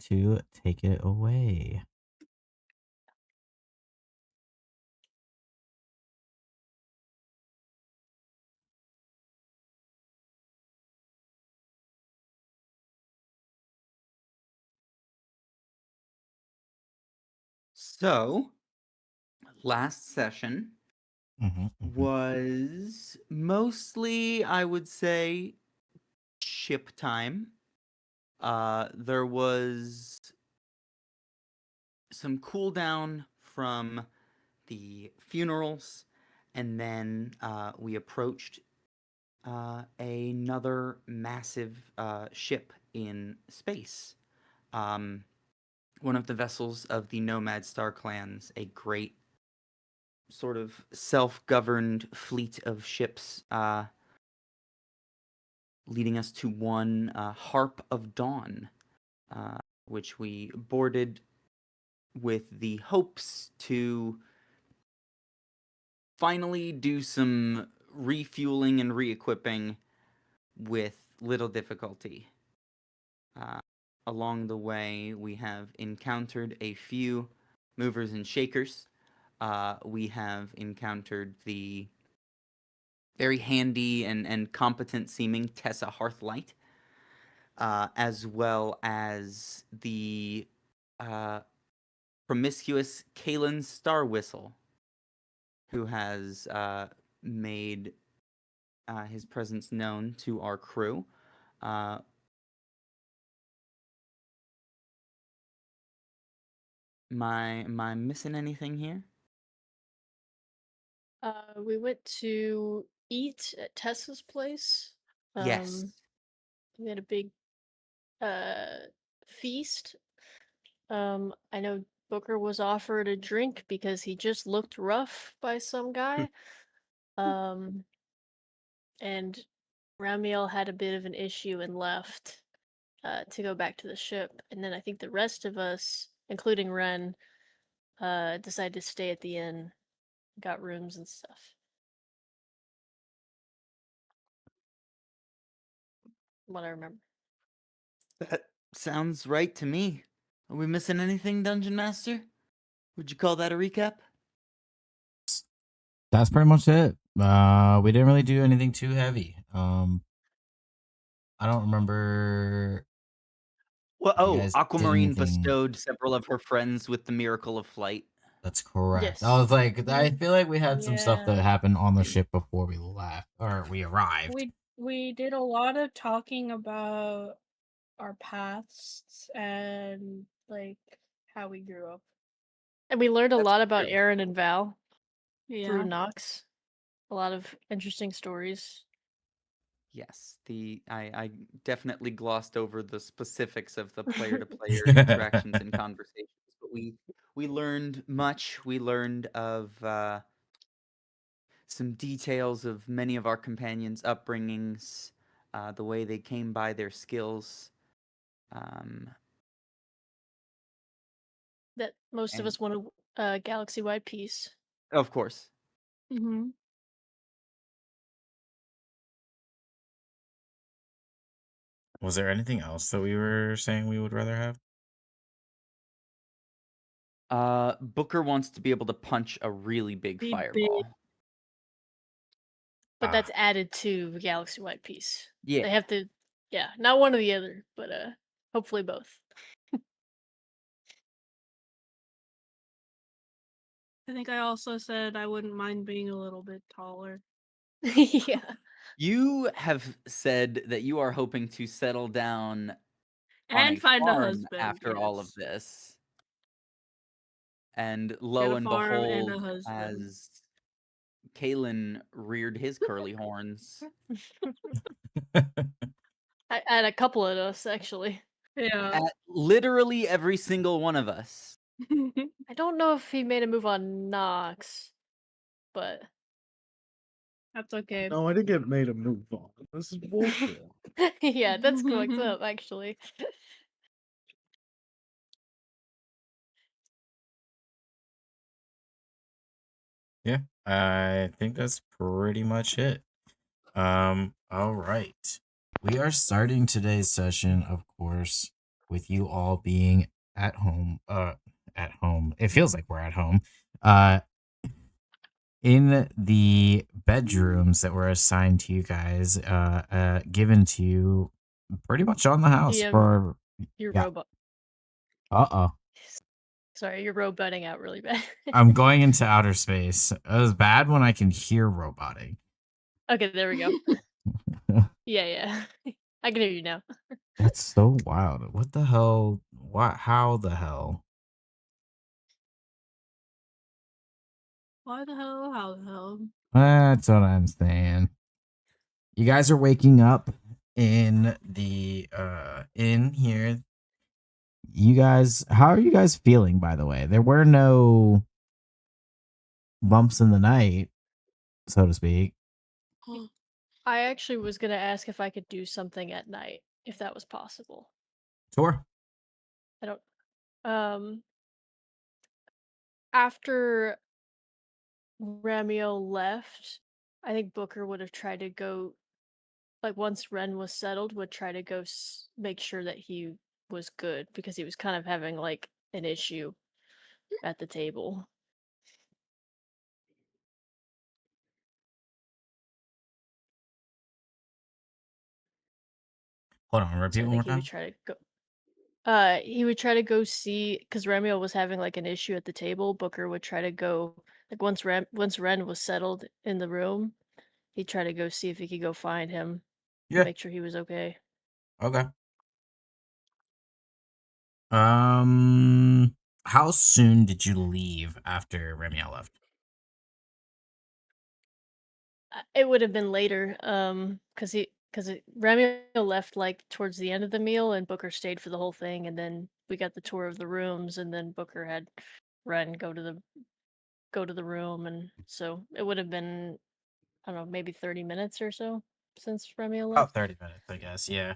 to take it away. So, last session Mhm. was mostly, I would say, ship time. There was some cooldown from the funerals, and then we approached another massive ship in space. One of the vessels of the Nomad Starclans, a great sort of self-governed fleet of ships, leading us to one Harp of Dawn, which we boarded with the hopes to finally do some refueling and re-equipping with little difficulty. Along the way, we have encountered a few movers and shakers. We have encountered the very handy and competent seeming Tessa Hearthlight, as well as the promiscuous Kalen Starwhistle, who has made his presence known to our crew. Am I missing anything here? We went to eat at Tessa's place. Yes. We had a big feast. I know Booker was offered a drink because he just looked rough by some guy. And Ramiel had a bit of an issue and left to go back to the ship. And then I think the rest of us, including Ren, decided to stay at the inn, got rooms and stuff. What I remember. That sounds right to me. Are we missing anything, Dungeon Master? Would you call that a recap? That's pretty much it. We didn't really do anything too heavy. I don't remember. Well, Guys did Aquamarine anything. bestowed several of her friends with the miracle of flight. That's correct. I Yes. was like, I feel like we had some stuff that Yeah. happened on the ship before we left or we arrived. We did a lot of talking about our pasts and like how we grew up. And we learned a That's lot about true. Aaron and Val through Yeah. Nox. A lot of interesting stories. Yes, I definitely glossed over the specifics of the player-to-player interactions and conversations, but we learned much. We learned of some details of many of our companions' upbringings, the way they came by their skills. That most of And us want a galaxy-wide peace. of course, Mm-hmm. Was there anything else that we were saying we would rather have? Booker wants to be able to punch a really big Be fireball. But that's added to the galaxy-wide peace. Yeah. They have to, yeah, not one or the other, but hopefully both. I think I also said I wouldn't mind being a little bit taller. Yeah. You have said that you are hoping to settle down on And a find a farm husband. after all of yes. this. And Get lo a and farm and behold, a husband. as Kalen reared his curly horns, I had a couple of us, actually. Yeah. at literally every single one of us. I don't know if he made a move on Nox, but... That's okay. No, I didn't get made a move on. This is bullshit. yeah, that's fucked up, actually. Yeah, I think that's pretty much it. All right. We are starting today's session, of course, with you all being at home. At home. It feels like we're at home. Uh, in the bedrooms that were assigned to you guys, given to you pretty much on the house DM, for your yeah. robot. Uh-oh. Sorry, you're roboting out really bad. I'm going into outer space. It was bad when I can hear roboting. Okay, there we go. Yeah. I can hear you now. That's so wild. What the hell? What? How the hell? Why the hell? How the hell? That's what I'm saying. You guys are waking up in the in here. You guys, how are you guys feeling, by the way? There were no bumps in the night, so to speak. I actually was gonna ask if I could do something at night, if that was possible. Sure. I don't. Um, after Ramio left, I think Booker would have tried to go. Like once Ren was settled, would try to go make sure that he was good because he was kind of having like an issue at the table. Hold on, repeat So I one more think he would time. try to go. He would try to go see because Ramio was having like an issue at the table. Booker would try to go like once Ren was settled in the room, he'd try to go see if he could go find him and Yeah. make sure he was okay. Okay. How soon did you leave after Remiel left? It would have been later, because Ramio left like towards the end of the meal, and Booker stayed for the whole thing, and then we got the tour of the rooms, and then Booker had Ren go to the room, and so it would have been I don't know maybe 30 minutes or so since Ramio About left. 30 minutes, I guess. Yeah.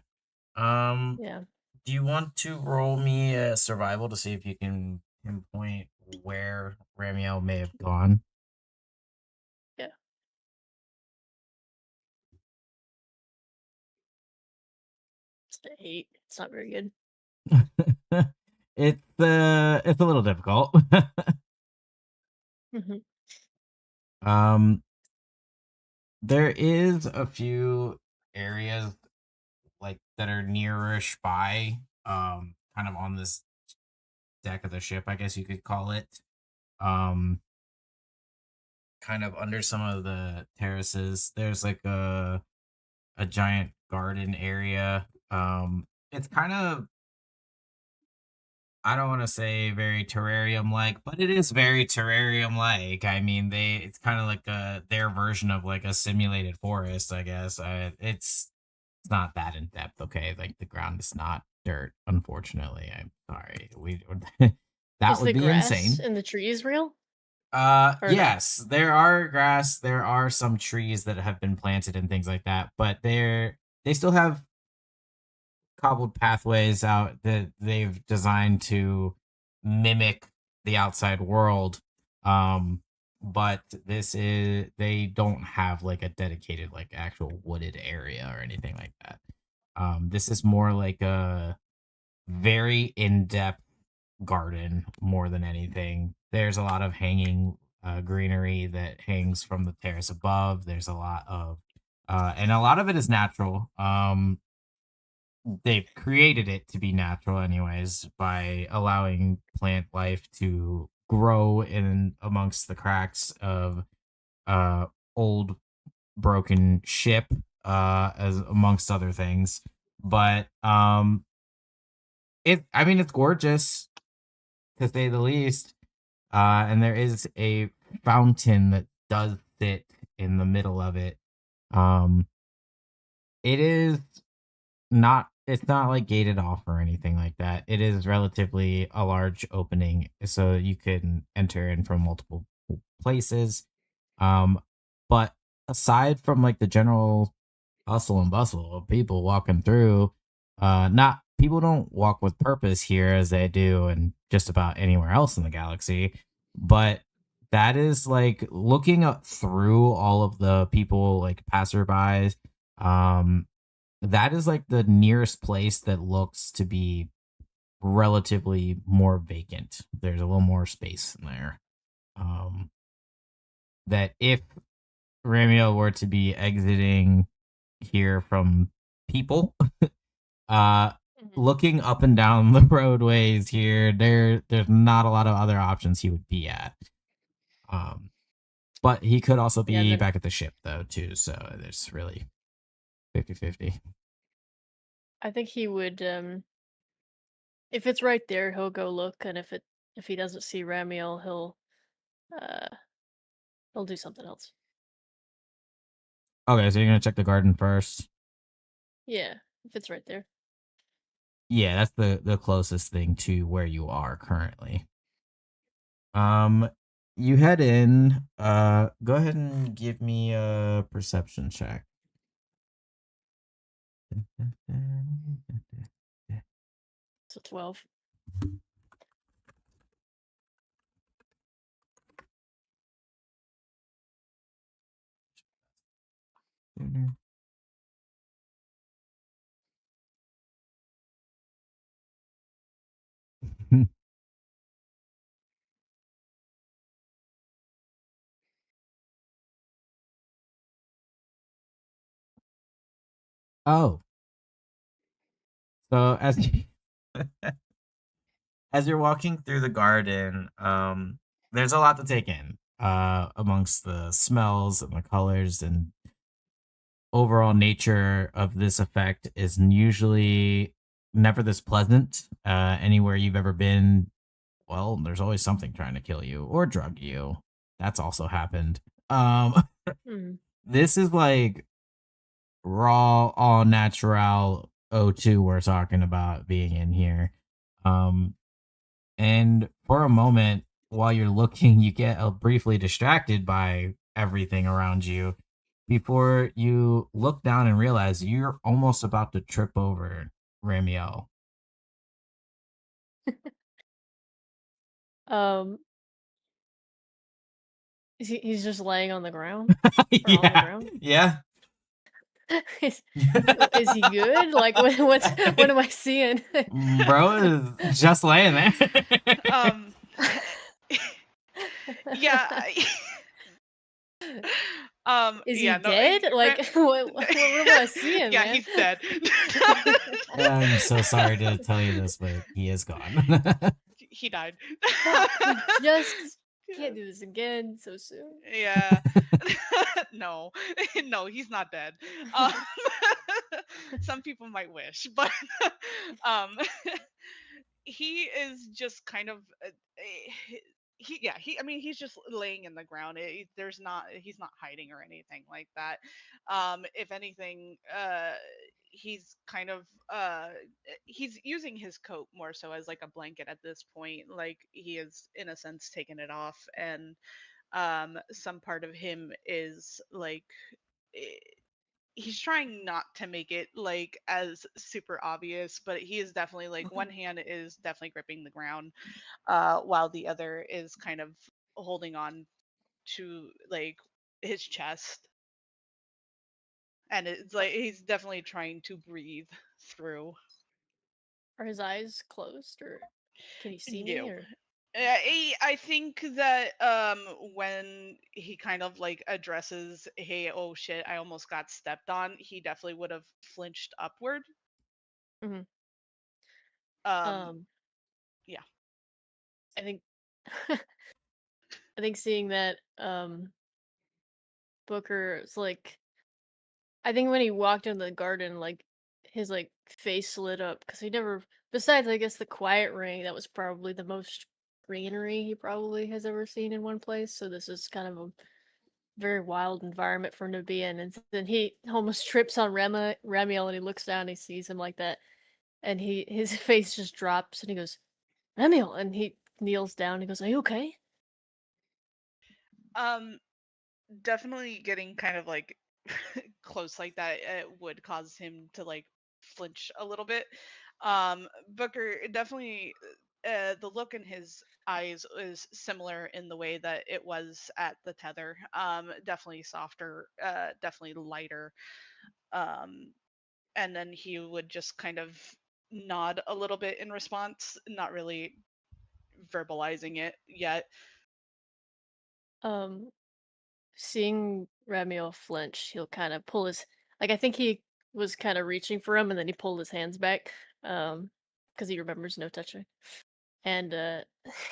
Um, Yeah, do you want to roll me a survival to see if you can pinpoint where Ramiel may have gone? yeah. It's an 8. It's not very good. It's a little difficult. Hmm. um, there is a few areas like that are nearish by, kind of on this deck of the ship, I guess you could call it. Um, kind of under some of the terraces. There's like a giant garden area. It's kind of, I don't want to say very terrarium like, but it is very terrarium like. I mean, it's kind of like their version of like a simulated forest, I guess. It's not that in depth, okay? Like the ground is not dirt, unfortunately. I'm sorry. We that Is would the be grass insane. and the trees real or no? Yes, there are grass, there are some trees that have been planted and things like that, but they still have cobbled pathways out that they've designed to mimic the outside world. Um, but they don't have like a dedicated like actual wooded area or anything like that. This is more like a very in-depth garden more than anything. There's a lot of hanging greenery that hangs from the terrace above. There's a lot of and a lot of it is natural. They've created it to be natural anyways by allowing plant life to grow in amongst the cracks of uh old broken ship, as amongst other things. But I mean it's gorgeous to say the least. And there is a fountain that does sit in the middle of it. Um, it is it's not like gated off or anything like that. It is relatively a large opening, so you can enter in from multiple places. Um, but aside from like the general hustle and bustle of people walking through, not people don't walk with purpose here as they do in just about anywhere else in the galaxy. But that is like looking up through all of the people like passerbys. Um, that is like the nearest place that looks to be relatively more vacant. There's a little more space in there. That if Ramiel were to be exiting here from people, uh, Mhm. looking up and down the roadways here, there's not a lot of other options he would be at. But he could also Yeah, be then back at the ship though too, so there's really 50-50. I think he would if it's right there, he'll go look, and if he doesn't see Ramiel, uh he'll do something else. Okay, so you're gonna check the garden first. Yeah, if it's right there. Yeah, that's the closest thing to where you are currently. Um, you head in. Go ahead and give me a perception check. So 12. Oh, so as you're walking through the garden, there's a lot to take in. Amongst the smells and the colors and overall nature of this effect is usually never this pleasant. Anywhere you've ever been, well, there's always something trying to kill you or drug you. That's also happened. Um, Hmm. this is like raw, all natural O2 we're talking about being in here. Um, and for a moment, while you're looking, you get briefly distracted by everything around you before you look down and realize you're almost about to trip over Ramiel. Um, he's just laying on the ground or on the Yeah, ground? yeah. is, is he good? Like what am I seeing? Bro is just laying there. Um, yeah, Is he yeah, no, dead? Like what am I seeing, yeah, man? he's dead. I'm so sorry to tell you this, but he is gone. He died. Fuck, we just can't do this again so soon. Yeah. No, no, he's not dead. Um, some people might wish, but um, he is just kind of I mean he's just laying in the ground. There's not he's not hiding or anything like that. If anything, he's kind of he's using his coat more so as like a blanket at this point. Like he is in a sense taking it off, and some part of him is like eh, he's trying not to make it like as super obvious, but he is definitely like one hand is definitely gripping the ground, while the other is kind of holding on to like his chest, and it's like he's definitely trying to breathe through. Are his eyes closed or can he see me No. or I think that when he kind of like addresses, hey, oh shit, I almost got stepped on, he definitely would have flinched upward. Mhm. Um, um yeah. I think I think seeing that Booker's like I think when he walked into the garden, like his like face lit up because he never. Besides, I guess the quiet ring, that was probably the most greenery he probably has ever seen in one place. So this is kind of a very wild environment for him to be in. And then he almost trips on Ramiel, and he looks down, and he sees him like that, and his face just drops, and he goes, Ramiel, and he kneels down. And he goes, "Are you okay?" Um, Definitely getting kind of like close like that would cause him to like flinch a little bit. Booker definitely the look in his eyes is similar in the way that it was at the tether. Definitely softer, definitely lighter. Um, and then he would just kind of nod a little bit in response, not really verbalizing it yet. Seeing Ramiel flinch, he'll kind of pull his like I think he was kind of reaching for him, and then he pulled his hands back, because he remembers no touching, and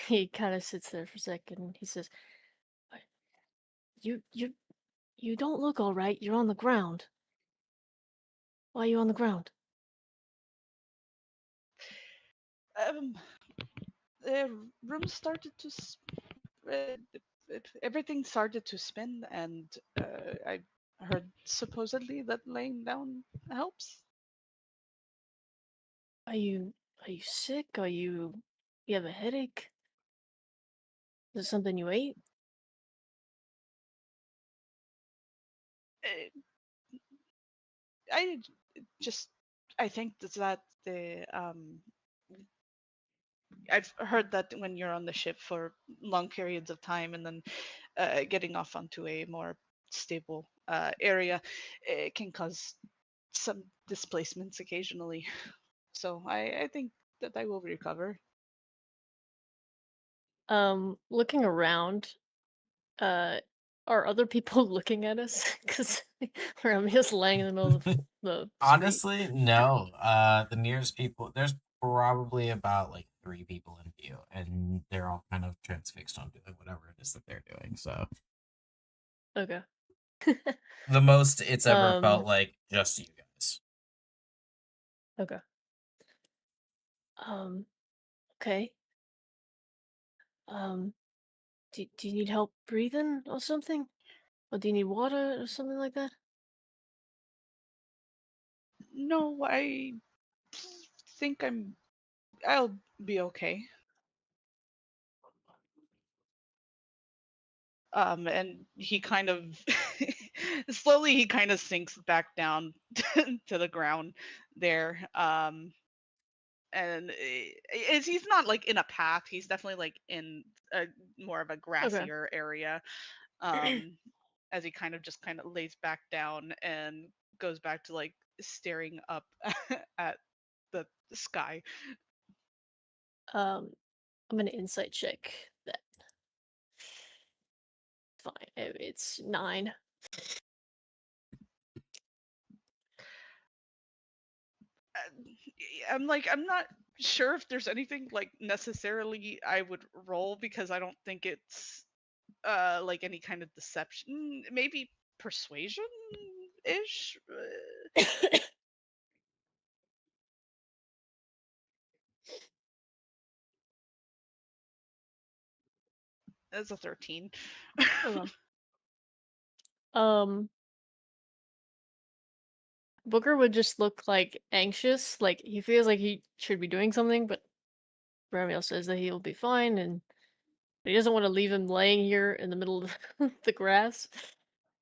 he kind of sits there for a second. And he says, "What- you don't look all right. You're on the ground. Why are you on the ground?" Um, the room started to uh, everything started to spin, and I heard supposedly that laying down helps. Are you sick? You have a headache? Is it something you ate? Uh, I just I think that the I've heard that when you're on the ship for long periods of time and then getting off onto a more stable area, it can cause some displacements occasionally. So I think that I will recover. Looking around, uh, are other people looking at us? Because Ramiel's laying in the middle of the street. Honestly, no. The nearest people, there's probably about like 3 people in view, and they're all kind of transfixed on doing whatever it is that they're doing. So Okay. the most it's ever felt Um, like just you guys. okay. Um, okay. Um, do you need help breathing or something? Or do you need water or something like that? No, I think I'll be okay. And he kind of slowly he kind of sinks back down to the ground there. And is he's not like in a path. He's definitely like in a more of a Okay. grassier area. Um, as he kind of lays back down and goes back to like staring up at the sky. Um, I'm gonna insight check that. Fine. It's 9. I'm not sure if there's anything like necessarily I would roll because I don't think it's like any kind of deception, maybe persuasion ish. As a 13. Okay. Um, Booker would just look like anxious, like he feels like he should be doing something, but Ramiel says that he'll be fine, and he doesn't want to leave him laying here in the middle of the grass.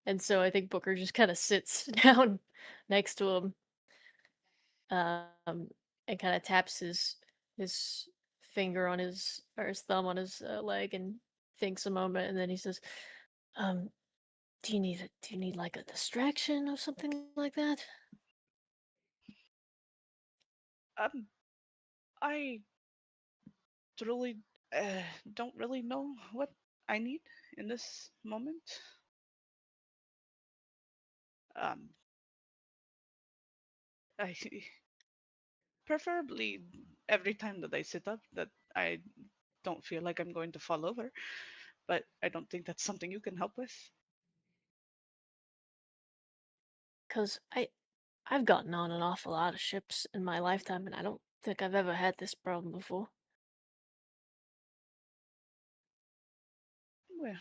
And so I think Booker just kind of sits down next to him, um, and kind of taps his finger on his or his thumb on his leg and thinks a moment, and then he says, "Um, do you need like a distraction or something like that?" um, I truly don't really know what I need in this moment. Um, I preferably every time that I sit up that I don't feel like I'm going to fall over, but I don't think that's something you can help with. Because I've gotten on an awful lot of ships in my lifetime, and I don't think I've ever had this problem before. Well,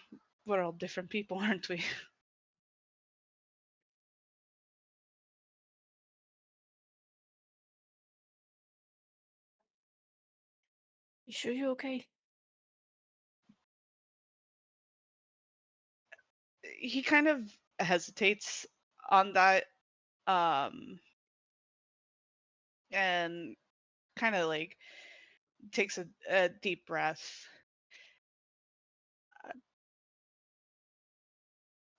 we're all different people, aren't we? You sure you're okay? He kind of hesitates on that, um, and kind of like takes a deep breath. Uh,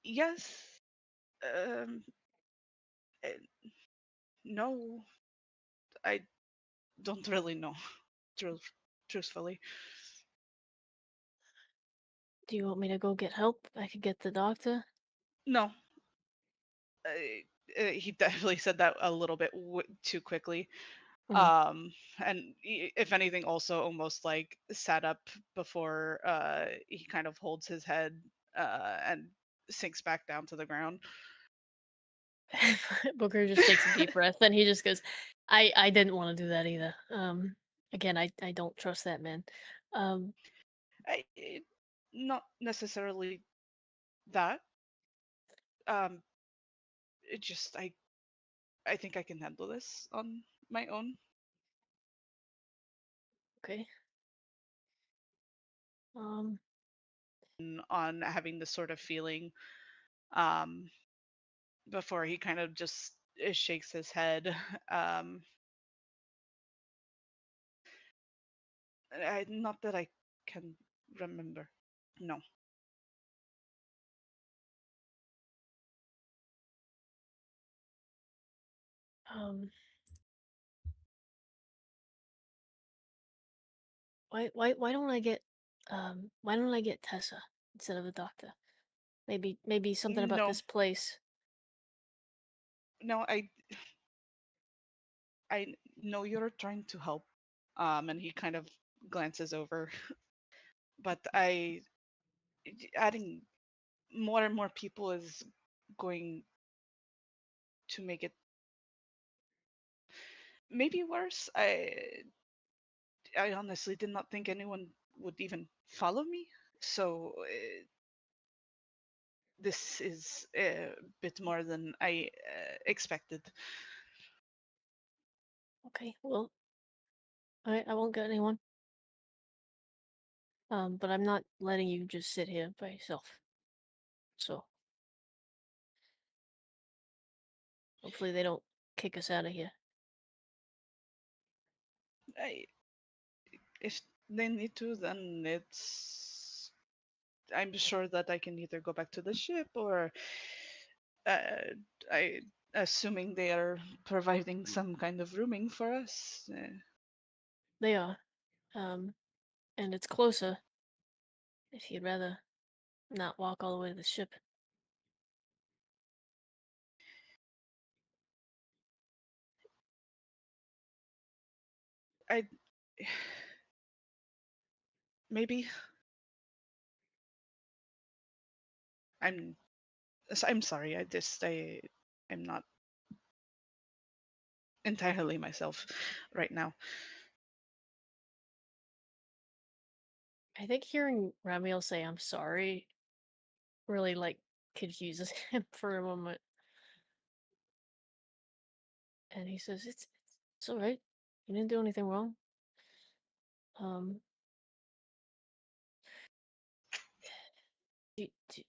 yes, um, uh, no, I don't really know, truthfully. Do you want me to go get help? I could get the doctor. No, he definitely said that a little bit too quickly. And if anything, also almost like sat up before he kind of holds his head and sinks back down to the ground. Booker just takes a deep breath and he just goes, I didn't want to do that either. Again, I don't trust that man. Not necessarily that. It just I think I can handle this on my own. Okay. Um, On having this sort of feeling, um, before he kind of just shakes his head. Not that I can remember. No. um, why don't I get Tessa instead of the doctor? Maybe something about No. this place. No, I know you're trying to help. And he kind of glances over. But adding more and more people is going to make it maybe worse. I honestly did not think anyone would even follow me. So this is a bit more than I expected. Okay, well, I won't get anyone. But I'm not letting you just sit here by yourself. So hopefully they don't kick us out of here. I, if they need to, then it's. I'm sure that I can either go back to the ship or uh, I assuming they are providing some kind of rooming for us. They are. And it's closer if you'd rather not walk all the way to the ship. I maybe I'm sorry. I'm not entirely myself right now. I think hearing Ramiel say I'm sorry really like confuses him for a moment. And he says, it's alright. You didn't do anything wrong. Um do, do,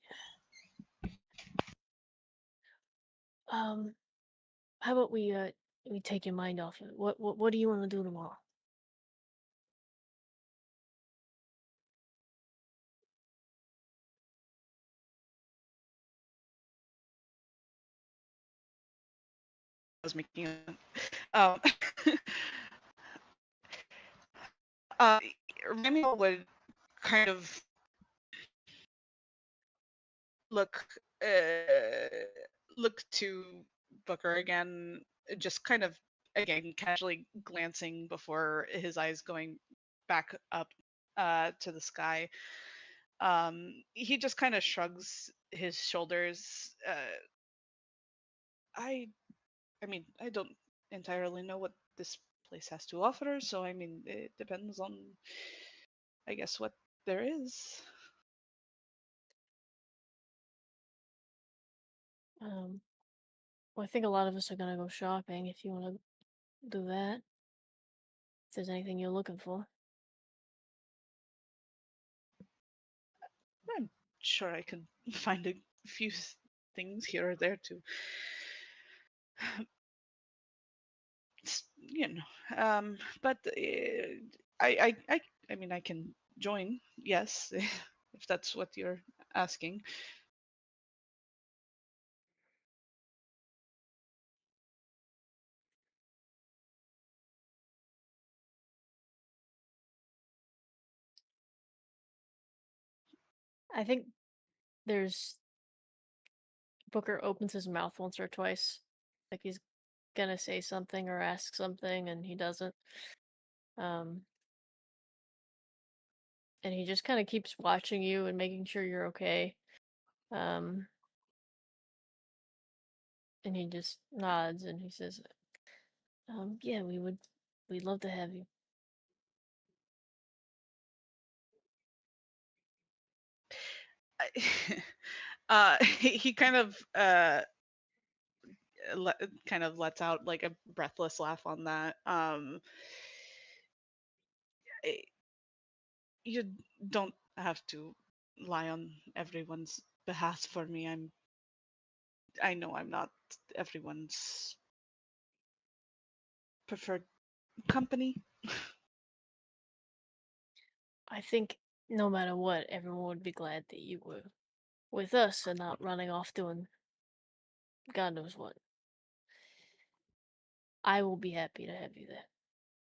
um how about we take your mind off it? What do you want to do tomorrow? I was making um uh Ramiel would kind of look look to Booker again, just kind of again casually glancing before his eyes going back up to the sky. He just kind of shrugs his shoulders. I I mean, I don't entirely know what this place has to offer, so I mean, it depends on, I guess, what there is. Um well, I think a lot of us are gonna go shopping if you wanna do that. If there's anything you're looking for. I'm sure I could find a few things here or there to, you know. But I mean, I can join. Yes, if that's what you're asking. I think there's Booker opens his mouth once or twice, like he's gonna say something or ask something, and he doesn't. Um, and he just kind of keeps watching you and making sure you're okay. Um, and he just nods and he says, "Yeah, we'd love to have you." He kind of kind of lets out like a breathless laugh on that. I- you don't have to lie on everyone's behalf for me. I know I'm not everyone's preferred company. I think no matter what, everyone would be glad that you were with us and not running off doing God knows what. I will be happy to have you there,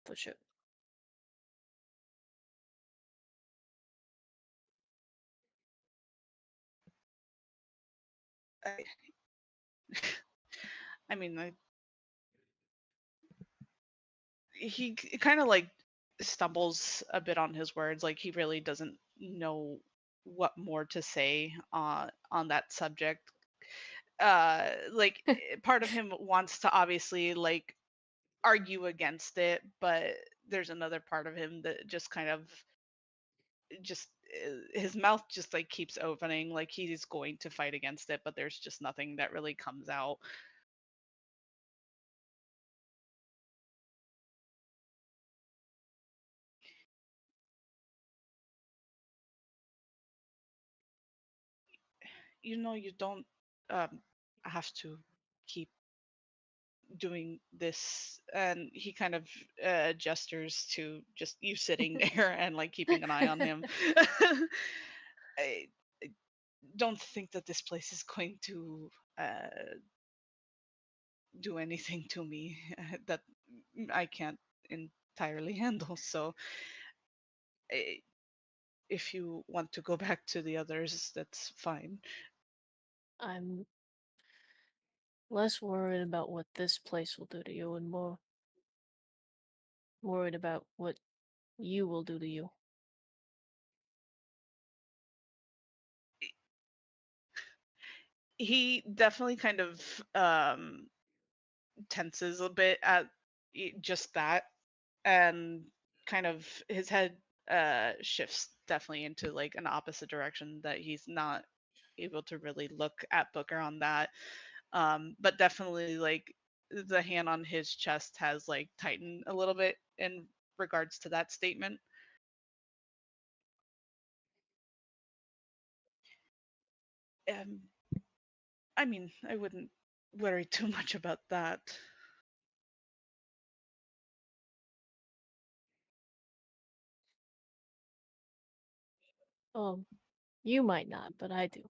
for sure. I, I mean, he kind of like stumbles a bit on his words, like he really doesn't know what more to say on that subject. Like part of him wants to obviously like argue against it, but there's another part of him that just kind of just his mouth just like keeps opening like he's going to fight against it, but there's just nothing that really comes out. You know, you don't have to keep doing this. And he kind of gestures to just you sitting there and like keeping an eye on him. I, I don't think that this place is going to do anything to me that I can't entirely handle. So I, if you want to go back to the others, that's fine. I'm less worried about what this place will do to you and more worried about what you will do to you. He definitely kind of tenses a bit at just that, and kind of his head shifts definitely into like an opposite direction that he's not able to really look at Booker on that. But definitely like the hand on his chest has like tightened a little bit in regards to that statement. um I mean, I wouldn't worry too much about that. Oh, you might not, but I do.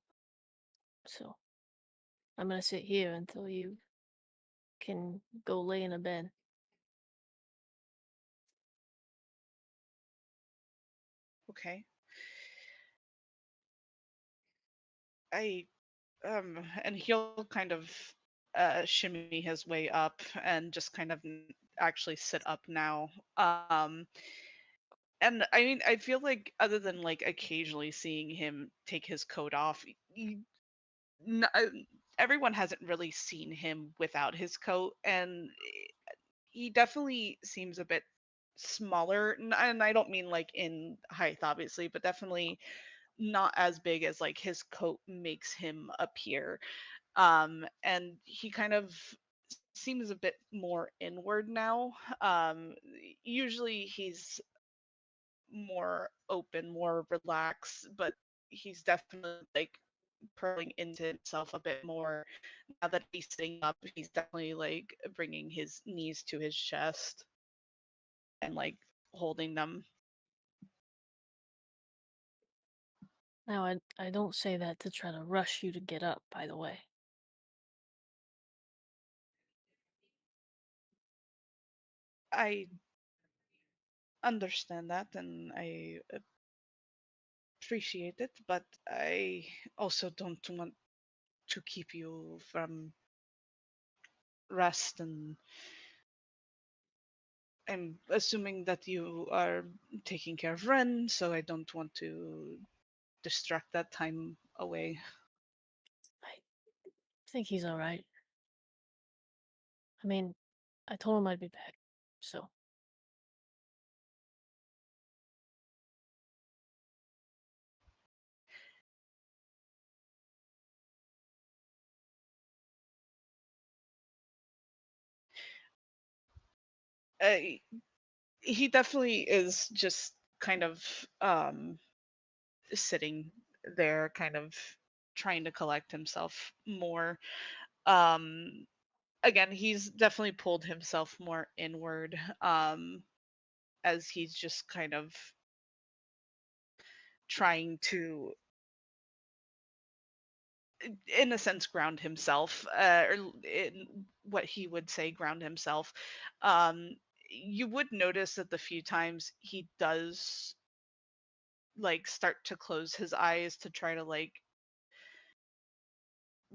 So I'm gonna sit here until you can go lay in a bed. Okay. I and he'll kind of shimmy his way up and just kind of actually sit up now. And I mean, I feel like other than like occasionally seeing him take his coat off, n- uh, everyone hasn't really seen him without his coat, and he definitely seems a bit smaller. And I don't mean like in height, obviously, but definitely not as big as like his coat makes him appear. And he kind of seems a bit more inward now. Usually he's more open, more relaxed, but he's definitely like curling into himself a bit more. Now that he's sitting up, he's definitely like bringing his knees to his chest and like holding them. Now, I don't say that to try to rush you to get up, by the way. I understand that, and I appreciate it, but I also don't want to keep you from rest, and I'm assuming that you are taking care of Ren, so I don't want to distract that time away. I think he's all right. I mean, I told him I'd be back, so. Uh, he definitely is just kind of sitting there, kind of trying to collect himself more. Um, Again, he's definitely pulled himself more inward, as he's just kind of trying to, in a sense, ground himself, or in what he would say, ground himself. Um, you would notice that the few times he does like start to close his eyes to try to like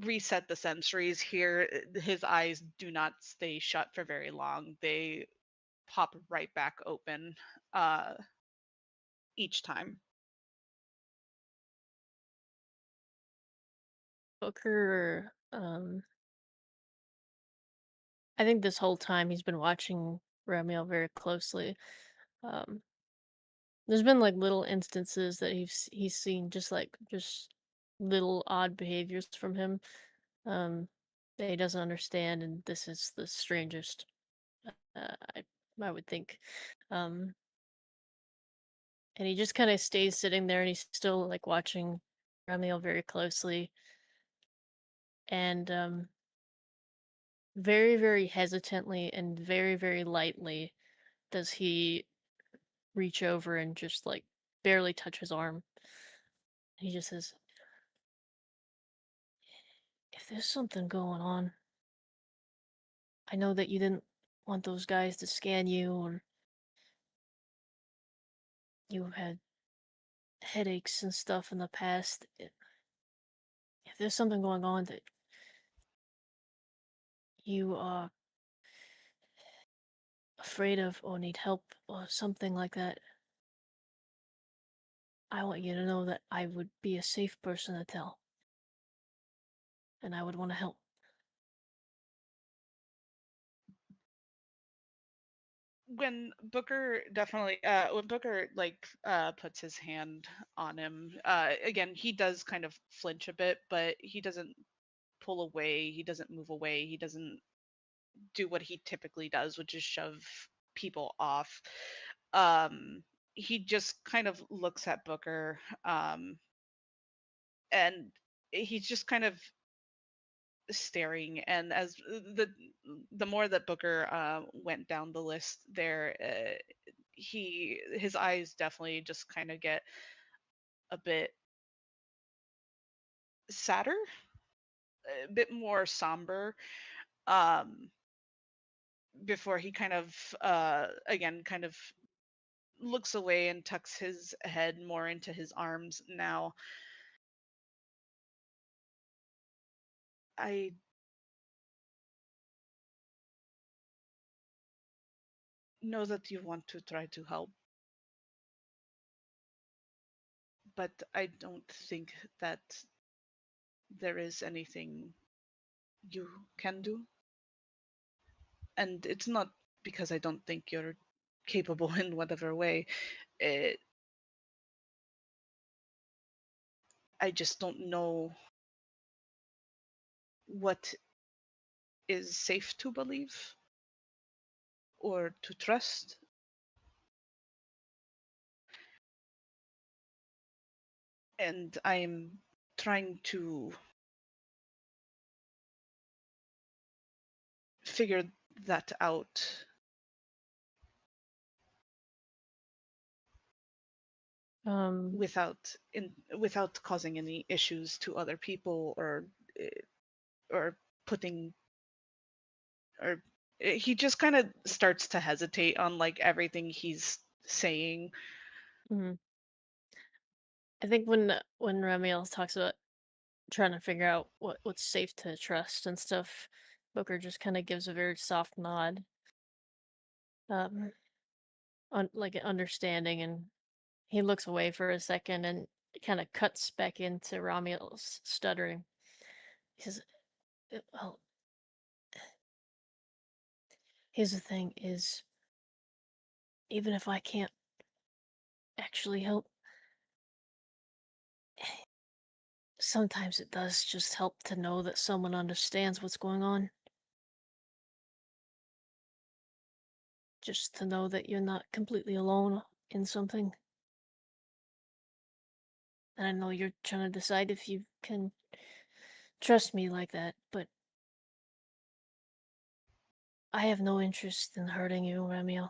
reset the sensories here, his eyes do not stay shut for very long. They pop right back open uh each time. Booker, I think this whole time he's been watching Romeo very closely. Um, there's been like little instances that he's seen just little odd behaviors from him, um, that he doesn't understand, and this is the strangest. I would think, um, and he just kind of stays sitting there, and he's still like watching Romeo very closely, and very very hesitantly and very very lightly does he reach over and just like barely touch his arm. He just says, "If there's something going on, I know that you didn't want those guys to scan you, or you had headaches and stuff in the past. If there's something going on that you are afraid of or need help or something like that, I want you to know that I would be a safe person to tell, and I would want to help." When Booker like puts his hand on him, again, he does kind of flinch a bit, but he doesn't pull away, he doesn't move away, he doesn't do what he typically does, which is shove people off. um he just kind of looks at Booker, and he's just kind of staring, and as the more that Booker went down the list there, his eyes definitely just kind of get a bit sadder, a bit more somber, um before he kind of again kind of looks away and tucks his head more into his arms now. I know that you want to try to help, but I don't think that there is anything you can do. And it's not because I don't think you're capable in whatever way. It, I just don't know what is safe to believe or to trust. And I'm trying to figure that out without causing any issues to other people, eh, or putting or he just kind of starts to hesitate on like everything he's saying. Mhm. I think when Ramiel talks about trying to figure out what's safe to trust and stuff, Booker just kind of gives a very soft nod, um, like an understanding, and he looks away for a second and kind of cuts back into Ramiel's stuttering. He says, Well, here's the thing: is even if I can't actually help, sometimes it does just help to know that someone understands what's going on." Just to know that you're not completely alone in something. And I know you're trying to decide if you can trust me like that, but I have no interest in hurting you, Ramiel.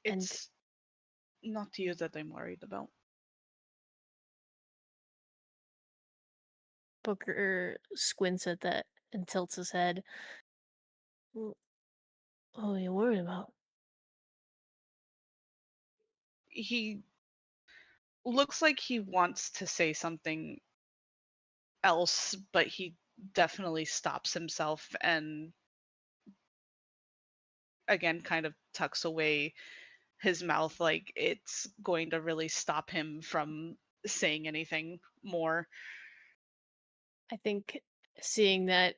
And It's not you that I'm worried about. Booker squints at that and tilts his head. What are you worried about? He looks like he wants to say something else, but he definitely stops himself and again kind of tucks away his mouth like it's going to really stop him from saying anything more. I think seeing that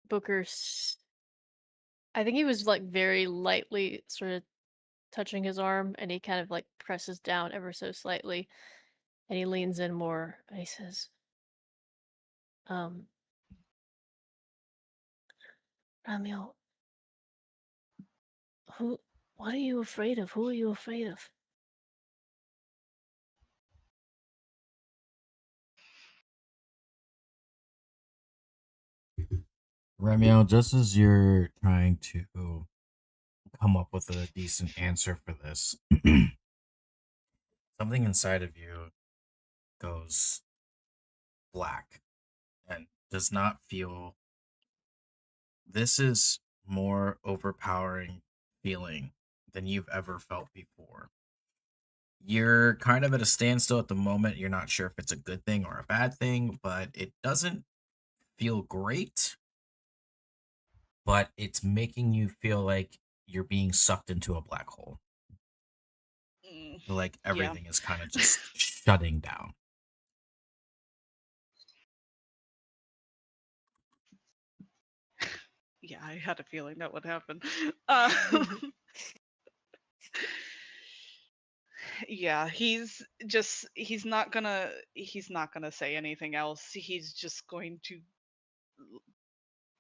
Booker's. I think he was like very lightly sort of touching his arm, and he kind of like presses down ever so slightly, and he leans in more, and he says, um, Ramiel, who, what are you afraid of? Who are you afraid of? Ramiel, just as you're trying to come up with a decent answer for this, something inside of you goes black and does not feel. This is more overpowering feeling than you've ever felt before. You're kind of at a standstill at the moment. You're not sure if it's a good thing or a bad thing, but it doesn't feel great, but it's making you feel like you're being sucked into a black hole. Mm, Like yeah. everything is kind of just shutting down. Yeah, I had a feeling that would happen. Yeah, he's not gonna say anything else. He's just going to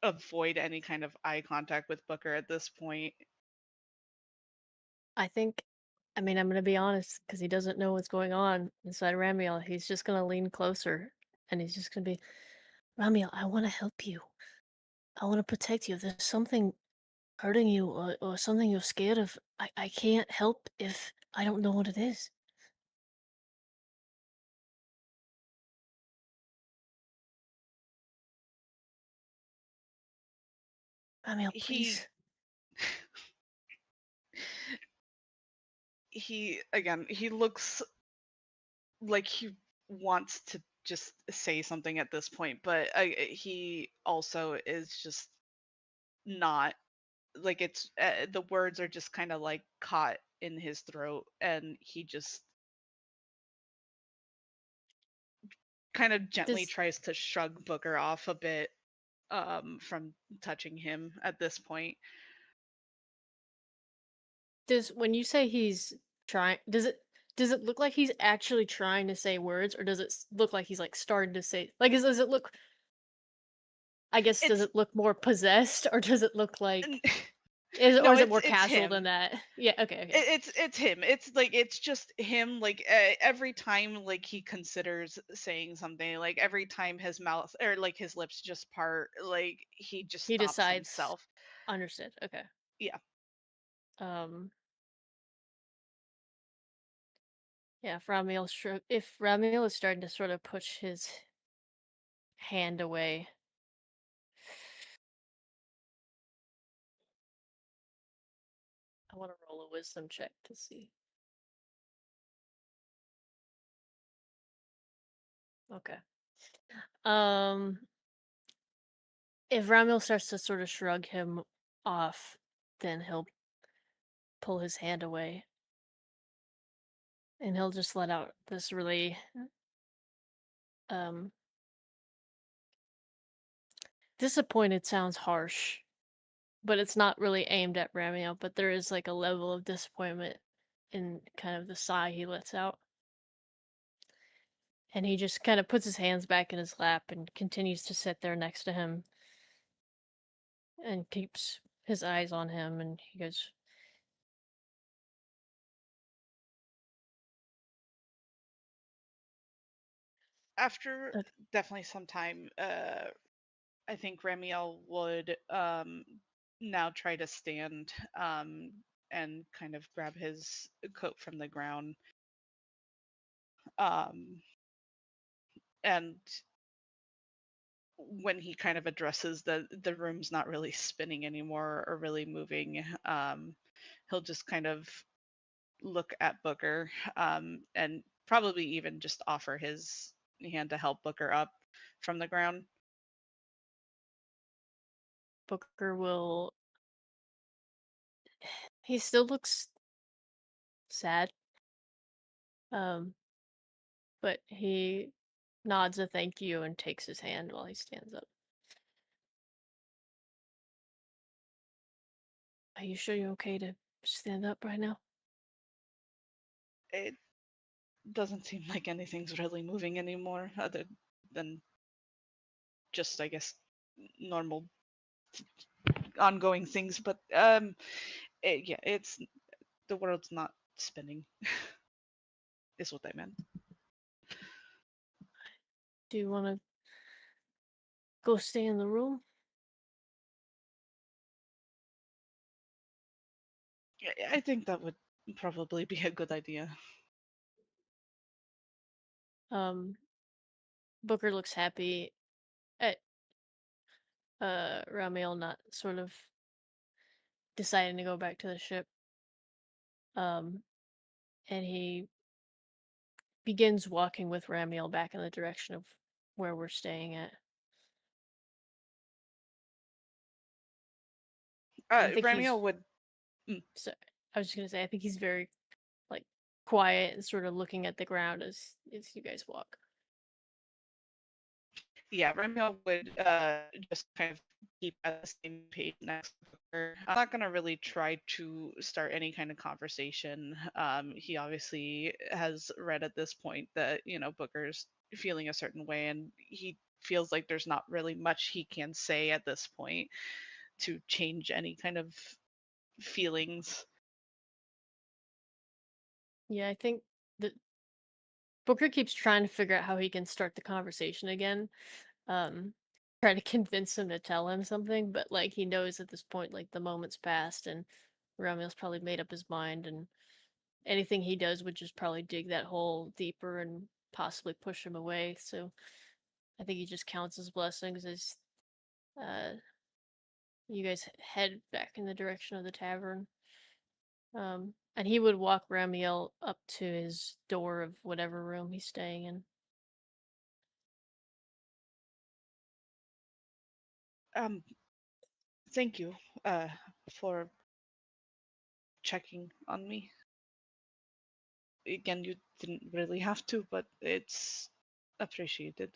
avoid any kind of eye contact with Booker at this point. I think, I mean, I'm gonna be honest, because he doesn't know what's going on inside Ramiel. He's just gonna lean closer, and he's just gonna be, Ramiel, I want to help you. I want to protect you. If there's something hurting you or something you're scared of, I can't help if I don't know what it is. Ramiel, He please. he looks like he wants to just say something at this point, but he also is just not like the words are just kind of like caught in his throat, and he just kind of gently Does tries to shrug Booker off a bit from touching him at this point. does when you say he's trying, does it look like he's actually trying to say words, or does it look like he's like starting to say, like, does it look, I guess, does It's it look more possessed, or does it look n- like, no, is it more it's casual than him. that? Yeah, okay, okay. It's him. It's like it's just him. Like every time like he considers saying something, like every time his mouth or like his lips just part, like he just He stops decides, himself. understood, okay. Yeah. Um, yeah, if Ramiel is starting to sort of push his hand away, I want to roll a wisdom check to see. Okay. If Ramil starts to sort of shrug him off, then he'll pull his hand away and he'll just let out this really um disappointed sounds harsh, but it's not really aimed at Ramil, but there is like a level of disappointment in kind of the sigh he lets out. And he just kind of puts his hands back in his lap and continues to sit there next to him and keeps his eyes on him, and he goes, After "Okay, definitely some time, I think Ramiel would now try to stand and kind of grab his coat from the ground. Um, and when he kind of addresses the room's not really spinning anymore or really moving, he'll just kind of look at Booker and probably even just offer his hand to help Booker up from the ground. Booker will." He still looks sad, um, but he nods a thank you and takes his hand while he stands up. Are you sure you're okay to stand up right now? It doesn't seem like anything's really moving anymore, other than just, I guess, normal ongoing things. But yeah, it's the world's not spinning, is what I meant. Do you want to go stay in the room? Yeah, I think that would probably be a good idea. Um, Booker looks happy at Ramiel not sort of deciding to go back to the ship. Um, and he begins walking with Ramiel back in the direction of where we're staying at. And I think he's Ramiel would. so I was just gonna say I think he's very like quiet and sort of looking at the ground as you guys walk. Yeah, Ramiel would just kind of keep at the same page next to Booker. I'm not gonna really try to start any kind of conversation. He obviously has read at this point that Booker's feeling a certain way, and he feels like there's not really much he can say at this point to change any kind of feelings. Yeah, I think that Booker keeps trying to figure out how he can start the conversation again. Um, try to convince him to tell him something, but like he knows at this point, like the moment's passed and Ramiel's probably made up his mind, and anything he does would just probably dig that hole deeper and possibly push him away. So I think he just counts his blessings as uh, you guys head back in the direction of the tavern. And he would walk Ramiel up to his door of whatever room he's staying in. Um, Thank you for checking on me. Again, you didn't really have to, but it's appreciated.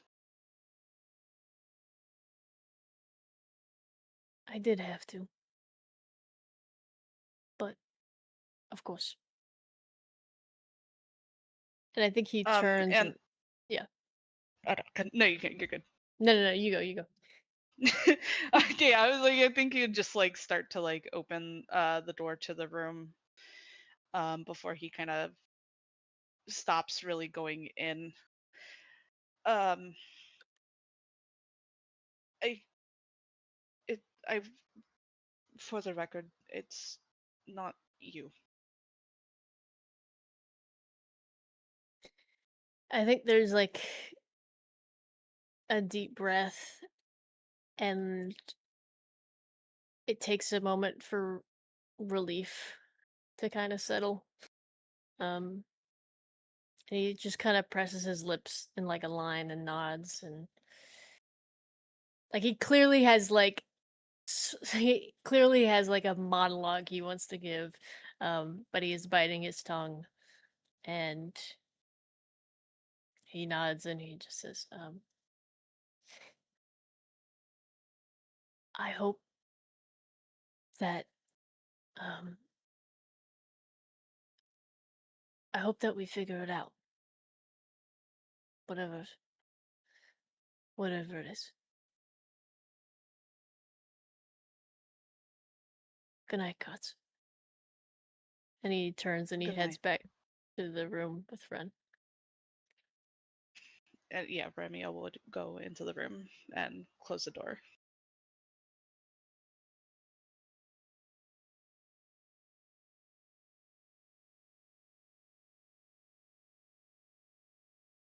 I did have to, but of course. And I think he turns And and yeah. I don't, no, you can't. You're good. No, you go, you go. Okay, I was like, I think you'd just like start to like open the door to the room before he kind of stops really going in. Um, I it I for the record, it's not you. I think there's like a deep breath, and it takes a moment for relief to kind of settle. And he just kind of presses his lips in like a line and nods, and like he clearly has like he clearly has like a monologue he wants to give, but he is biting his tongue, and he nods and he just says, I hope that um I hope that we figure it out. Whatever whatever it is. Good night, Katz. And he turns and he Good heads night. back to the room with Ren. Yeah, Remia would go into the room and close the door.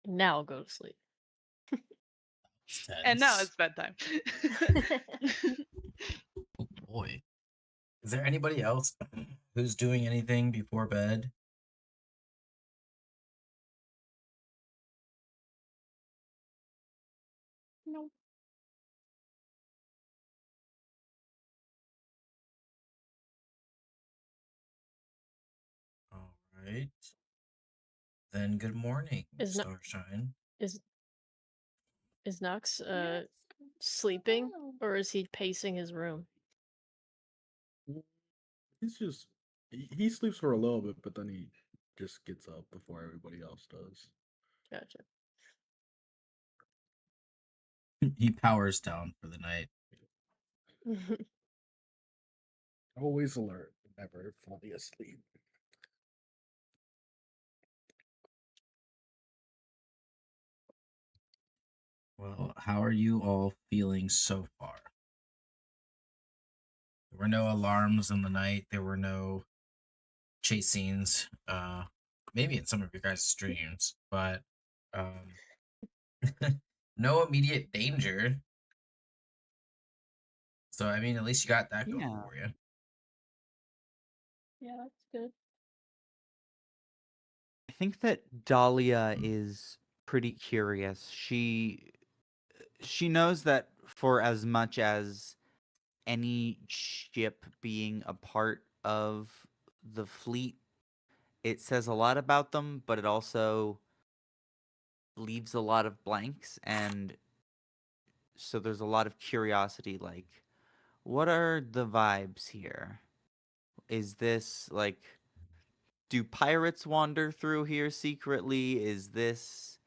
Now go to sleep. And now it's bedtime. Oh boy. Is there anybody else who's doing anything before bed? No. All right. Then good morning, Is not Starshine. is Nox Yes. sleeping, Oh. or is he pacing his room? He's just he sleeps for a little bit, but then he just gets up before everybody else does. Gotcha. He powers down for the night. Always alert, never fully asleep. Well, how are you all feeling so far? There were no alarms in the night. There were no chase scenes. Maybe in some of your guys' streams, but no immediate danger. So I mean, at least you got that going Yeah. for you. Yeah, that's good. I think that Dahlia is pretty curious. She knows that for as much as any ship being a part of the fleet, it says a lot about them, but it also leaves a lot of blanks, and so there's a lot of curiosity, like, what are the vibes here? Is this like, do pirates wander through here secretly? Is this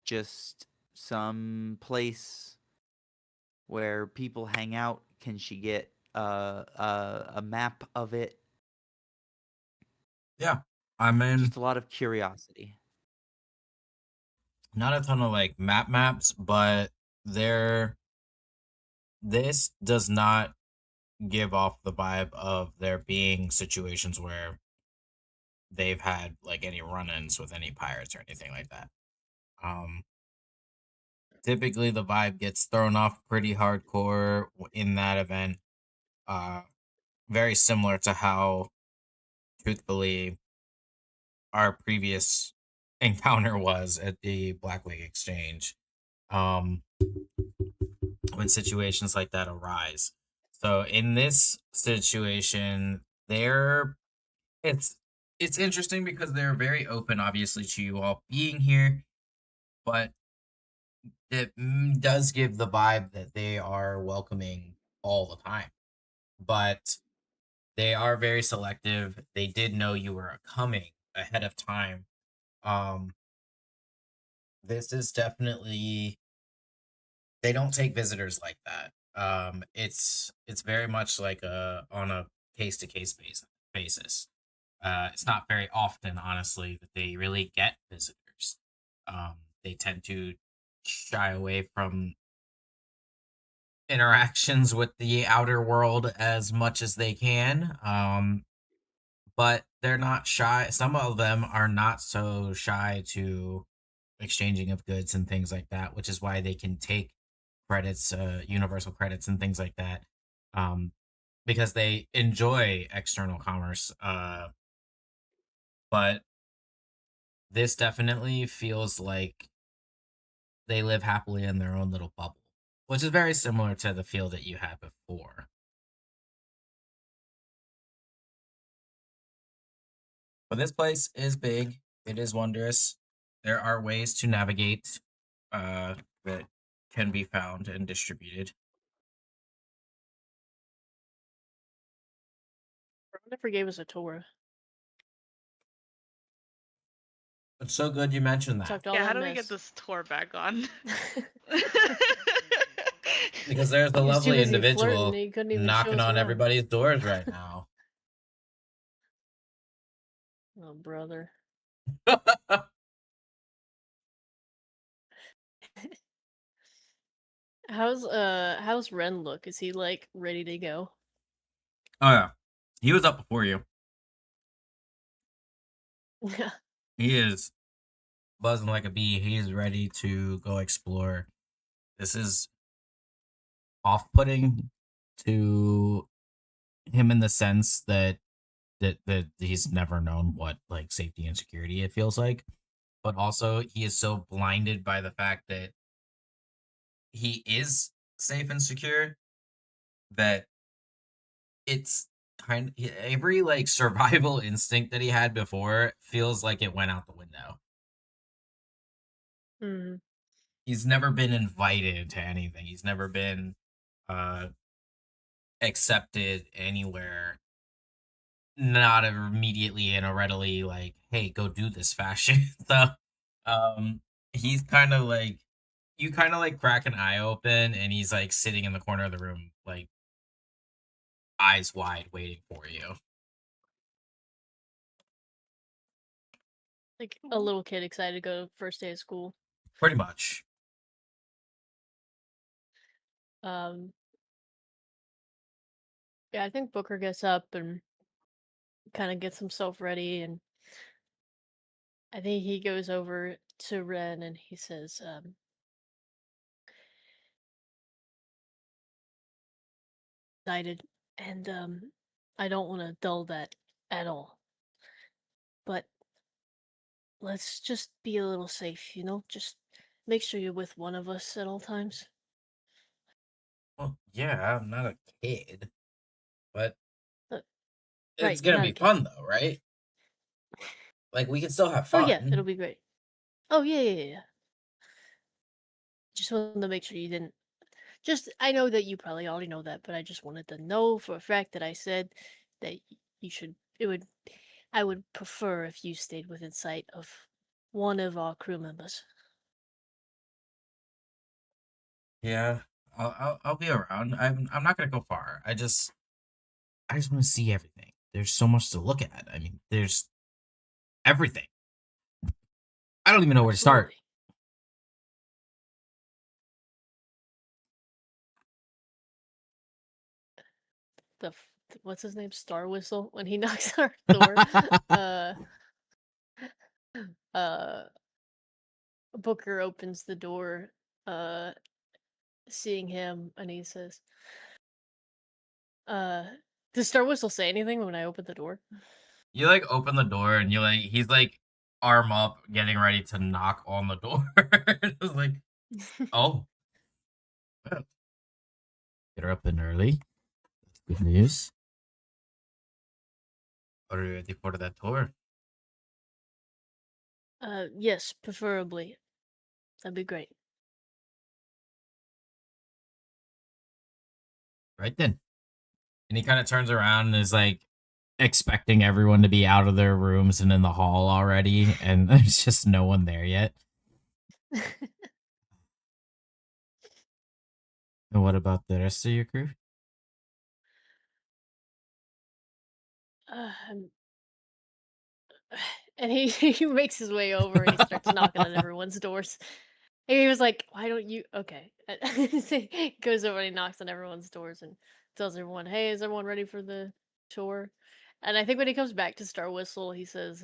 just some place where people hang out? Can she get a map of it? Yeah, I mean, Just a lot of curiosity. not a ton of like maps, but there. This does not give off the vibe of there being situations where they've had like any run-ins with any pirates or anything like that. Um, Typically the vibe gets thrown off pretty hardcore in that event. Uh, Very similar to how, truthfully, our previous encounter was at the Blackwing Exchange. Um, when situations like that arise. So in this situation, they're it's it's interesting because they're very open, obviously, to you all being here, but it does give the vibe that they are welcoming all the time. But they are very selective. They did know you were coming ahead of time. Um, this is definitely they don't take visitors like that. It's very much like a on a case to case basis. It's not very often, honestly, that they really get visitors. They tend to shy away from interactions with the outer world as much as they can. But they're not shy. Some of them are not so shy to exchanging of goods and things like that, which is why they can take credits, universal credits and things like that, um, because they enjoy external commerce. But this definitely feels like they live happily in their own little bubble, which is very similar to the feel that you had before. But this place is big. It is wondrous. There are ways to navigate that can be found and distributed. Ron never gave us a tour. It's so good you mentioned that. Talked all Yeah, how that do we get mess. this tour back on? Because there's a He was too lovely busy flirting, individual he couldn't even show knocking us on around. everybody's doors right now. Oh, brother. How's Ren look? Is he like ready to go? Oh yeah, he was up before you. Yeah. He is buzzing like a bee. He is ready to go explore. This is off-putting to him in the sense that he's never known what like safety and security it feels like, but also he is so blinded by the fact that he is safe and secure that it's every like survival instinct that he had before feels like it went out the window. Hmm. He's never been invited to anything. He's never been uh accepted anywhere, not immediately and a readily like, hey, go do this fashion. So he's kind of like, you kind of like crack an eye open and he's like sitting in the corner of the room, like eyes wide waiting for you. Like a little kid excited to go first day of school. Pretty much. Um, yeah, I think Booker gets up and kind of gets himself ready, and I think he goes over to Ren and he says, excited, and I don't want to dull that at all. But let's just be a little safe, you know? Just make sure you're with one of us at all times. Well, yeah, I'm not a kid, but Uh, it's right, you're gonna not be a kid. fun though, right? Like we can still have Oh fun. yeah, it'll be great. Oh yeah. Just wanted to make sure you didn't. Just I know that you probably already know that, but I just wanted to know for a fact that I said that you should. It would. I would prefer if you stayed within sight of one of our crew members. Yeah, I'll be around. I'm not gonna go far. I just want to see everything. There's so much to look at. I mean, there's everything. I don't even know where to start. Absolutely. What's his name? Star Whistle when he knocks on our door. uh, uh, Booker opens the door, uh, seeing him, and he says, uh, "Does Star Whistle say anything when I open the door?" You like open the door and you like he's like arm up, getting ready to knock on the door. It's like, oh, well, get her up and early. That's good news. Are you ready for that tour? Yes, preferably. That'd be great. Right then. And he kind of turns around and is like expecting everyone to be out of their rooms and in the hall already, and there's just no one there yet. And what about the rest of your crew? Um, and he makes his way over and he starts knocking on everyone's doors. And he was like, "Why don't you?" Okay, he goes over and he knocks on everyone's doors and tells everyone, "Hey, is everyone ready for the tour?" And I think when he comes back to Star Whistle, he says,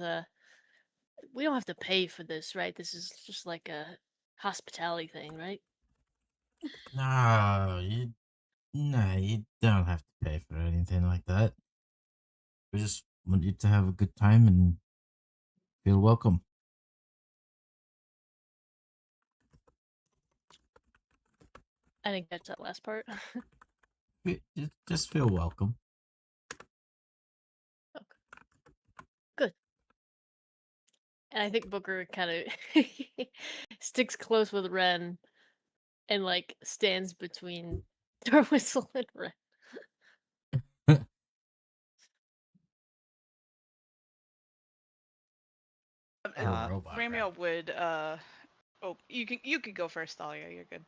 "We don't have to pay for this, right? This is just like a hospitality thing, right?" No, No, you don't have to pay for anything like that. We just want you to have a good time and feel welcome. I didn't catch that last part. Just feel welcome. Good. And I think Booker kind of sticks close with Ren and like stands between Darwhistle and Ren. You're a robot. Ramiel would oh, you can go first, Dahlia. You're good.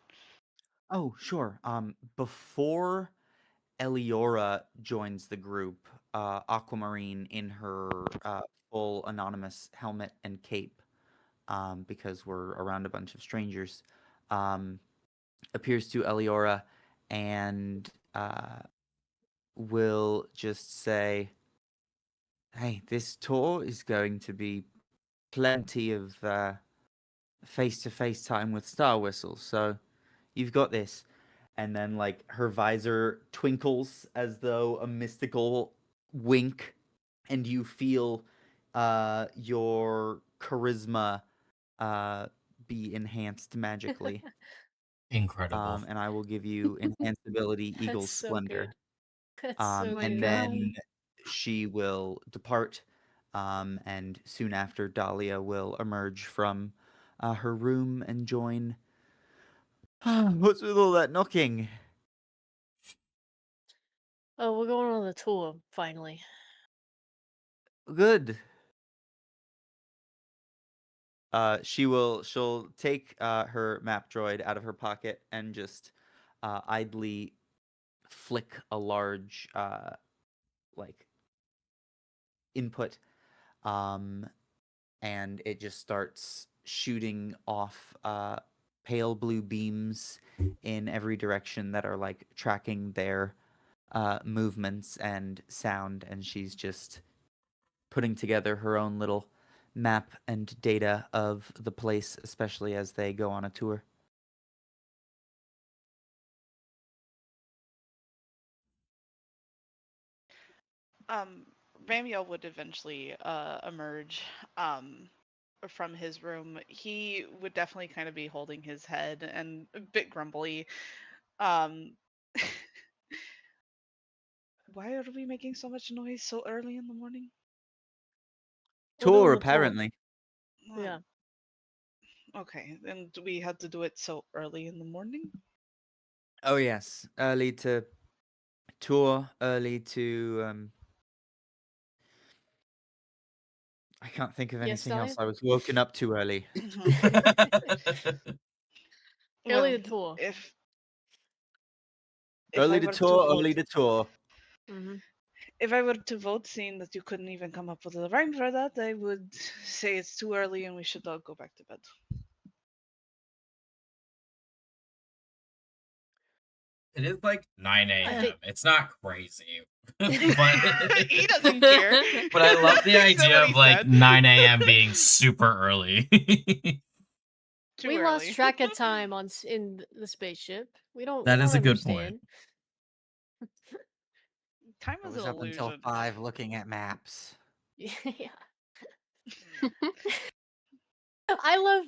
Oh, sure. Before Eliora joins the group, Aquamarine in her full anonymous helmet and cape, because we're around a bunch of strangers, appears to Eliora and will just say, "Hey, this tour is going to be plenty of face-to-face time with Star Whistle, so you've got this." And then, like, her visor twinkles as though a mystical wink, and you feel your charisma be enhanced magically. Incredible. And I will give you enhanced ability That's Eagle's so Splendor. good. That's so my And good. God. then she will depart, and soon after, Dahlia will emerge from her room and join. What's with all that knocking? Oh, we're going on the tour finally. Good. She'll take her map droid out of her pocket and just idly flick a large like input, um, and it just starts shooting off pale blue beams in every direction that are like tracking their movements and sound, and she's just putting together her own little map and data of the place, especially as they go on a tour. Um, Ramiel would eventually emerge from his room. He would definitely kind of be holding his head and a bit grumbly. Um, why are we making so much noise so early in the morning? We're doing Tour, the tour. apparently. Yeah. Okay, and do we have to do it so early in the morning? Oh yes, early to tour, early to I can't think of Yes, anything else. Dahlia? I was woken up too early. Early Well, the tour. if I Early to were to tour, vote, early to tour. Mm-hmm. if I were to vote, seeing that you couldn't even come up with a rhyme for that, I would say it's too early and we should all go back to bed. It is like 9 I a.m. think- It's not crazy. but He doesn't care. but I love the He said idea what of he like said. 9 a.m. being super early. Too we early. lost track of time in the spaceship. We don't. That we is don't a good point. understand. Time I is was an up until illusion. 5 looking at maps. Yeah. I love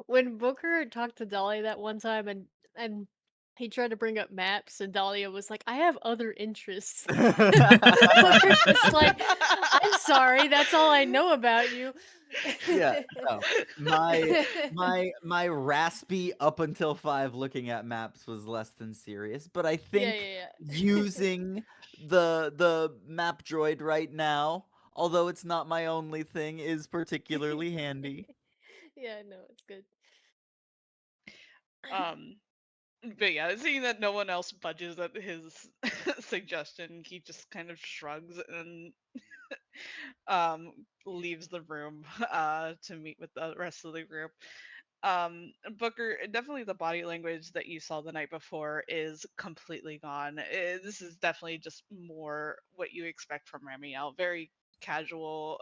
when Booker talked to Dahlia that one time and he tried to bring up maps and Dahlia was like, I have other interests. Booker's just like, I'm sorry, that's all I know about you. Yeah, no. My raspy up until 5 looking at maps was less than serious, but I think yeah. using the map droid right now, although it's not my only thing, is particularly handy. Yeah, no, it's good. um, but yeah, seeing that no one else budges at his suggestion, he just kind of shrugs and leaves the room to meet with the rest of the group. Booker, definitely the body language that you saw the night before is completely gone. This is definitely just more what you expect from Ramiel. Very casual,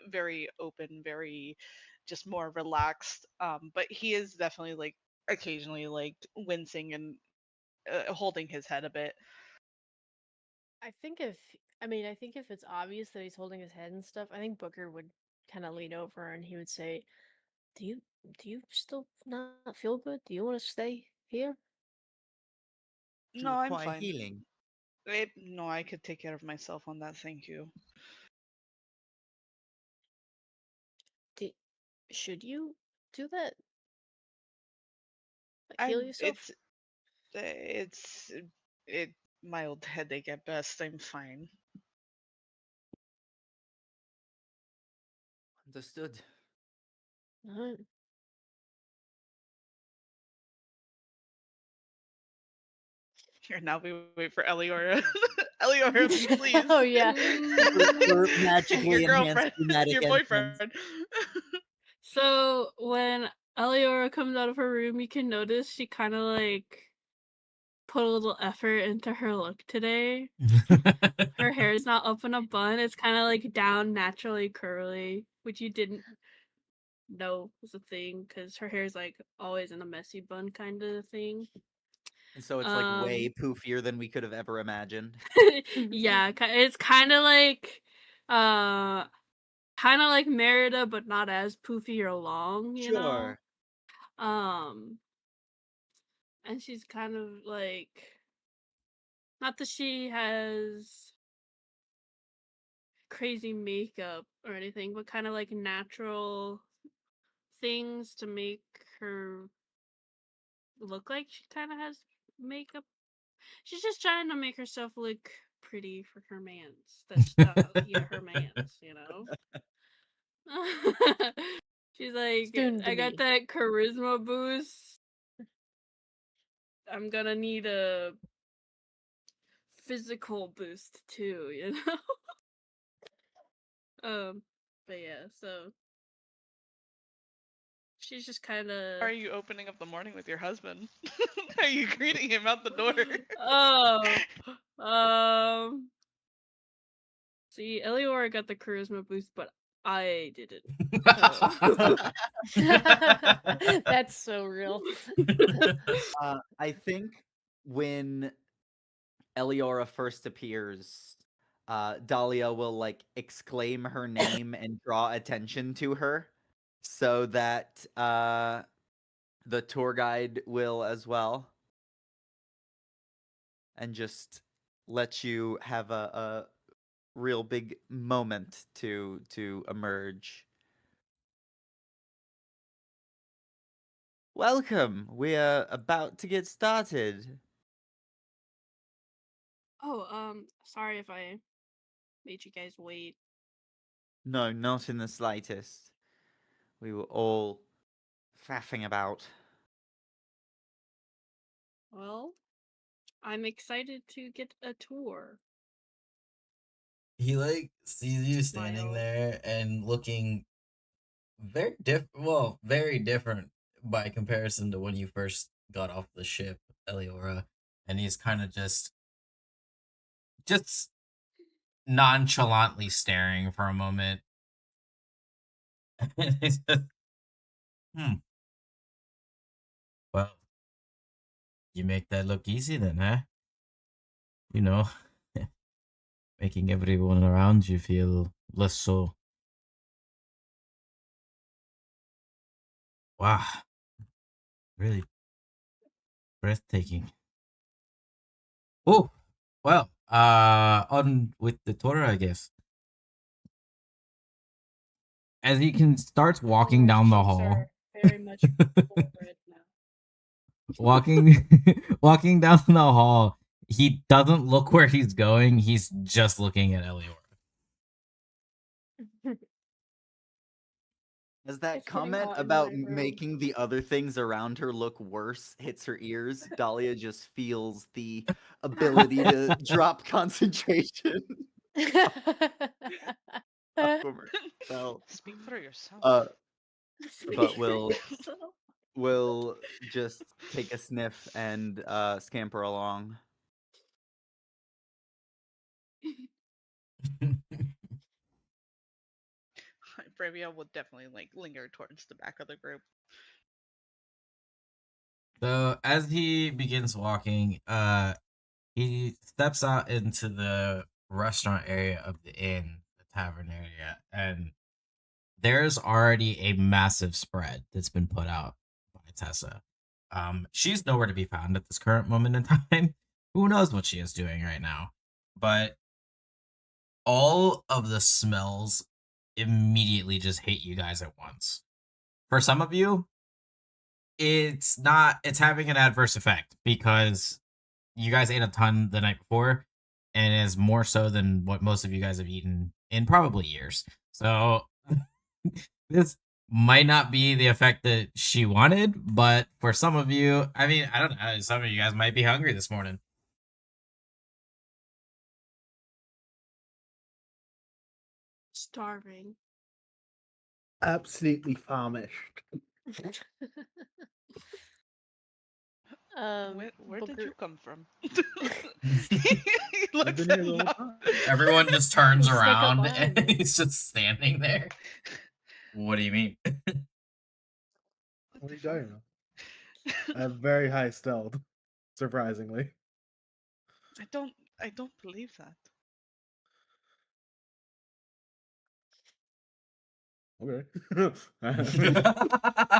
very open, very just more relaxed. But he is definitely like occasionally like wincing and holding his head a bit. I think if it's obvious that he's holding his head and stuff, I think Booker would kind of lean over and he would say, "Do you still not feel good? Do you want to stay here?" Do No, you I'm require fine. healing? No, I could take care of myself on that. Thank you. D Should you do that? Like heal I'm. yourself? It's it mild headache at best. I'm fine. Understood. Alright. Here now we wait for Eliora. Eliora, please. Oh yeah. For Your magically enhanced girlfriend, thematic your entrance. boyfriend. So when Eliora comes out of her room, you can notice she kind of like put a little effort into her look today. Her hair is not up in a bun; it's kind of like down naturally curly, which you didn't know was a thing because her hair is like always in a messy bun kind of thing. And so it's like way poofier than we could have ever imagined. Yeah, it's kind of like Merida, but not as poofy or long, you know. Sure. And she's kind of like, not that she has crazy makeup or anything, but kind of like natural things to make her look like she kind of has makeup. She's just trying to make herself look pretty for her mans. That's her mans, you know. She's like, Soon to I got be. that charisma boost. I'm gonna need a physical boost too, you know. But yeah, so she's just kind of. Are you opening up the morning with your husband? Are you greeting him out the door? Oh, um. See, Eliora got the charisma boost, but I didn't. That's so real. I think when Eliora first appears, Dahlia will like exclaim her name and draw attention to her so that the tour guide will as well. And just let you have a real big moment to emerge. Welcome. We're about to get started. Oh, sorry if I made you guys wait. No, not in the slightest. We were all faffing about. Well, I'm excited to get a tour. He like sees you standing Smile. there and looking very different by comparison to when you first got off the ship, Eliora. And he's kind of just nonchalantly staring for a moment. And he says, well, you make that look easy then, huh? You know, making everyone around you feel less so. Wow, really breathtaking. Oh, well, on with the tour, I guess. As he can starts walking Eliora's down the cheeks hall. are very much full red now. walking walking down the hall, he doesn't look where he's going. He's just looking at Eliora. As that It's getting comment hot in about my room. making the other things around her look worse hits her ears, Dahlia just feels the ability to drop concentration from herself. Speak for yourself. But we'll just take a sniff and scamper along. Bravia will definitely like linger towards the back of the group. So as he begins walking, he steps out into the restaurant area of the inn, the tavern area, and there's already a massive spread that's been put out by Tessa. She's nowhere to be found at this current moment in time. Who knows what she is doing right now? But all of the smells immediately just hit you guys at once. For some of you, it's having an adverse effect because you guys ate a ton the night before and is more so than what most of you guys have eaten in probably years. So this might not be the effect that she wanted, but for some of you, I mean, I don't know, some of you guys might be hungry this morning. Starving. Absolutely famished. Where did Booker, you come from? I've Looks been here the whole enough. time. Everyone just turns Snuck up around behind and me. he's just standing there. What do you mean? What are you talking about? I have very high stealth, surprisingly. I don't believe that. Okay.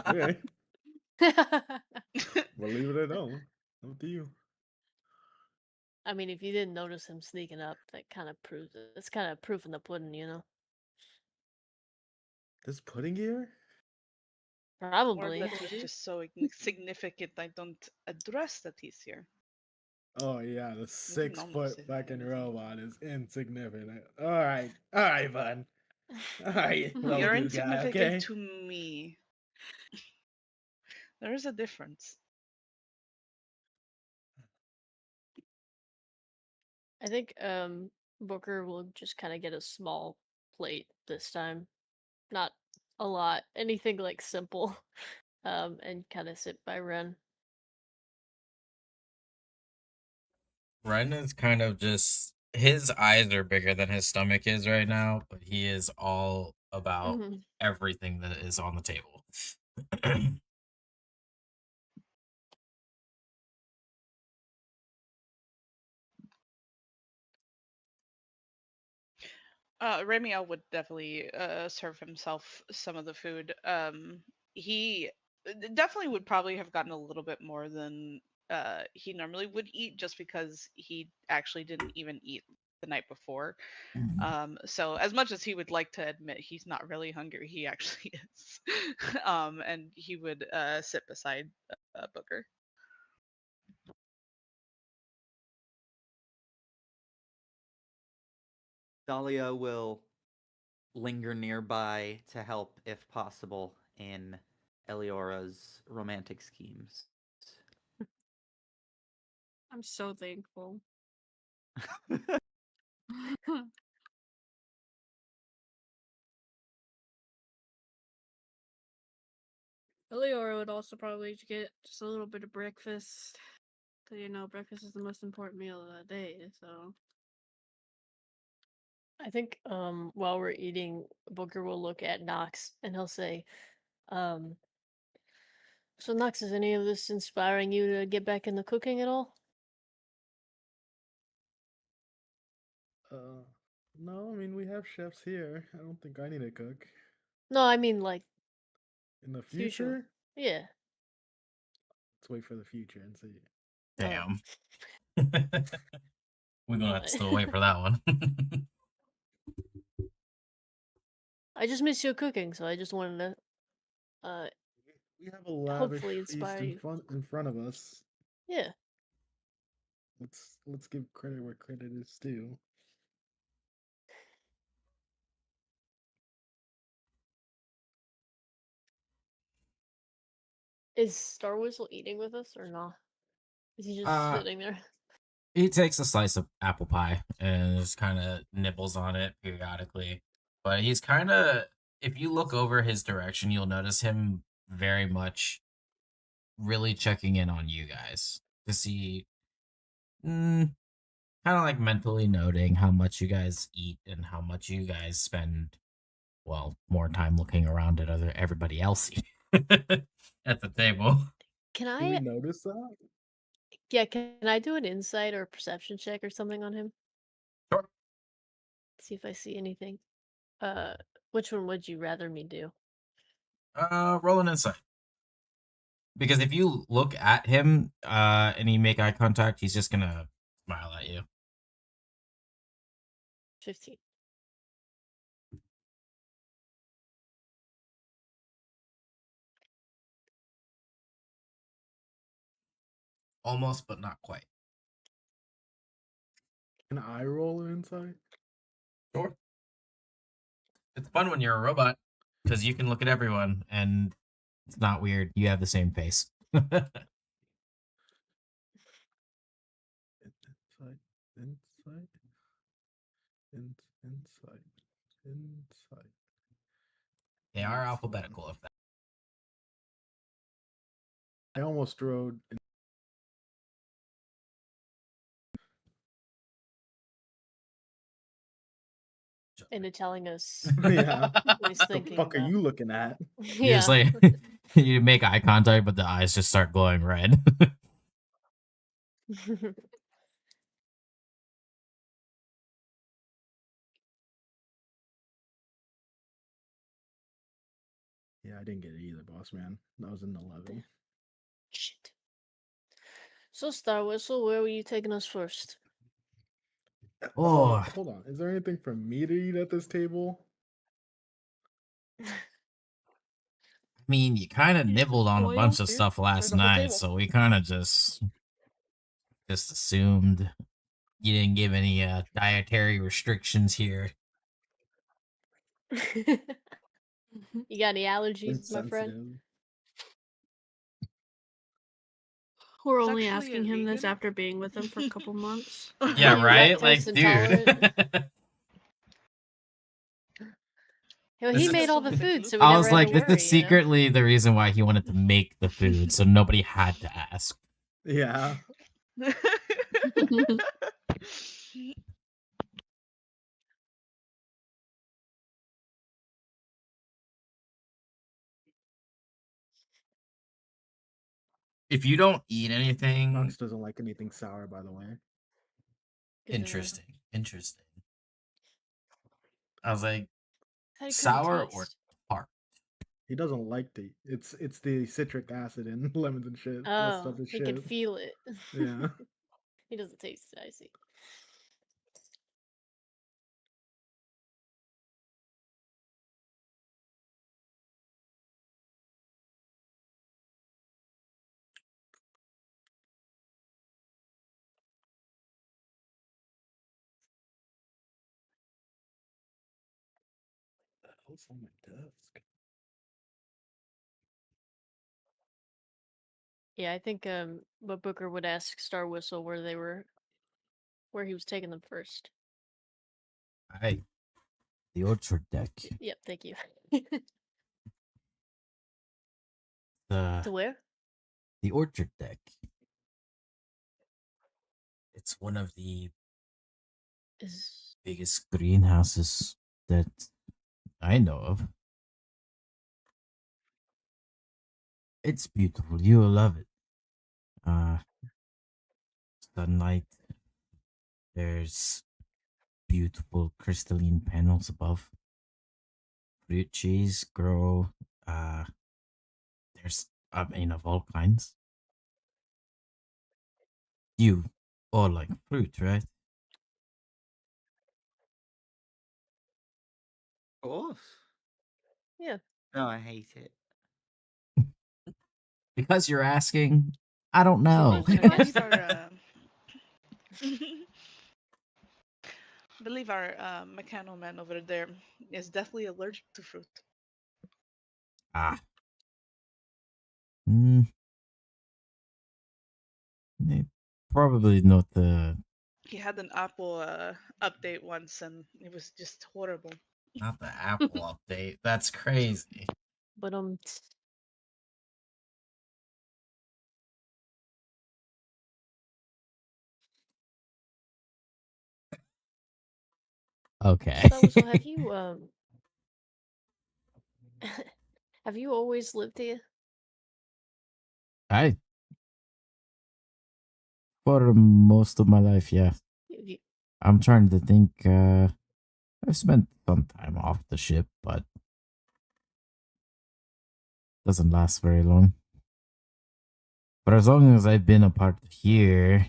Okay. Believe it or don't. Up to you. I mean, if you didn't notice him sneaking up, that kind of proves it. It's kind of proof in the pudding, you know? This pudding here? Or Probably. that he's just so insignificant I don't address that he's here. Oh yeah, the Maybe no one knows 6-foot fucking anything. robot is insignificant. Alright, bud. Alright, level You're 2 guy, insignificant okay? to me. There is a difference. I think Booker will just kind of get a small plate this time. Not a lot. Anything like simple. And kind of sit by Ren. Ren is kind of just his eyes are bigger than his stomach is right now, but he is all about Mhm. everything that is on the table. Ramiel would definitely serve himself some of the food. He definitely would probably have gotten a little bit more than he normally would eat, just because he actually didn't even eat the night before. So as much as he would like to admit he's not really hungry, he actually is. And he would sit beside Booker. Dahlia will linger nearby to help, if possible, in Eliora's romantic schemes. I'm so thankful. Eleora would also probably get just a little bit of breakfast. Cause you know, breakfast is the most important meal of the day, so I think while we're eating, Booker will look at Knox and he'll say, um, so Knox, is any of this inspiring you to get back into cooking at all? No, I mean, we have chefs here. I don't think I need to cook. No, I mean like In the future. future? Yeah. Let's wait for the future and see. Damn. We're gonna have to still wait What? for that one. I just miss your cooking, so I just wanted to We have a lavish hopefully feast inspire you. in front of us. Yeah. Let's give credit where credit is due. Is Star Whistle eating with us or not? Is he just uh, sitting there? he takes a slice of apple pie and just kind of nibbles on it periodically. But he's kind of, if you look over his direction, you'll notice him very much really checking in on you guys to see, kind of like mentally noting how much you guys eat and how much you guys spend, well, more time looking around at everybody else at the table. Can Do we I? notice that? Yeah, can I do an insight or a perception check or something on him? Sure. See if I see anything. Which one would you rather me do? Roll an insight. Because if you look at him, and you make eye contact, he's just gonna smile at you. 15. Almost, but not quite. Can I roll an insight? Sure. It's fun when you're a robot because you can look at everyone and it's not weird. You have the same face. Insight. Insight. Insight. Insight. They are alphabetical. If that. I almost wrote. Into telling us Yeah. what he's The thinking fuck are about. you looking at? You're just like you make eye contact, but the eyes just start glowing red. Yeah, I didn't get it either, boss man. That was an 11. Shit. So, Star Whistle, where were you taking us first? Oh. Hold on. Is there anything for me to eat at this table? I mean, you kind of Yeah, nibbled on a oil bunch of here, stuff last right on the night, table. so we kind of just assumed you didn't give any dietary restrictions here. You got any allergies, my friend? Insensitive. We're He's only actually asking a him this vegan. after being with him for a couple months. Yeah, Are you right? lactose Like, intolerant? dude. Well, This he is- made all the food, so we I never was had like, to this worry, is secretly the reason why he wanted to make the food, so nobody had to ask. Yeah. If you don't eat anything, Knox doesn't like anything sour, by the way. Good to know. interesting. I was like, How you couldn't sour or taste? tart? He doesn't like the. It's the citric acid in lemons and shit. That Oh, stuff is he shit. can feel it. Yeah. He doesn't taste it, I see. What the hell's on my desk? Yeah, I think what Booker would ask Star Whistle where he was taking them first. Hey, the orchard deck. Yep, thank you. The To where? the orchard deck. It's one of the Is biggest greenhouses that I know of. It's beautiful. You will love it. Sunlight. There's beautiful crystalline panels above. Fruit trees grow. There's of all kinds. You all like fruit, right? Of course. yeah. No, I hate it. Because you're asking, I don't So know. what's your I believe guess? our mechano man over there is deathly allergic to fruit. Ah. Hmm. Probably not the He had an Apple update once, and it was just horrible. not the Apple update. That's crazy. But Okay. Star Whistle, have you have you always lived here? I for most of my life, yeah. You- I'm trying to think. I spent some time off the ship, but doesn't last very long. But as long as I've been a part here,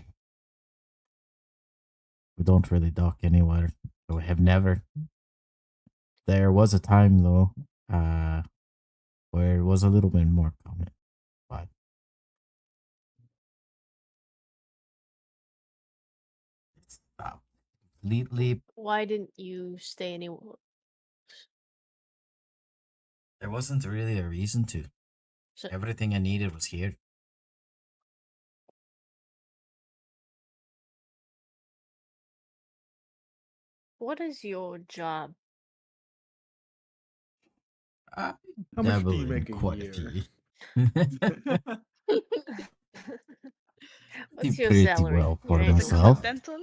we don't really dock anywhere. We have never. There was a time though, where it was a little bit more common, but it's stopped completely. Why didn't you stay anywhere? There wasn't really a reason to. So, Everything I needed was here. what is your job? I How much do dabble you in make a quality. What's Did your pretty salary? well Your for annual myself. salary? Dental?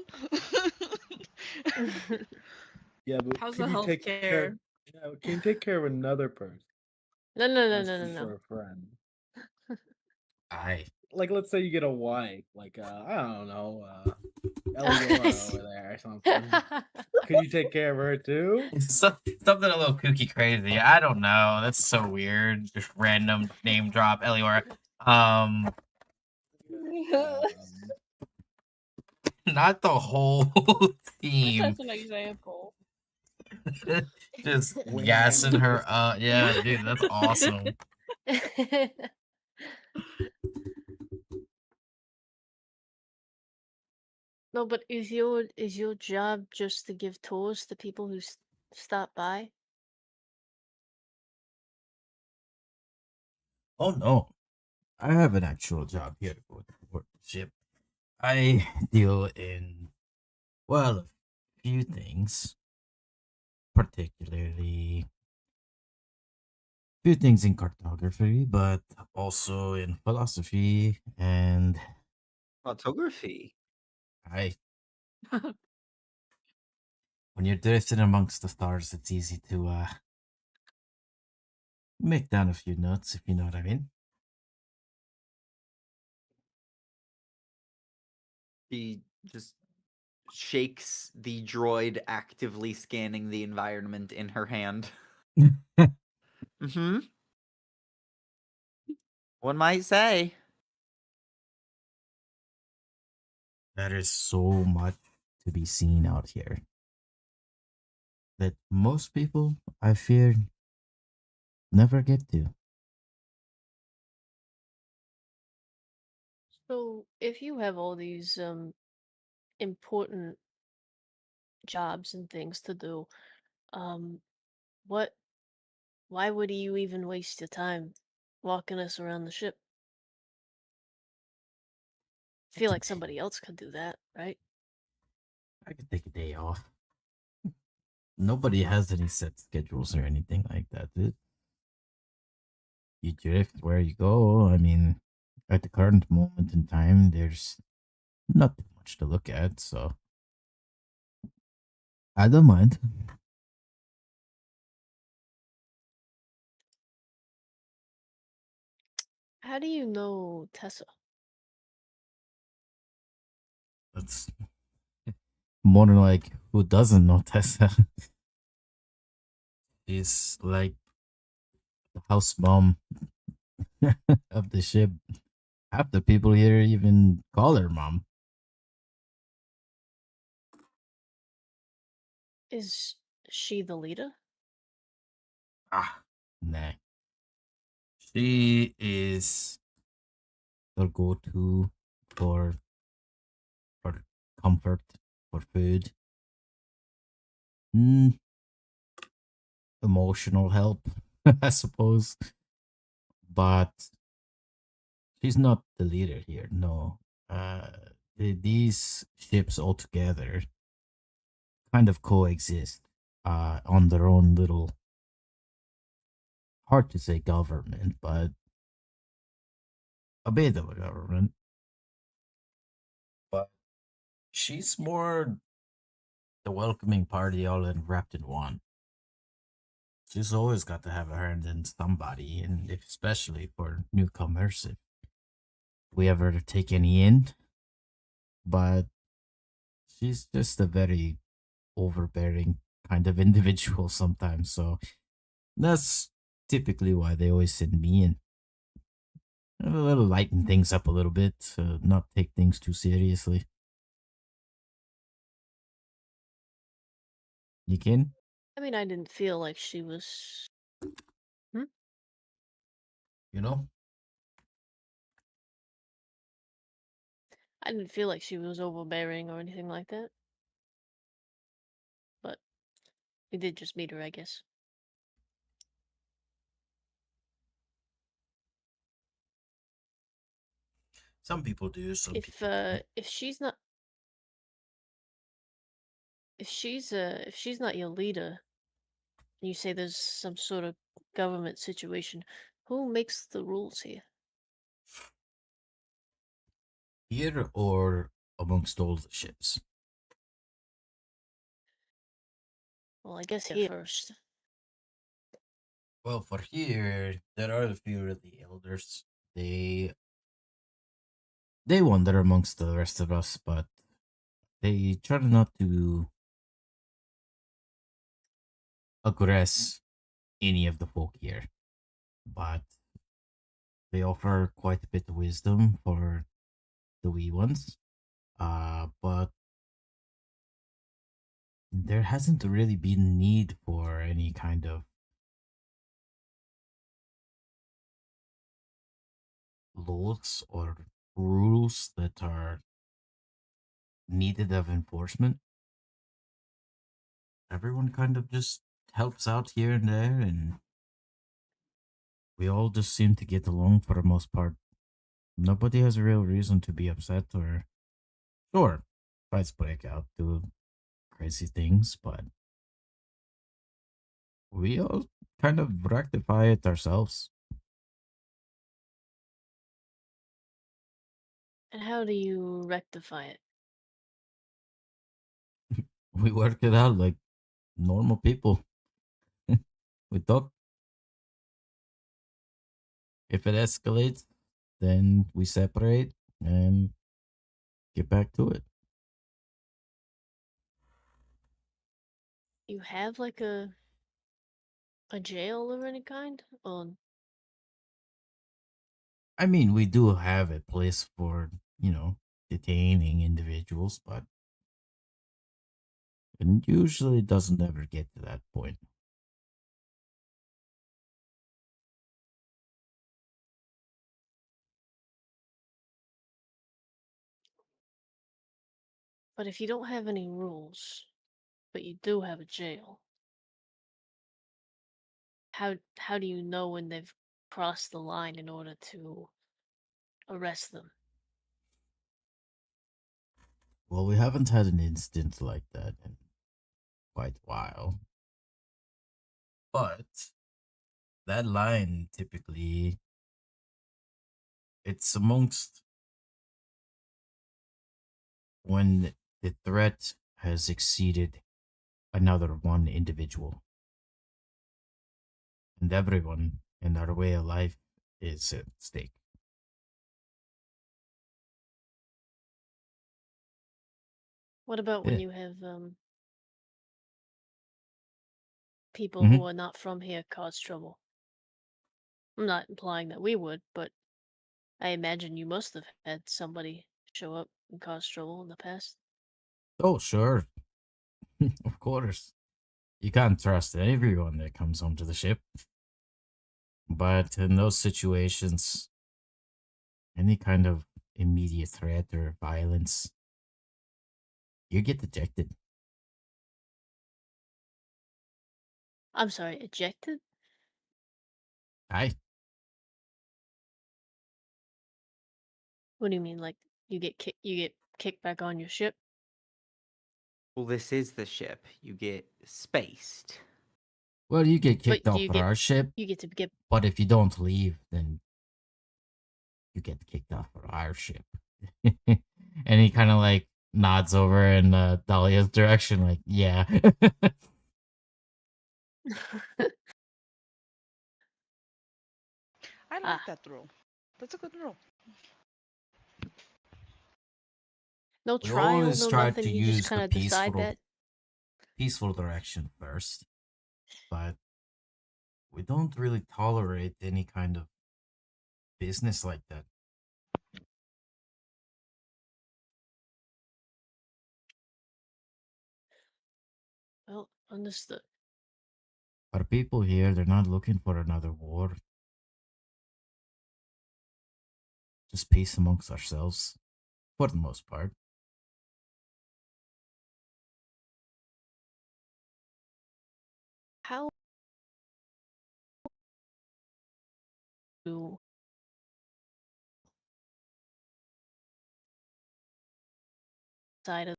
Yeah, but How's can the you take care? healthcare? Yeah, can you take care of another person? No, no, no, no, no, Asking no. for a friend. I Like, let's say you get a wife, like I don't know, Eliora over there or something. Could you take care of her too? something a little kooky crazy. I don't know. That's so weird. Just random name drop Eliora. Um, Um, not the whole Just team. as an example. Just Wingman. gassing her up. Yeah, dude, that's awesome. No, but is your job just to give tours to people who stop by? Oh no, I have an actual job here to go to work the ship. I deal in well a few things, particularly few things in cartography, but also in philosophy and Photography. I. When you're drifting amongst the stars, it's easy to make down a few notes, if you know what I mean. He just shakes the droid actively scanning the environment in her hand. Mm-hmm. One might say. There is so much to be seen out here that most people, I fear, never get to. So, if you have all these important jobs and things to do, um, what why would you even waste your time walking us around the ship? I Feel could, like somebody else could do that, right? I could take a day off. Nobody has any set schedules or anything like that. You drift where you go. I mean, at the current moment in time, there's not too much to look at, so I don't mind. How do you know Tessa? It's more like who doesn't know Tessa? She's like the house mom of the ship. Half the people here even call her mom. Is she the leader? Ah, nah. She is the go-to for for comfort, for food, mm, emotional help, I suppose. But she's not the leader here. No, uh, these ships altogether kind of coexist on their own little, hard to say government, but a bit of a government. But she's more the welcoming party all in wrapped in one. She's always got to have a hand in somebody, and especially for newcomers. we ever take any in, but she's just a very overbearing kind of individual sometimes. So that's typically why they always send me in. A little lighten things up a little bit, not take things too seriously. You can? I mean, I didn't feel like she was. You know? I didn't feel like she was overbearing or anything like that. But we did just meet her, I guess. Some people do, some people don't. If she's not if she's not your leader, and you say there's some sort of government situation, who makes the rules here? Here or amongst all the ships? Well, I guess here first. Well, for here, there are a few of the elders. They wander amongst the rest of us, but they try not to aggress any of the folk here. But they offer quite a bit of wisdom for the wee ones. But there hasn't really been need for any kind of laws or rules that are needed of enforcement. Everyone kind of just helps out here and there, and we all just seem to get along for the most part. Nobody has a real reason to be upset or sure, fights break out, do crazy things, but we all kind of rectify it ourselves. And how do you rectify it? We work it out like normal people. We talk. If it escalates, then we separate and get back to it. You have like a jail of any kind? Or I mean, we do have a place for, detaining individuals, but it usually doesn't ever get to that point. but if you don't have any rules, but you do have a jail, how do you know when they've crossed the line in order to arrest them? Well, we haven't had an instance like that in quite a while. But that line typically it's amongst when the threat has exceeded another one individual. And everyone in our way of life is at stake. What about Yeah. when you have people Mhm. who are not from here cause trouble? I'm not implying that we would, but I imagine you must have had somebody show up and cause trouble in the past. Oh, sure. Of course. You can't trust everyone that comes onto the ship. But in those situations, any kind of immediate threat or violence, you get ejected. I'm sorry, ejected? Aye. What do you mean? Like you get kicked back on your ship? Well, this is the ship. You get spaced. Well, you get kicked But do off you of our ship, get to get but if you don't leave, then you get kicked off of our ship. And he kind of like nods over in Dahlia's direction, like, yeah. I Ah. like that rule. That's a good rule. No We trial, always no try nothing. to You just use the kind of decide that. peaceful direction first, but we don't really tolerate any kind of business like that. Well, understood. Our people here, they're not looking for another war. Just peace amongst ourselves, for the most part. How do side of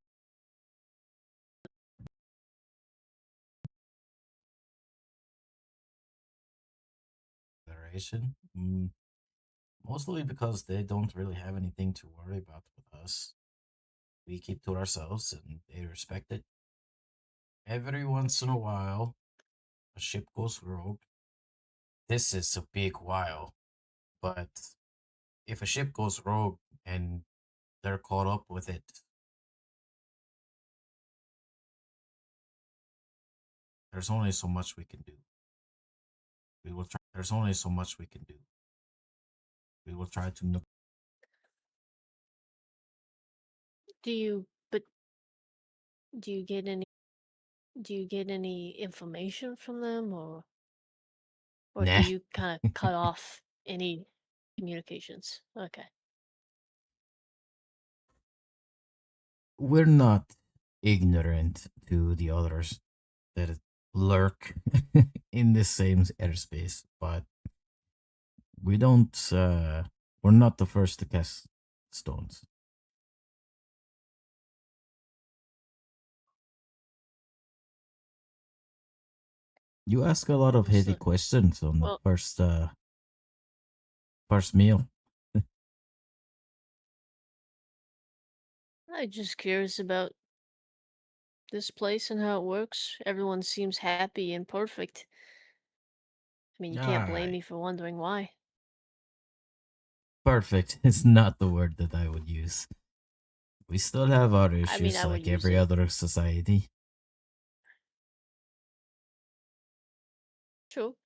Federation? Mostly because they don't really have anything to worry about with us. We keep to ourselves and they respect it. Every once in a while, a ship goes rogue. This is a big while, but if a ship goes rogue and they're caught up with it, there's only so much we can do. We will try. There's only so much we can do. We will try to. do you but do you get any information from them, or do Nah, you kind of cut off any communications? Okay. we're not ignorant to the others that lurk in the same airspace, but we don't. We're not the first to cast stones. You ask a lot of heavy Understood. questions on the Well, first meal. I'm just curious about this place and how it works. Everyone seems happy and perfect. I mean, you can't blame Aye, me for wondering why. perfect is not the word that I would use. We still have our I mean, issues I would like use every it. other society. True,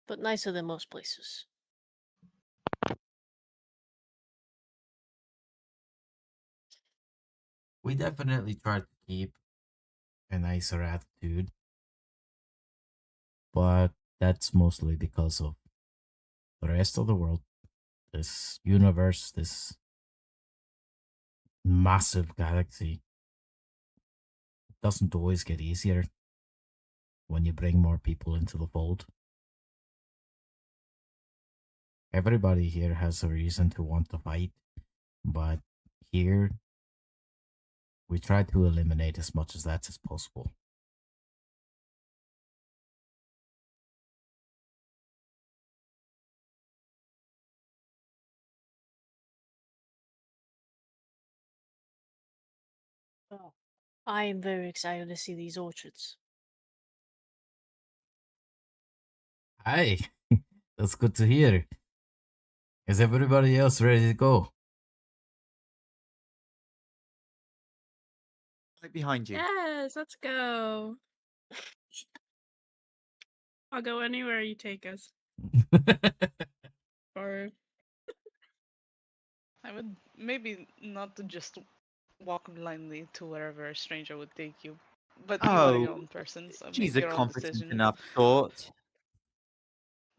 but nicer than most places. We definitely try to keep a nicer attitude, but that's mostly because of the rest of the world, this universe, this massive galaxy. It doesn't always get easier when you bring more people into the fold. Everybody here has a reason to want to fight, but here we try to eliminate as much of that as possible. Oh, I am very excited to see these orchards. Hi, that's good to hear. Is everybody else ready to go? Right behind you. Yes, let's go. I'll go anywhere you take us. Or I would maybe not to just walk blindly to wherever a stranger would take you, but you are your Oh, own person, so she's make a your own competent decisions. enough sort.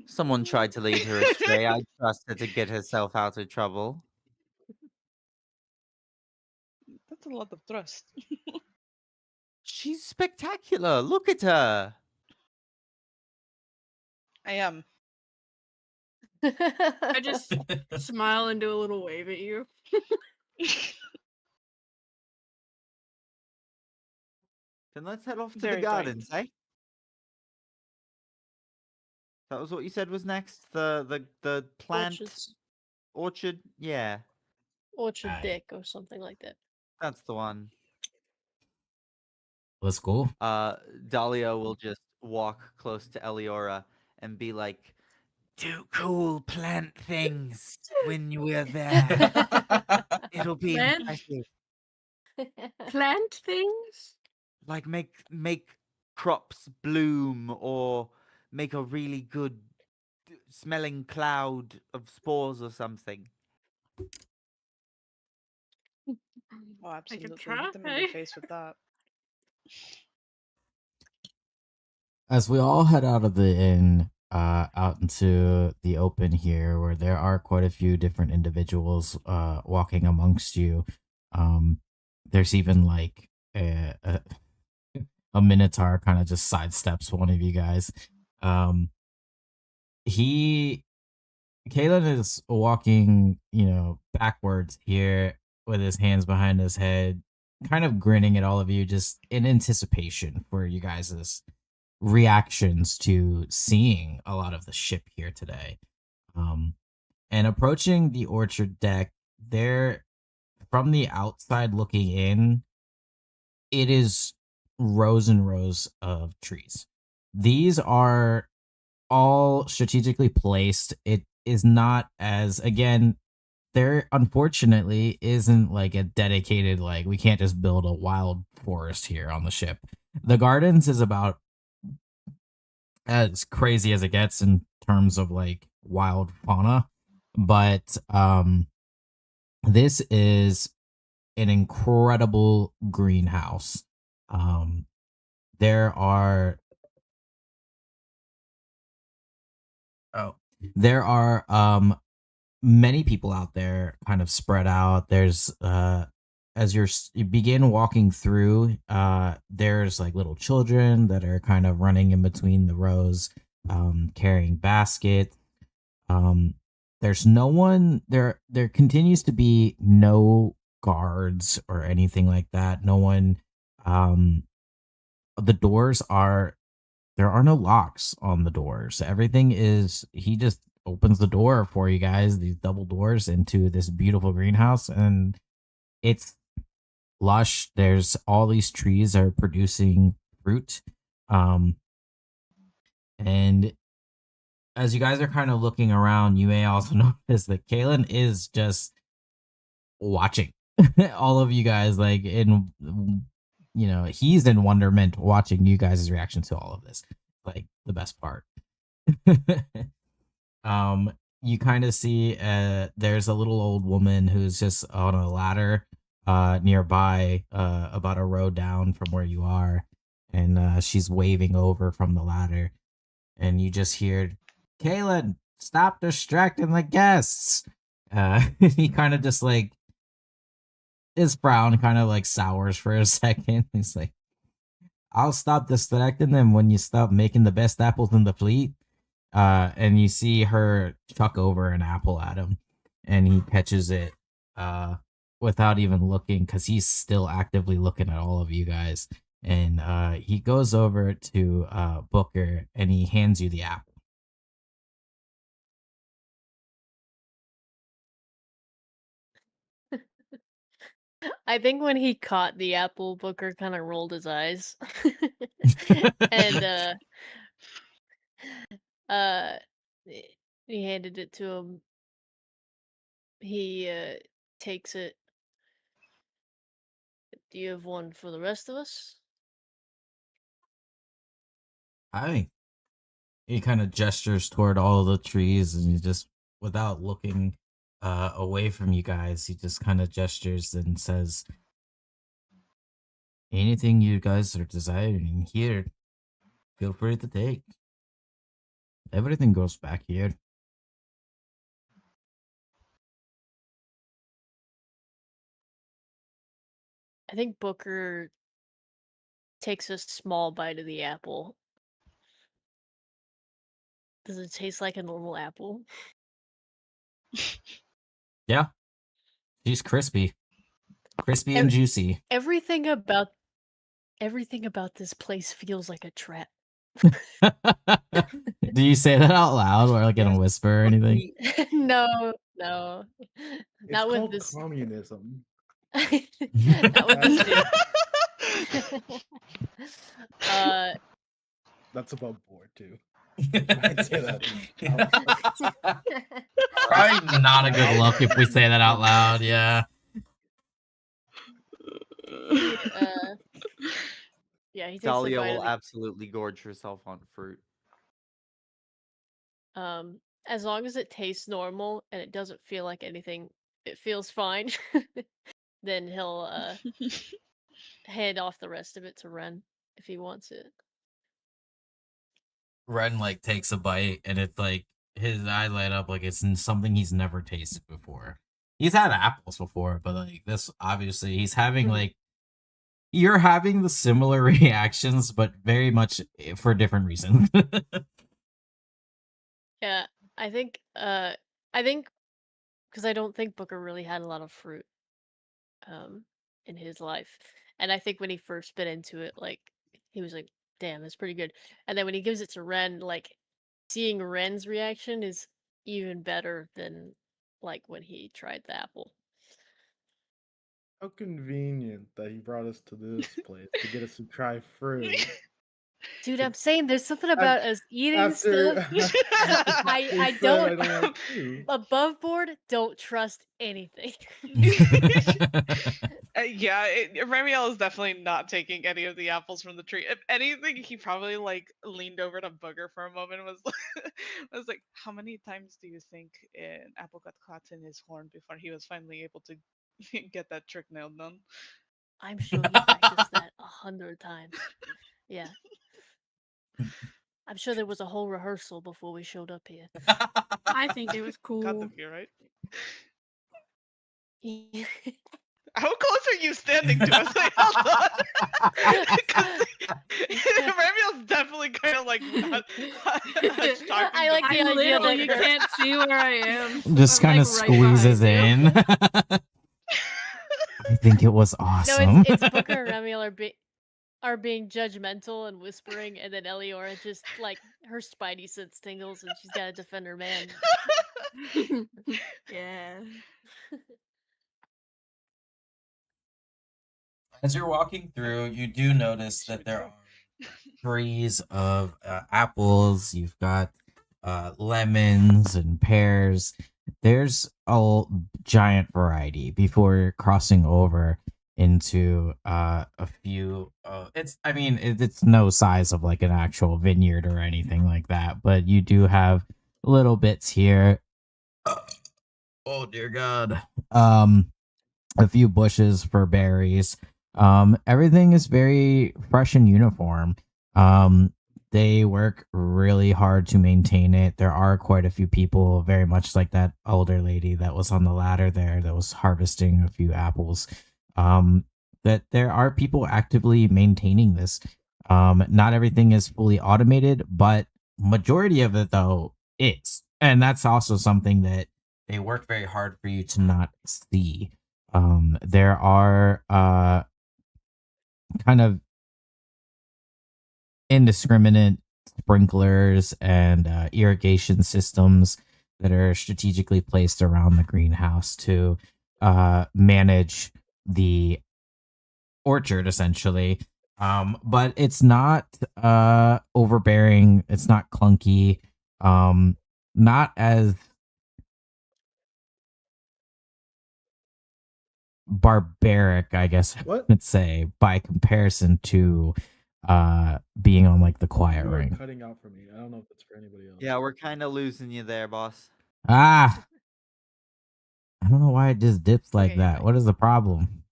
Someone tried to lead her astray. I trust her to get herself out of trouble. That's a lot of trust. She's spectacular. Look at her. I am. I just smile and do a little wave at you. Then let's head off to the Very gardens, bright. eh? That was what you said was next. The plant Orchards, orchard. Yeah, orchard Aye, dick, or something like that. that's the one. let's go. Dahlia will just walk close to Eliora and be like, "Do cool plant things when we're there. It'll be Plant impressive." Plant things? Like make crops bloom or make a really good smelling cloud of spores or something. Oh, I could absolutely. try. Hit them in the face with that. As we all head out of the inn, out into the open here, where there are quite a few different individuals walking amongst you. There's even like a minotaur kind of just sidesteps one of you guys. He Kalen is walking, backwards here with his hands behind his head, kind of grinning at all of you, just in anticipation for you guys' reactions to seeing a lot of the ship here today. And approaching the orchard deck, there, from the outside looking in, it is rows and rows of trees. These are all strategically placed. It is not as, again, there unfortunately isn't like a dedicated, like, we can't just build a wild forest here on the ship. The gardens is about as crazy as it gets in terms of like wild fauna, but this is an incredible greenhouse. There are there are many people out there kind of spread out. There's as you begin walking through, there's like little children that are kind of running in between the rows, carrying baskets. There's no one there. There continues to be no guards or anything like that. No one. The doors are there are no locks on the doors. Everything is he just opens the door for you guys, these double doors into this beautiful greenhouse, and it's lush. There's all these trees are producing fruit. And as you guys are kind of looking around, you may also notice that Kalen is just watching all of you guys, like in he's in wonderment watching you guys' reaction to all of this. Like the best part. You kind of see there's a little old woman who's just on a ladder nearby, about a row down from where you are, and she's waving over from the ladder, and you just hear, Kalen, stop distracting the guests. He kind of just like his frown kind of like sours for a second. He's like, I'll stop distracting them when you stop making the best apples in the fleet. And you see her chuck over an apple at him, and he catches it without even looking, because he's still actively looking at all of you guys. And he goes over to Booker, and he hands you the apple. I think when he caught the apple, Booker kind of rolled his eyes. And uh he handed it to him. He takes it. Do you have one for the rest of us? Hi. He kind of gestures toward all the trees, and he just, without looking away from you guys, he just kind of gestures and says, anything you guys are desiring here, feel free to take. Everything goes back here. I think Booker takes a small bite of the apple. Does it taste like a normal apple? Yeah. She's crispy. Crispy and juicy. Everything about this place feels like a trap. Do you say that out loud or like in a Yes, whisper or anything? No. It's Not with called this. communism. Not with this dude. That's above board too. I'd say that. Probably not a good look if we say that out loud. Yeah. He yeah, he takes a Dahlia bite of will the absolutely gorge herself on fruit. as long as it tastes normal and it doesn't feel like anything, it feels fine. Then he'll hand off the rest of it to Ren if he wants it. Ren like takes a bite and it's like his eye light up like it's something he's never tasted before. He's had apples before, but like this obviously he's having Mhm. like you're having the similar reactions, but very much for different reasons. Yeah, I think because I don't think Booker really had a lot of fruit in his life. And I think when he first bit into it, like he was like, damn, that's pretty good. And then when he gives it to Ren, like seeing Ren's reaction is even better than like when he tried the apple. How convenient that he brought us to this place to get us to try fruit. Dude, I'm saying there's something Af- about us eating After, stuff. after I they said don't I don't like fruit. above board don't trust anything. Yeah, Ramiel is definitely not taking any of the apples from the tree. If anything, he probably like leaned over to Booger for a moment and was was like, "How many times do you think an apple got caught in his horn before he was finally able to get that trick nailed down?" I'm sure he practiced that 100 times. Yeah. I'm sure there was a whole rehearsal before we showed up here. I think it was Got to cool. be right. Yeah. How close are you standing to us? Like, hold on. Because Ramiel's definitely kind of like not talking I like to the I'm idea little. that You Kurt- can't see where I am. Just I'm, kind of like, right squeezes behind you. in. I think it was No, awesome. it's Booker and Ramiel are being judgmental and whispering, and then Eliora just like her spidey sense tingles and she's gotta defend her man. Yeah. As you're walking through, you do notice that there are trees of apples. You've got lemons and pears. There's a giant variety before crossing over into a few. It's no size of like an actual vineyard or anything like that, but you do have little bits here. Oh dear God. A few bushes for berries. Everything is very fresh and uniform. They work really hard to maintain it. There are quite a few people, very much like that older lady that was on the ladder there that was harvesting a few apples. That there are people actively maintaining this. Not everything is fully automated, but majority of it though is. And that's also something that they work very hard for you to not see. There are kind of indiscriminate sprinklers and irrigation systems that are strategically placed around the greenhouse to manage the orchard essentially. But it's not overbearing, it's not clunky, not as barbaric, I guess I What? would say, by comparison to being on like the quiet You are ring. cutting out for me. I don't know if it's for anybody else. Yeah, we're kind of losing you there, boss. Ah, I don't know why it just dips like Okay, you're that. back. What is the problem?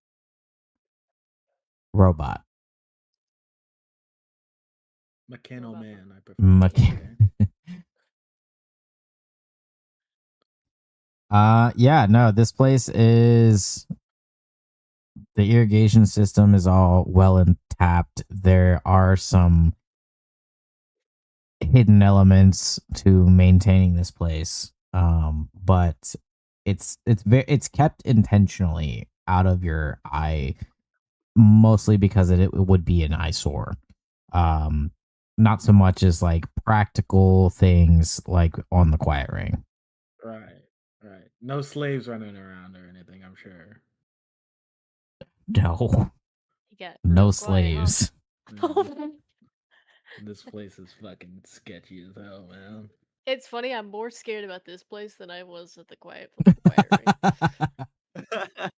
Robot. Mechano Robot. man, I prefer. Okay. Yeah, no, this place is the irrigation system is all well and tapped. There are some hidden elements to maintaining this place. But it's kept intentionally out of your eye, mostly because it would be an eyesore. Um, Not so much as like practical things like on the quiet ring. Right. Right. No slaves running around or anything, I'm sure. No, He got no real quiet, huh? slaves. This place is fucking sketchy as hell, man. It's funny, I'm more scared about this place than I was at the quiet ring.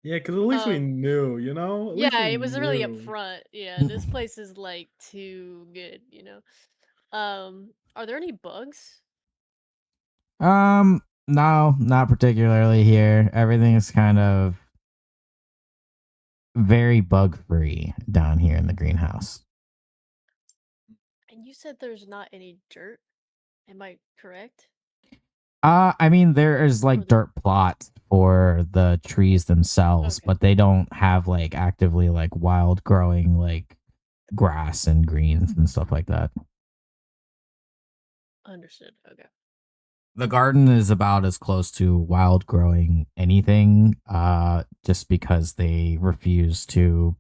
Yeah, because at least we Um, knew, you know? At least Yeah, we it was really knew. upfront. Yeah, this place is like too good, you know. Are there any bugs? No, not particularly here. Everything is kind of very bug free down here in the greenhouse. And you said there's not any dirt. Am I correct? I mean, there is Or like the dirt plots for the trees themselves, Okay, but they don't have like actively like wild growing like grass and greens and stuff like that. understood. Okay. The garden is about as close to wild growing anything, just because they refuse to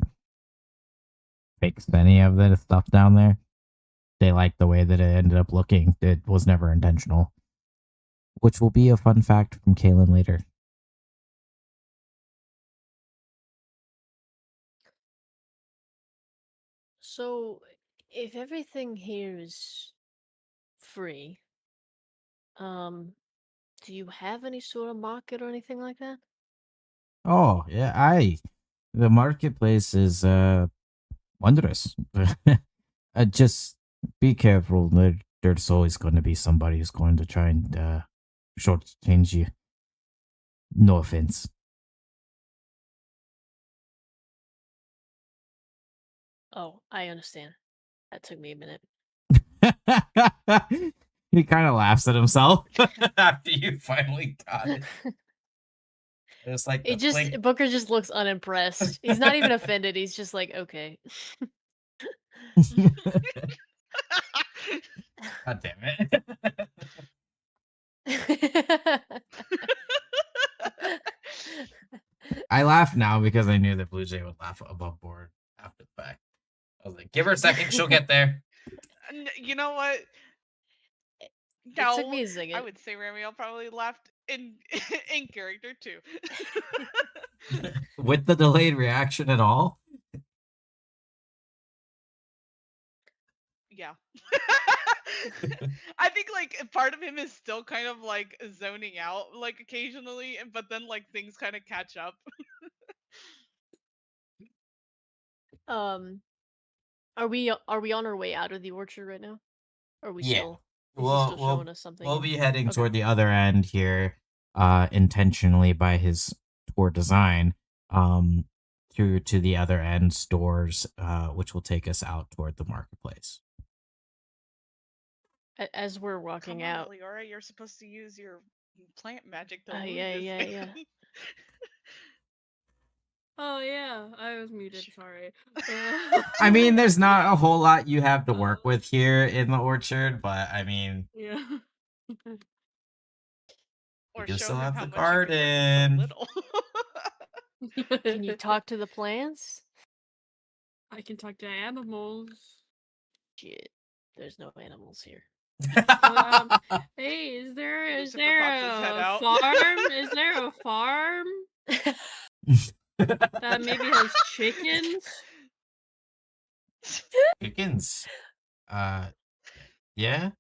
fix any of the stuff down there. They like the way that it ended up looking. It was never intentional, which will be a fun fact from Kaylin later. So, if everything here is free, um, do you have any sort of market or anything like that? Oh, yeah, the marketplace is wondrous. Just be careful. There's always going to be somebody who's going to try and shortchange you. No offense. Oh, I understand. That took me a minute. He kind of laughs at himself after you finally got it. It's like It the just blink. Booker just looks unimpressed. He's not even offended. He's just like, okay. God damn it. I laugh now because I knew that Blue Jay would laugh above board after the fact. I was like, give her a second, she'll get there. You know what? It took No, me a I second. would say Ramiel probably laughed in in character too. With the delayed reaction at all? Yeah. I think like part of him is still kind of like zoning out like occasionally, but then like things kind of catch up. Um, are we on our way out of the orchard right now? Or are we Yeah. still is he We'll still we'll showing us something? we'll be heading Okay. toward the other end here, intentionally by his tour design, um, through to the other end stores, which will take us out toward the marketplace. As we're Come walking on, out. Eliora, you're supposed to use your plant magic to Oh elude yeah, this yeah, man. yeah. Oh yeah, I was muted. Sorry. I mean, there's not a whole lot you have to Uh, work with here in the orchard, but I mean, yeah. you Or do show still him have how the much you can work with so garden. little. Can you talk to the plants? I can talk to animals. Shit. There's no animals here. Hey, is there Lucifer pops his head a out. farm? Is there a farm that maybe has chickens? Chickens. Uh, yeah.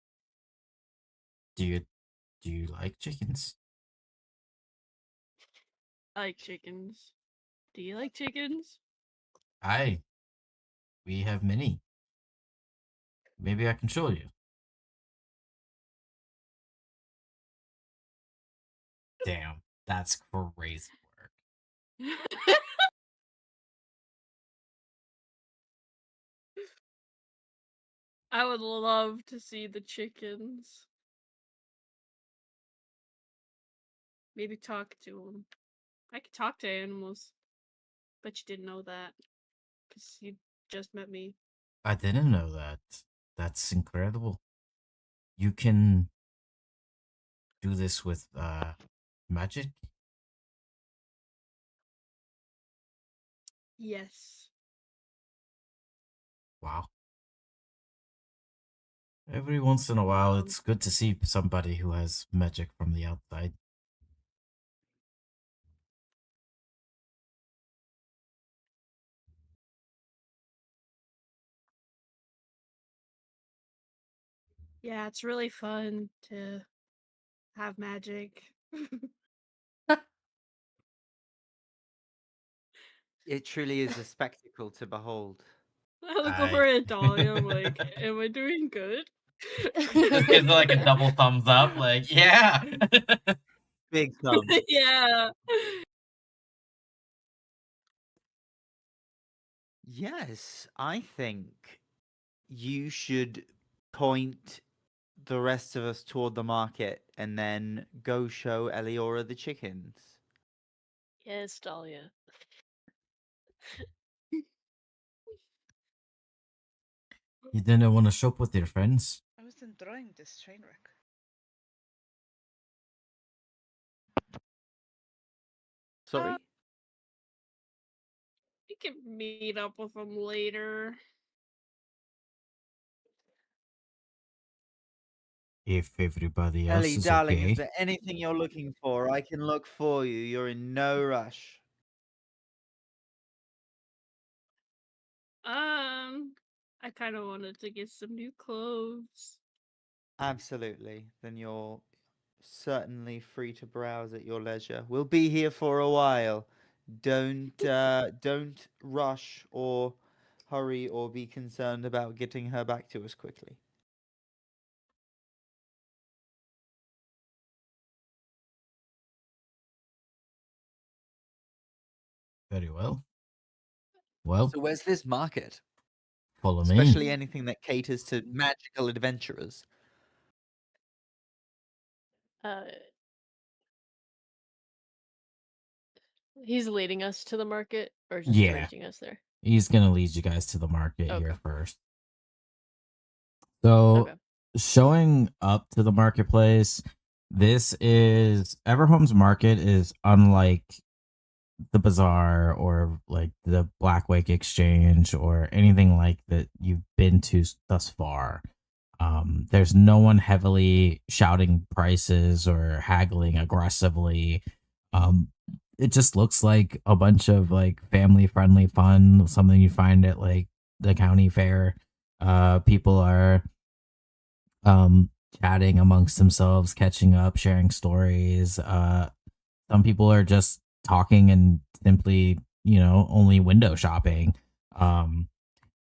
Do you like chickens? I like chickens. Do you like chickens? I We have many. Maybe I can show you. Damn, that's crazy work. I would love to see the chickens. Maybe talk to them. I could talk to animals. But you didn't know that. Because you just met me. I didn't know that. That's incredible. You can do this with magic? Yes. Wow. Every once in a while, Um, it's good to see somebody who has magic from the outside. yeah, it's really fun to have magic. It truly is a spectacle to behold. I look over at Dahlia. I'm like, am I doing good? Just gives it like a double thumbs up, like, yeah. Big thumb. Yeah. Yes, I think you should point the rest of us toward the market and then go show Eliora the chickens. Yes, Dahlia. You didn't want to shop with your friends? I was enjoying this train wreck. Sorry? We can meet up with them later. If everybody else Ellie, is darling, okay. is there anything you're looking for? I can look for you. You're in no rush. I kind of wanted to get some new clothes. Absolutely. Then you're certainly free to browse at your leisure. We'll be here for a while. Don't rush or hurry or be concerned about getting her back to us quickly. Very well. Well, So where's this market? follow me. Especially anything that caters to magical adventurers. Uh, he's leading us to the market, or just Yeah. directing us there. He's gonna lead you guys to the market here Okay. first. So, Okay. showing up to the marketplace, this is Everhome's market is unlike the bazaar or like the Blackwake Exchange or anything like that you've been to thus far. There's no one heavily shouting prices or haggling aggressively. Um, it just looks like a bunch of like family friendly fun, something you find at like the county fair. People are um chatting amongst themselves, catching up, sharing stories. Some people are just talking and simply, only window shopping.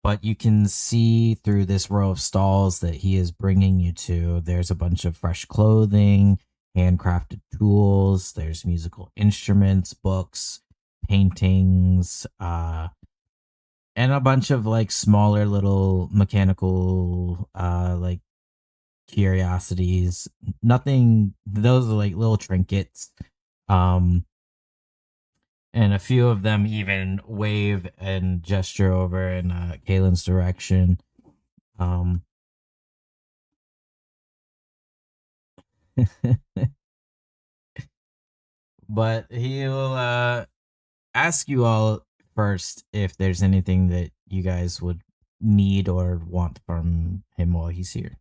But you can see through this row of stalls that he is bringing you to. There's a bunch of fresh clothing, handcrafted tools, there's musical instruments, books, paintings, and a bunch of like smaller little mechanical like curiosities. Nothing, those are like little trinkets. Um and a few of them even wave and gesture over in Kalen's direction. Um, but he'll ask you all first if there's anything that you guys would need or want from him while he's here.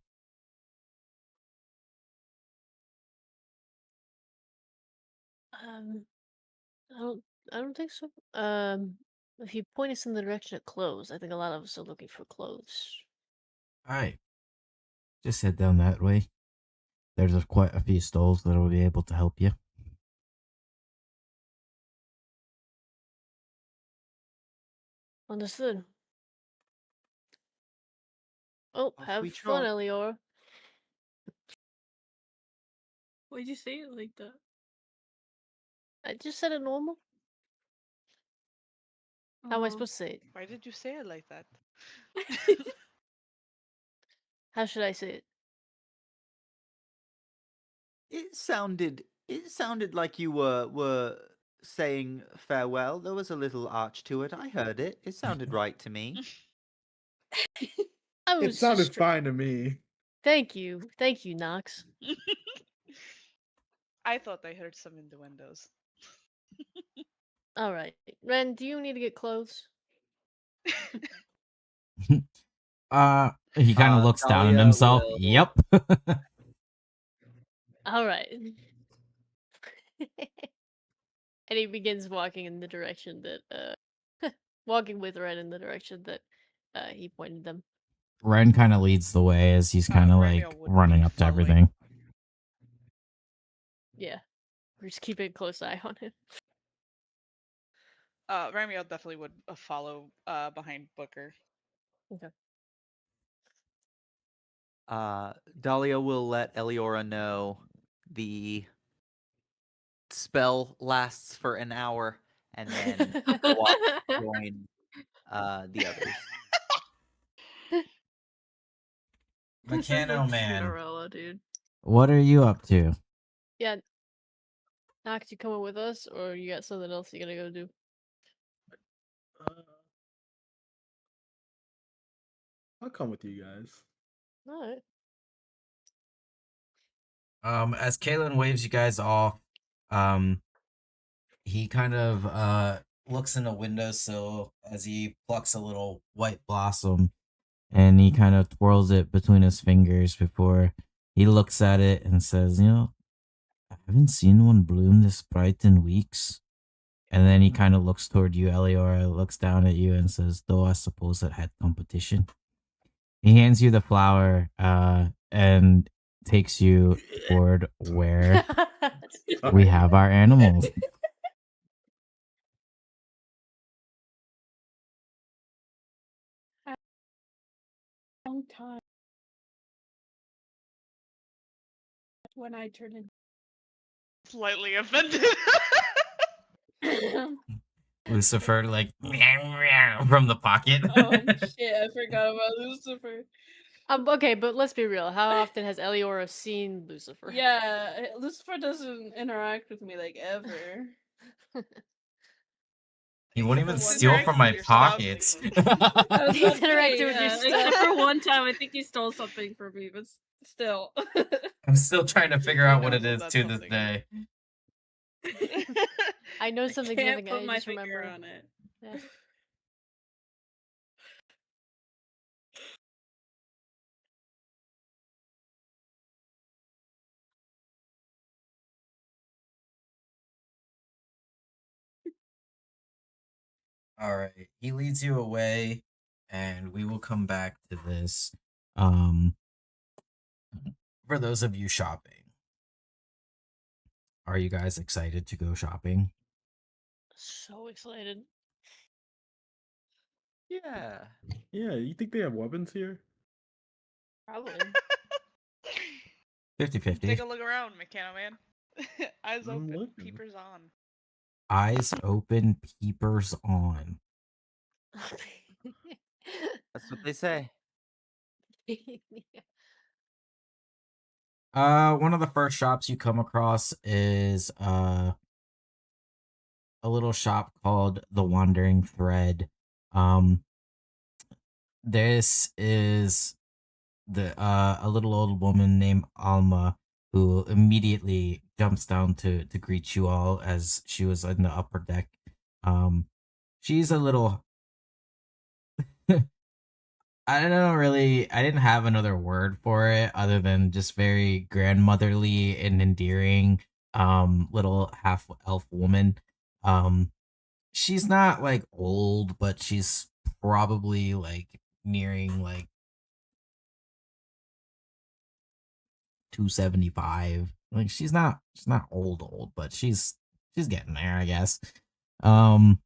I don't think so. If you point us in the direction of clothes, I think a lot of us are looking for clothes. All right, just head down that way. There's quite a few stalls that will be able to help you. Understood. Oh, Off have we fun, trot. Eliora. Why'd you say it like that? I just said it normal. How am I Oh. supposed to say it? Why did you say it like that? How should I say it? It sounded like you were saying farewell. There was a little arch to it. I heard it. It sounded right to me. I It was sounded just. fine to me. Thank you, Knox. I thought I heard some innuendos. All right, Ren, do you need to get clothes? He kind of looks down at Dahlia himself. will- Yep. All right. And he begins walking in the direction that walking with Ren in the direction that he pointed them. Ren kind of leads the way as he's kind of like Ramiel would running be up to following. everything. Yeah, we're just keeping a close eye on him. Ramiel definitely would follow behind Booker. Dahlia will let Eliora know the spell lasts for an hour, and then walk join the others. This is Mechano like Man, Cinderella, dude. what are you up to? Yeah. Nox, you coming with us, or you got something else you gotta go do? I'll come with you guys. Alright. As Kalen waves you guys off, he kind of looks in a windowsill as he plucks a little white blossom, and he kind of twirls it between his fingers before he looks at it and says, I haven't seen one bloom this bright in weeks. And then he kind of looks toward you, Eliora, looks down at you and says, though I suppose it had competition. He hands you the flower and takes you toward where we have our animals. Long time. When I turned in. Slightly offended. Lucifer, like, from the pocket. Oh shit, I forgot about Lucifer. Okay, but let's be real. How often has Eliora seen Lucifer? Yeah, Lucifer doesn't interact with me like ever. He won't even He's steal interacting from with my your stuff. pockets. I was He's about to say, interacting with your except stuff. for one time, I think he stole something from me, but still. I'm still trying to figure He out what it knows is what to that this something day. I know something's Can't missing. put I my just finger remember. on it. Yeah. All right. He leads you away, and we will come back to this. For those of you shopping, are you guys excited to go shopping? So excited. Yeah. Yeah, you think they have weapons here? Probably. 50-50. Take a look around, Mechano Man. Eyes I'm open, looking. peepers on. Eyes open, peepers on. That's what they say. One of the first shops you come across is a little shop called The Wandering Thread. This is a little old woman named Alma who immediately jumps down to greet you all as she was in the upper deck. She's a little I didn't have another word for it other than just very grandmotherly and endearing little half elf woman. She's not like old, but she's probably like nearing like 275. Like she's not old, but she's getting there, I guess. Um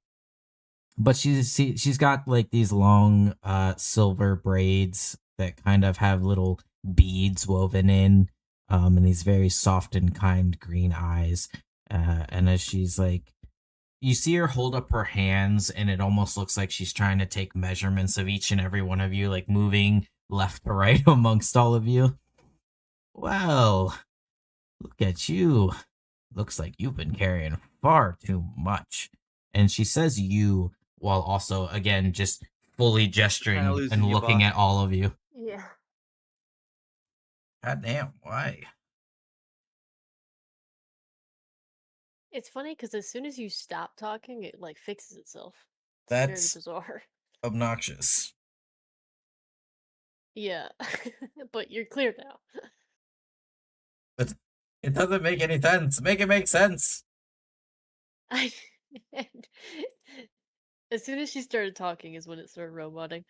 but she's got like these long silver braids that kind of have little beads woven in, and these very soft and kind green eyes. And as she's like, you see her hold up her hands, and it almost looks like she's trying to take measurements of each and every one of you, like moving left to right amongst all of you. Well, look at you. Looks like you've been carrying far too much. And she says you while also, again, just fully gesturing losing and you, looking boss. at all of you. Yeah. God damn, why? It's funny because as soon as you stop talking, it like fixes itself. It's That's very bizarre. obnoxious. Yeah. But you're clear now. But it doesn't make any sense. Make it make sense. I as soon as she started talking is when it started roboting.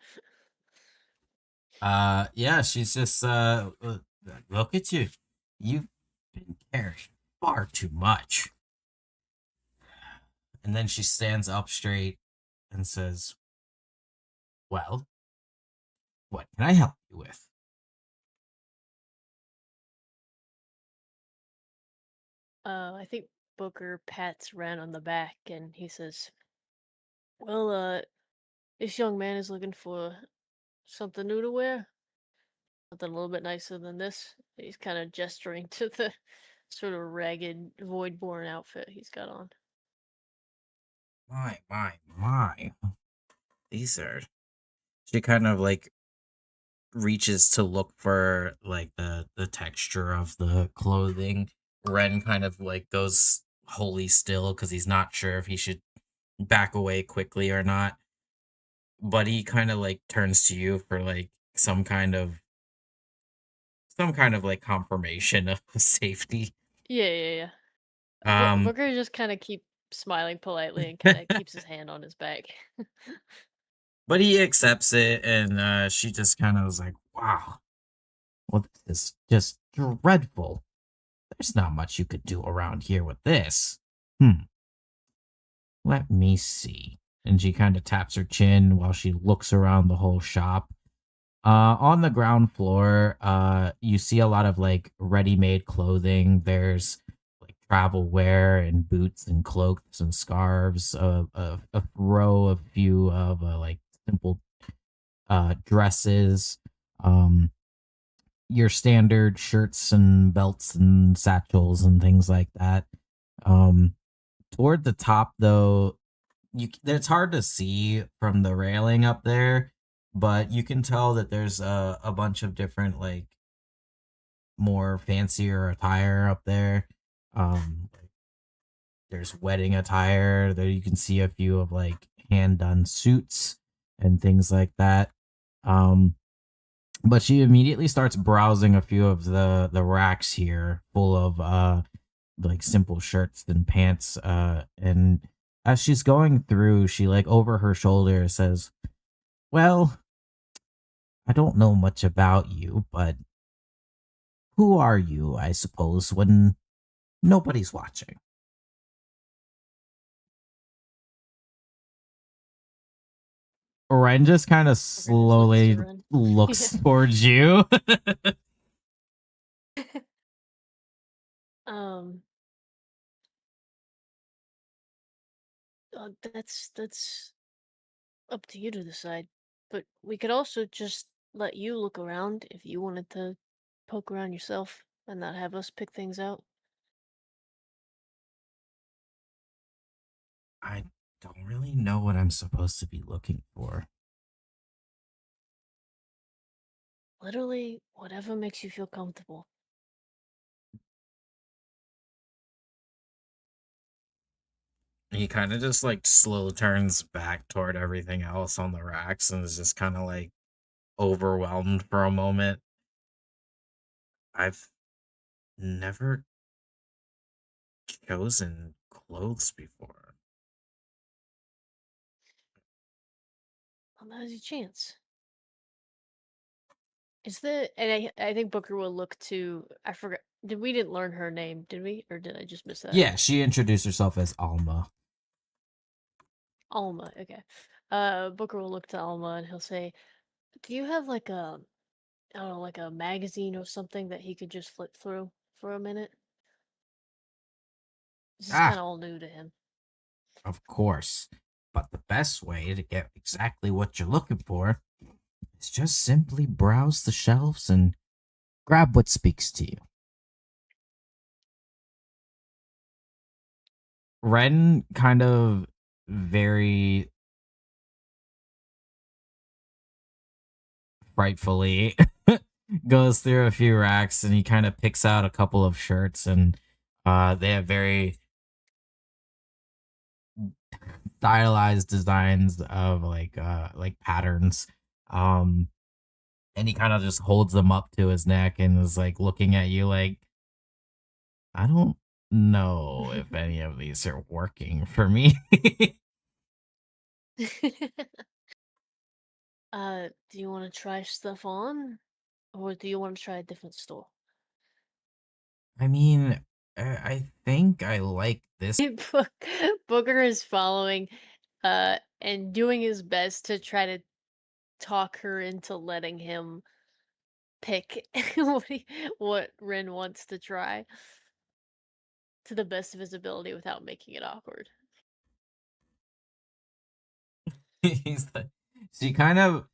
Yeah, she's just, look at you. You've been carrying far too much. And then she stands up straight and says, "Well, what can I help you with?" I think Booker pats Ren on the back and he says, "Well, this young man is looking for something new to wear. Something a little bit nicer than this." He's kind of gesturing to the sort of ragged, void-born outfit he's got on. My. These are. She kind of like reaches to look for like the texture of the clothing. Ren kind of like goes wholly still because he's not sure if he should back away quickly or not. But he kind of like turns to you for like some kind of like confirmation of safety. Yeah. Um Booker just kind of keeps smiling politely and kind of keeps his hand on his back. but he accepts it, and she just kind of was like, "Wow, well, this is just dreadful. There's not much you could do around here with this. Let me see." And she kind of taps her chin while she looks around the whole shop. On the ground floor, you see a lot of like ready-made clothing. There's like travel wear and boots and cloaks and scarves. A row, a few of like simple dresses. Um, your standard shirts and belts and satchels and things like that. Um, Toward the top, though, it's hard to see from the railing up there, but you can tell that there's a bunch of different like more fancier attire up there. Like, there's wedding attire. There you can see a few of like hand done suits and things like that. Um, but she immediately starts browsing a few of the racks here, full of like simple shirts and pants. And as she's going through, she like over her shoulder says, "Well, I don't know much about you, but who are you, I suppose, when nobody's watching?" Ren just kind of Booker just looks to slowly Ren. looks towards you. Um, that's up to you to decide. But we could also just let you look around if you wanted to poke around yourself and not have us pick things out. I don't really know what I'm supposed to be looking for. Literally, whatever makes you feel comfortable. He kind of just like slow turns back toward everything else on the racks and is just kind of like overwhelmed for a moment. I've never chosen clothes before. Well, now's your chance. Is the and I think Booker will look to I forgot we didn't learn her name, did we? Or did I just miss that? Yeah, she introduced herself as Alma. Alma, okay. Booker will look to Alma and he'll say, "Do you have like a I don't know, like a magazine or something that he could just flip through for a minute?" This is kind Ah, of all new to him. of course. But the best way to get exactly what you're looking for is just simply browse the shelves and grab what speaks to you. Ren kind of very frightfully goes through a few racks and he kind of picks out a couple of shirts, and they have very stylized designs of like patterns. Um and he kind of just holds them up to his neck and is like looking at you like, "I don't know if any of these are working for me." Do you want to try stuff on? Or do you want to try a different store? I mean, I think I like this. Booker is following, and doing his best to try to talk her into letting him pick what Ren wants to try to the best of his ability without making it awkward. He's like, she kind of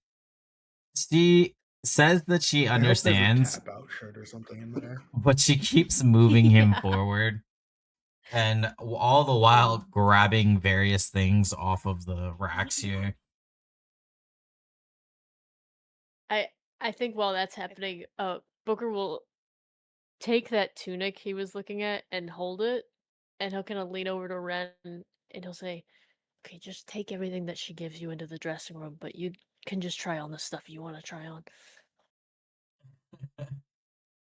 she says that she I hope there's a understands, tap out shirt or something in there. but she keeps moving him Yeah. forward, and all the while grabbing various things off of the racks here. I think while that's happening, Booker will take that tunic he was looking at and hold it, and he'll kind of lean over to Ren and he'll say, "Okay, just take everything that she gives you into the dressing room, but you can just try on the stuff you want to try on."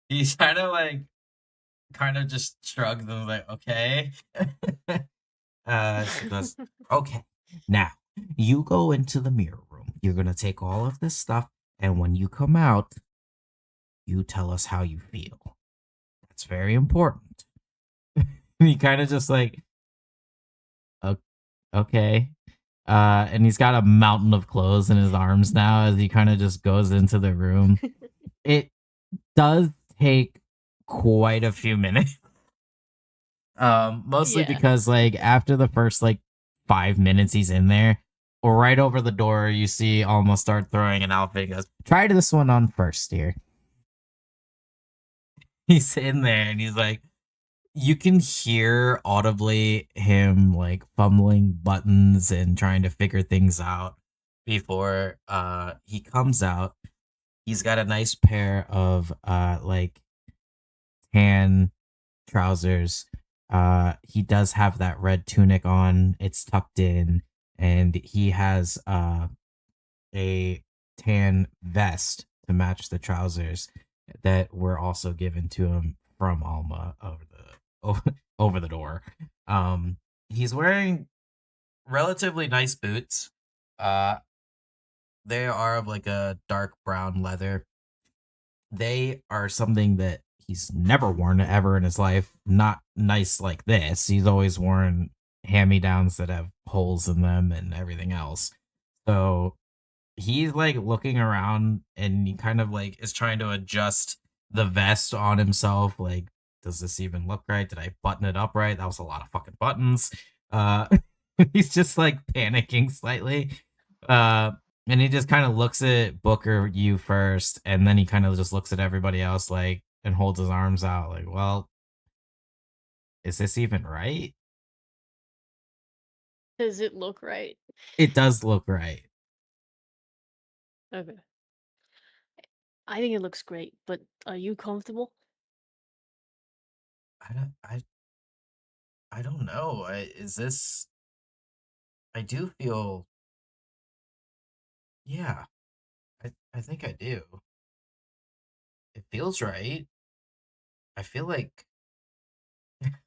He's kind of like, just shrugs and is like, okay. She goes, okay, now you go into the mirror room. You're gonna take all of this stuff, and when you come out, you tell us how you feel. That's very important. And he kind of just like, okay. And he's got a mountain of clothes in his arms now as he kind of just goes into the room. It does take quite a few minutes. Mostly Yeah. because like after the first like 5 minutes he's in there, or right over the door, you see almost start throwing an outfit. He goes, try this one on first here. He's in there and he's like, you can hear audibly him like fumbling buttons and trying to figure things out before he comes out. He's got a nice pair of like tan trousers. He does have that red tunic on. It's tucked in, and he has a tan vest to match the trousers that were also given to him from Alma over the door. He's wearing relatively nice boots. Uh, they are of like a dark brown leather. They are something that he's never worn ever in his life. Not nice like this. He's always worn hand-me-downs that have holes in them and everything else. So he's like looking around and he kind of like is trying to adjust the vest on himself. Like, does this even look right? Did I button it up right? That was a lot of fucking buttons. Uh, he's just like panicking slightly. Uh, and he just kind of looks at Booker, you first, and then he kind of just looks at everybody else, like, and holds his arms out, like, well, is this even right? Does it look right? It does look right. Okay. I think it looks great, but are you comfortable? I don't, I don't know. Is this? I do feel, yeah. I think I do. It feels right. I feel like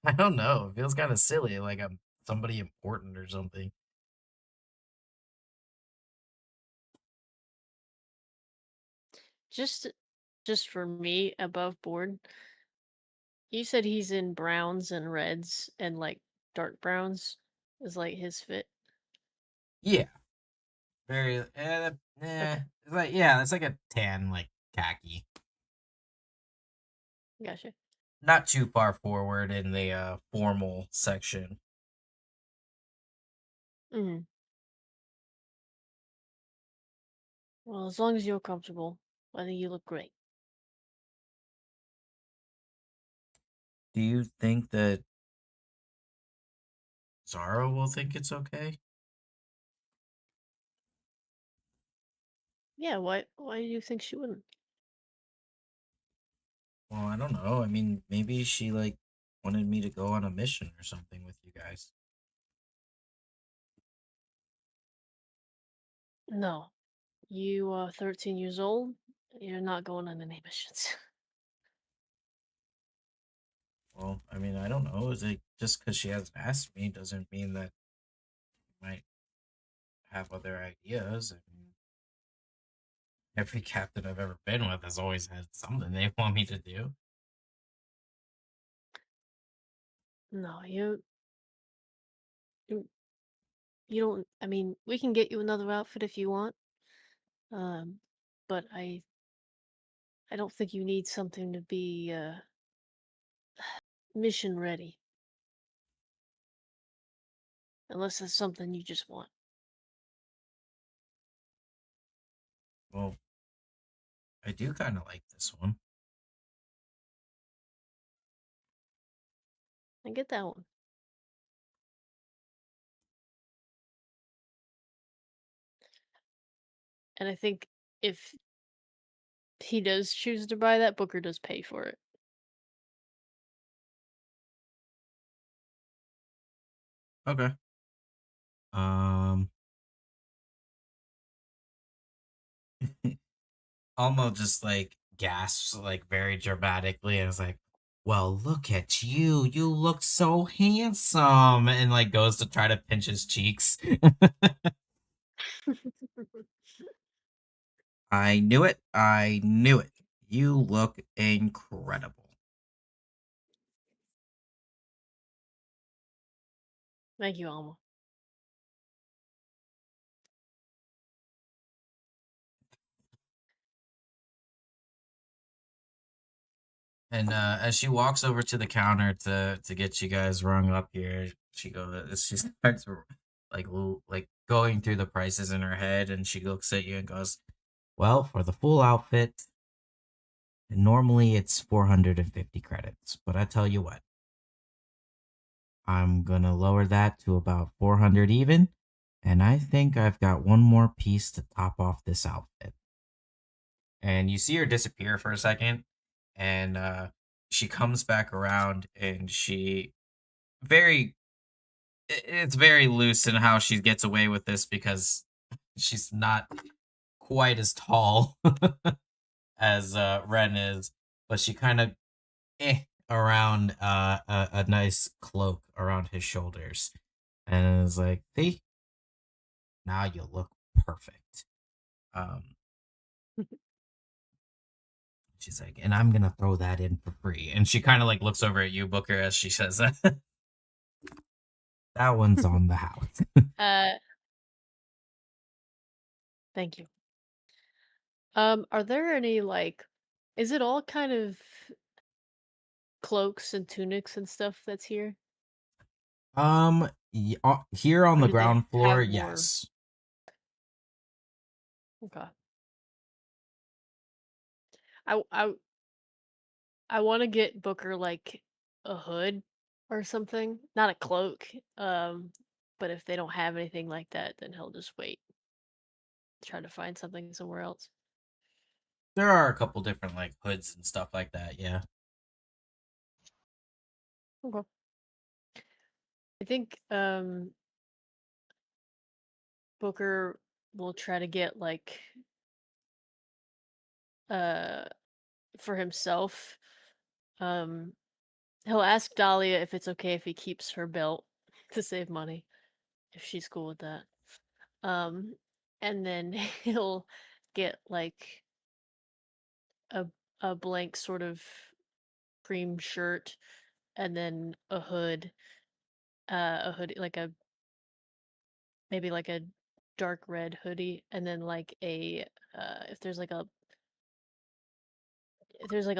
I don't know. It feels kind of silly, like I'm somebody important or something. Just just for me above board. You said he's in browns and reds and like dark browns is like his fit. Yeah, very. Okay, It's like yeah, it's like a tan, like khaki. gotcha. Not too far forward in the formal section. Hmm. Well, as long as you're comfortable, I think you look great. Do you think that Zara will think it's okay? Yeah, why do you think she wouldn't? Well, I don't know. I mean, maybe she like wanted me to go on a mission or something with you guys. No. You are 13 years old. You're not going on any missions. Well, I mean, I don't know. Is it just because she hasn't asked me doesn't mean that she might have other ideas? I mean, every captain I've ever been with has always had something they want me to do. No, you you don't. I mean, we can get you another outfit if you want. Um, but I don't think you need something to be mission ready, unless it's something you just want. Well, I do kind of like this one. I get that one. And I think if he does choose to buy that, Booker does pay for it. Okay. Um, Almost just like gasps like very dramatically and is like, well, look at you. You look so handsome. And like goes to try to pinch his cheeks. I knew it. I knew it. You look incredible. Thank you, Alma. And as she walks over to the counter to get you guys rung up here, she starts like going through the prices in her head, and she looks at you and goes, "Well, for the full outfit, normally it's 450 credits, but I tell you what, I'm gonna lower that to about 400 even, and I think I've got one more piece to top off this outfit." And you see her disappear for a second, and she comes back around, and very it's very loose in how she gets away with this because she's not quite as tall as Ren is, but she kind of around a nice cloak around his shoulders, and is like, "See, now you look perfect." Um, she's like, "And I'm gonna throw that in for free." And she kind of like looks over at you, Booker, as she says that. That one's on the house. Uh, thank you. Are there any like, is it all kind of cloaks and tunics and stuff that's here? Here on Or the do they ground floor, have more? yes. Okay. I I I want to get Booker like a hood or something, not a cloak. But if they don't have anything like that, then he'll just wait, try to find something somewhere else. There are a couple different like hoods and stuff like that, yeah. Okay. I think Booker will try to get like uh for himself. Um he'll ask Dahlia if it's okay if he keeps her belt to save money, if she's cool with that. Um and then he'll get like a a blank sort of cream shirt and then a hoodie like a maybe like a dark red hoodie and then like a if there's like a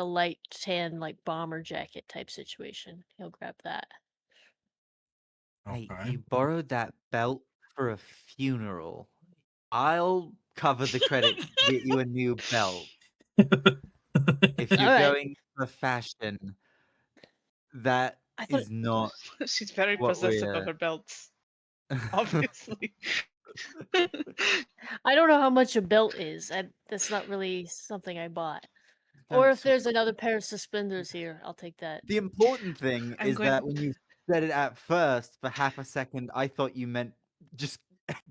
light tan like bomber jacket type situation, he'll grab that. Hey, Okay. you borrowed that belt for a funeral. I'll cover the credits to get you a new belt. If All you're right. going for fashion, that I thought is not She's very what possessive of we're. her belts, obviously. I don't know how much a belt is. That's not really something I bought. Or Don't if sweat. there's another pair of suspenders here, I'll take that. The important thing I'm is going. that when you said it at first, for half a second, I thought you meant just.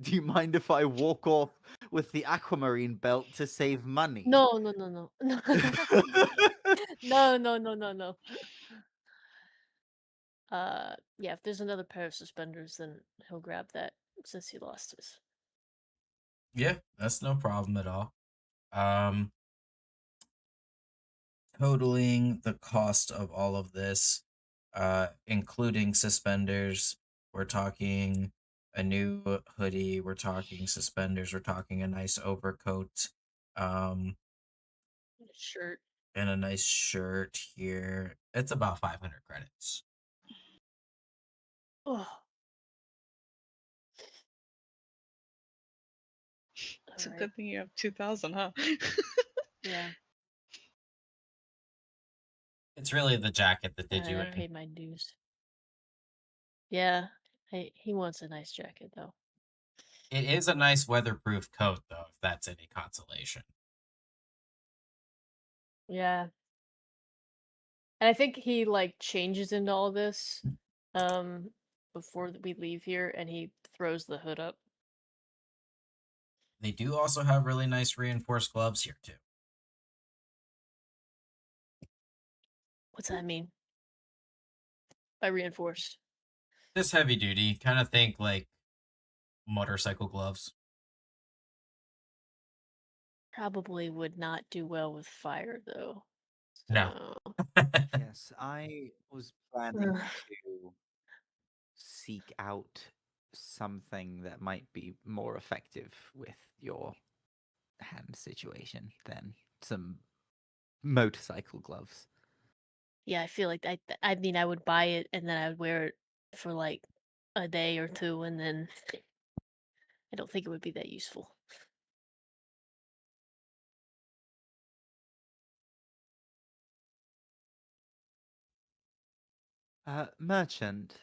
Do you mind if I walk off with the aquamarine belt to save money? No, no, no, no. No, no, no, no, no. Yeah, if there's another pair of suspenders, then he'll grab that since he lost his. Yeah, that's no problem at all. Um, Totaling the cost of all of this, including suspenders. We're talking a new hoodie. We're talking suspenders. We're talking a nice overcoat, um, Shirt. and a nice shirt here. It's about 500 credits. Oh. It's a Alright. good thing you have 2,000, huh? Yeah. It's really the jacket that did Alright, you I in. paid my dues. Yeah. He wants a nice jacket though. It is a nice weatherproof coat, though, if that's any consolation. Yeah. And I think he like changes into all this before we leave here and he throws the hood up. They do also have really nice reinforced gloves here, too. What's that mean? By reinforced. Just heavy duty. Kind of think like motorcycle gloves. Probably would not do well with fire though. No. So Yes, I was planning Ugh. to seek out something that might be more effective with your hand situation than some motorcycle gloves. Yeah, I feel like I mean I would buy it and then I would wear it for like a day or two and then I don't think it would be that useful. Merchant,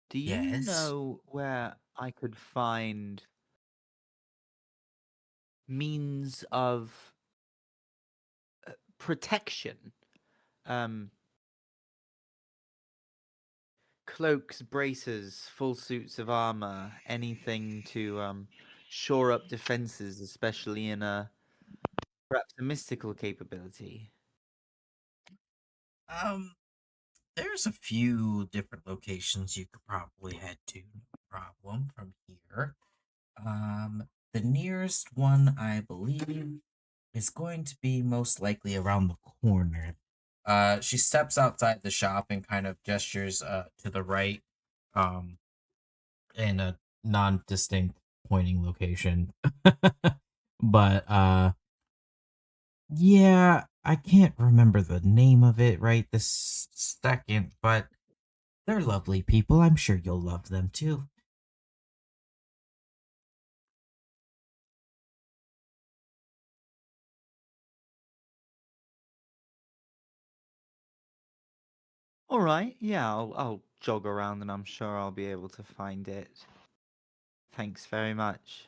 do you Yes. know where I could find means of protection? Um, Cloaks, braces, full suits of armor, anything to shore up defenses, especially in a perhaps a mystical capability. Um, there's a few different locations you could probably head to. No problem from here. The nearest one, I believe, is going to be most likely around the corner. She steps outside the shop and kind of gestures to the right, um, in a non-distinct pointing location. But yeah, I can't remember the name of it right this second, but they're lovely people. I'm sure you'll love them too. All right, yeah, I'll jog around and I'm sure I'll be able to find it. Thanks very much.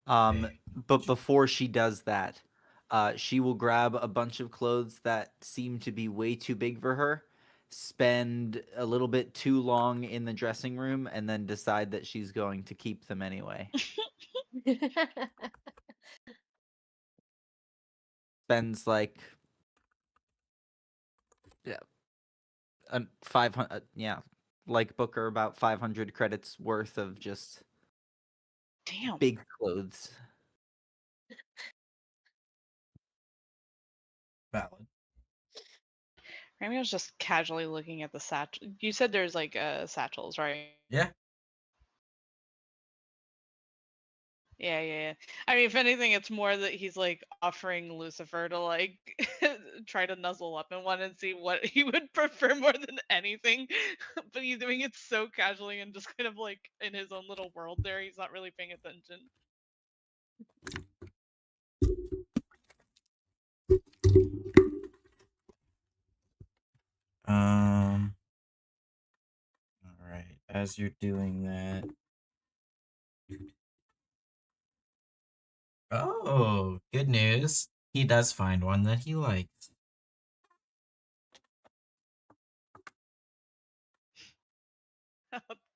Very But much. before she does that, she will grab a bunch of clothes that seem to be way too big for her, spend a little bit too long in the dressing room, and then decide that she's going to keep them anyway. Spends like yeah, 500 yeah, like Booker about 500 credits worth of just Damn. big clothes. Valid. Rami was just casually looking at the satchel. You said there's like satchels, right? Yeah. Yeah. I mean, if anything, it's more that he's like offering Lucifer to like try to nuzzle up in one and see what he would prefer more than anything. But he's doing it so casually and just kind of like in his own little world there. He's not really paying attention. All right. As you're doing that. Oh, good news. He does find one that he likes.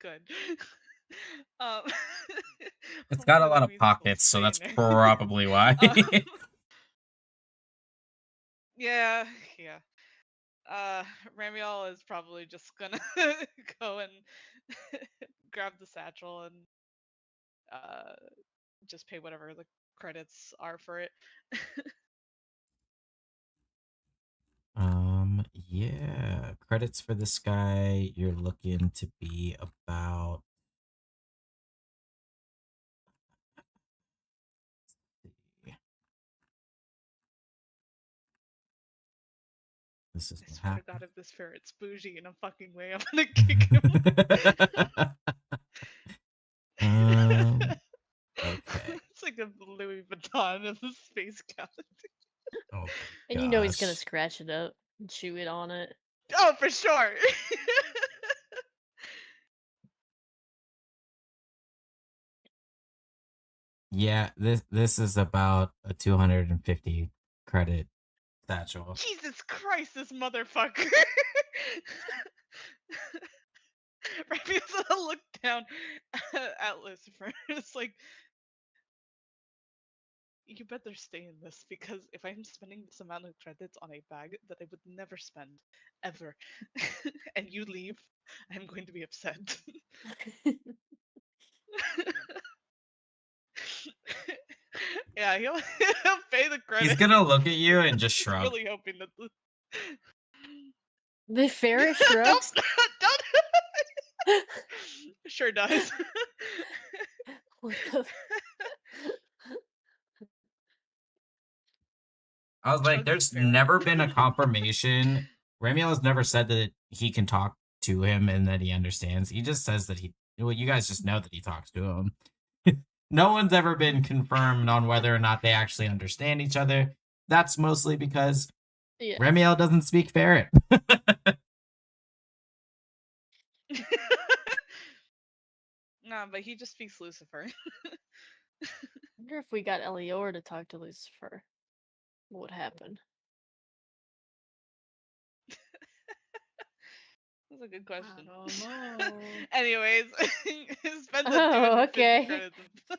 Good. um, It's got a hopefully lot that of means it'll pockets, so stay in that's there. probably why. um, yeah. Uh, Ramiel is probably just gonna go and grab the satchel and uh just pay whatever the credits are for it. Yeah, credits for this guy, you're looking to be about. This is I what swear to God, happened. if this ferret's bougie in a fucking way, I'm gonna kick him. Okay. It's like a Louis Vuitton of the space galaxy. Oh my And you know he's gonna gosh. scratch it up and chew it on it. Oh, for sure. Yeah, this is about a 250 credit satchel. Jesus Christ, this motherfucker. Raphael's gonna look down at Lucifer. It's like, you better stay in this because if I'm spending this amount of credits on a bag that I would never spend ever, and you leave, I'm going to be upset. Yeah, he'll pay the credit. He's gonna look at you and just He's shrug. really hoping that The ferret don't shrugs. don't. Sure does. What the? I was like, Shrugs there's ferret. never been a confirmation. Ramiel has never said that he can talk to him and that he understands. He just says that well, you guys just know that he talks to him. No one's ever been confirmed on whether or not they actually understand each other. That's mostly because Yeah. Ramiel doesn't speak ferret. Nah, but he just speaks Lucifer. I wonder if we got Elior to talk to Lucifer, what would happen? That's a good question. I don't know. Anyways, spend the Oh, 250 okay. credits of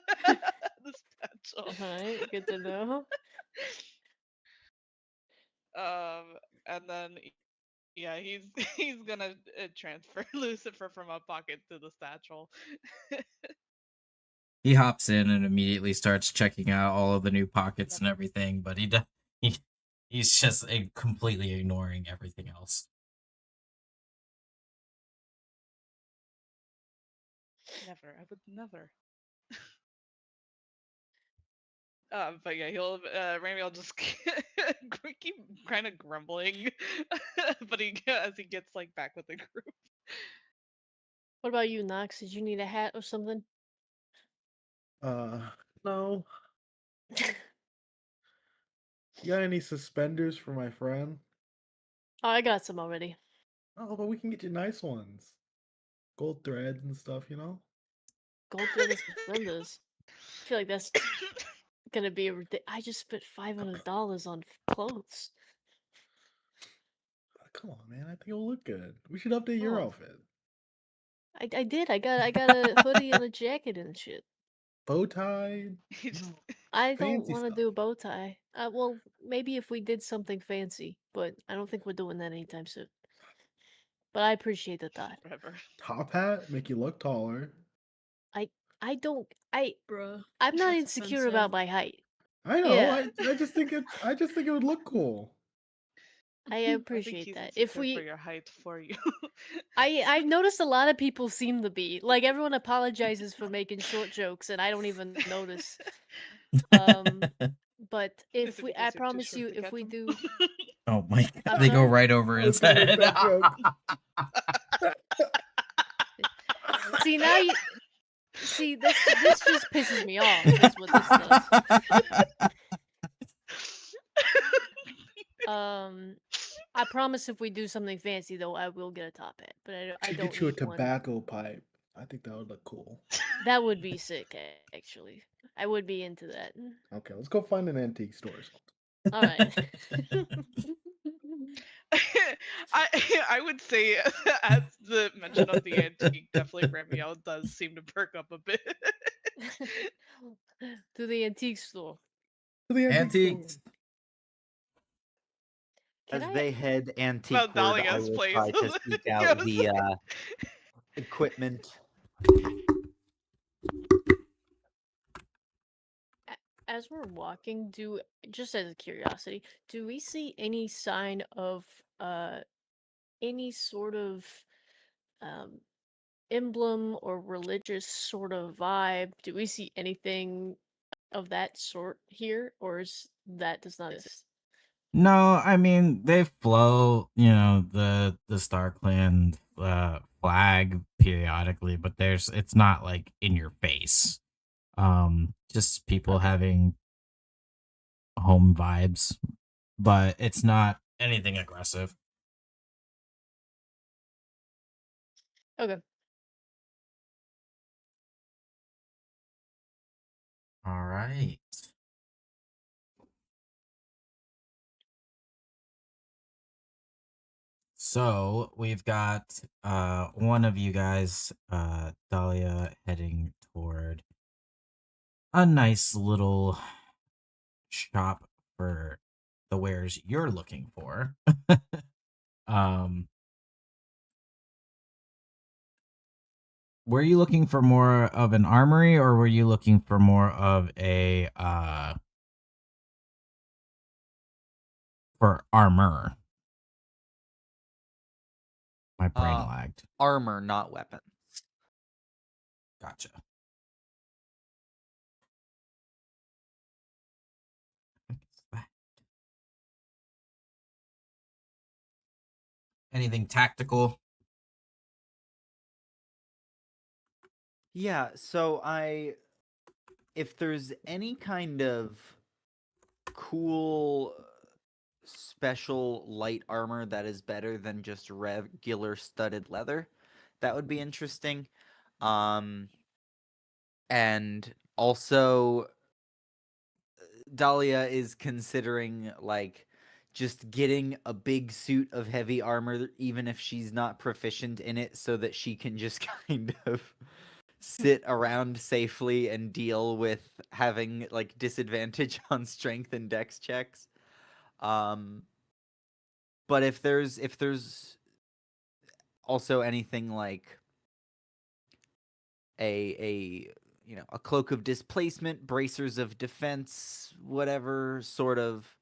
the special. Alright, good to know. And then yeah, he's gonna transfer Lucifer from a pocket to the satchel. He hops in and immediately starts checking out all of the new pockets and everything, but he's just completely ignoring everything else. Never, I would never. But yeah, he'll Rami will just keep kind of grumbling, but as he gets like back with the group. What about you, Nox? Did you need a hat or something? No. You got any suspenders for my friend? Oh, I got some already. Oh, but we can get you nice ones. Gold threads and stuff, you know? Gold threaded suspenders. I feel like that's gonna be I just spent $500 on clothes. Come on, man. I think it'll look good. We should update your Oh. outfit. I did. I got a hoodie and a jacket and shit. Bow tie. He just I don't Fancy want to stuff. do a bow tie. Well, maybe if we did something fancy, but I don't think we're doing that anytime soon. But I appreciate the thought. forever. Top hat, make you look taller. I don't. Bruh. I'm not That's insecure offensive. about my height. I know. Yeah. I just think it would look cool. I I think appreciate he's that. insecure for your height for you. I've noticed a lot of people seem to be like everyone apologizes for making short jokes, and I don't even notice. But Is if it we, because I you're too promise short you, to if catch we him? do, Oh my god, I'm they go sorry? right over his Okay, head. bad joke. See now you see this just pisses me off. Is what this does. I promise if we do something fancy though, I will get a top hat. But I Should don't get you a need one. tobacco pipe. I think that would look cool. That would be sick, actually. I would be into that. Okay, let's go find an antique store or something. All right. I would say as the mention of the antique, definitely Ramiel does seem to perk up a bit. To the antique store. To the antique Antiques. store. Can As I? they head Well, antique-ward, I Dahlia's will place. try to seek out the equipment. As we're walking, just as a curiosity, do we see any sign of any sort of um, emblem or religious sort of vibe? Do we see anything of that sort here, or is that does not exist? No, I mean they flow, the Starclan flag periodically, but it's not like in your face. Just people Okay. having home vibes, but it's not anything aggressive. Okay. All right. So we've got one of you guys, Dahlia, heading toward a nice little shop for the wares you're looking for. um were you looking for more of an armory, or were you looking for more of a for armor? My brain lagged. Armor, not weapons. Gotcha. Anything tactical? Yeah, so if there's any kind of cool special light armor that is better than just regular studded leather, that would be interesting. And also Dahlia is considering like just getting a big suit of heavy armor even if she's not proficient in it so that she can just kind of sit around safely and deal with having like disadvantage on strength and dex checks. But if there's also anything like a a cloak of displacement, bracers of defense, whatever sort of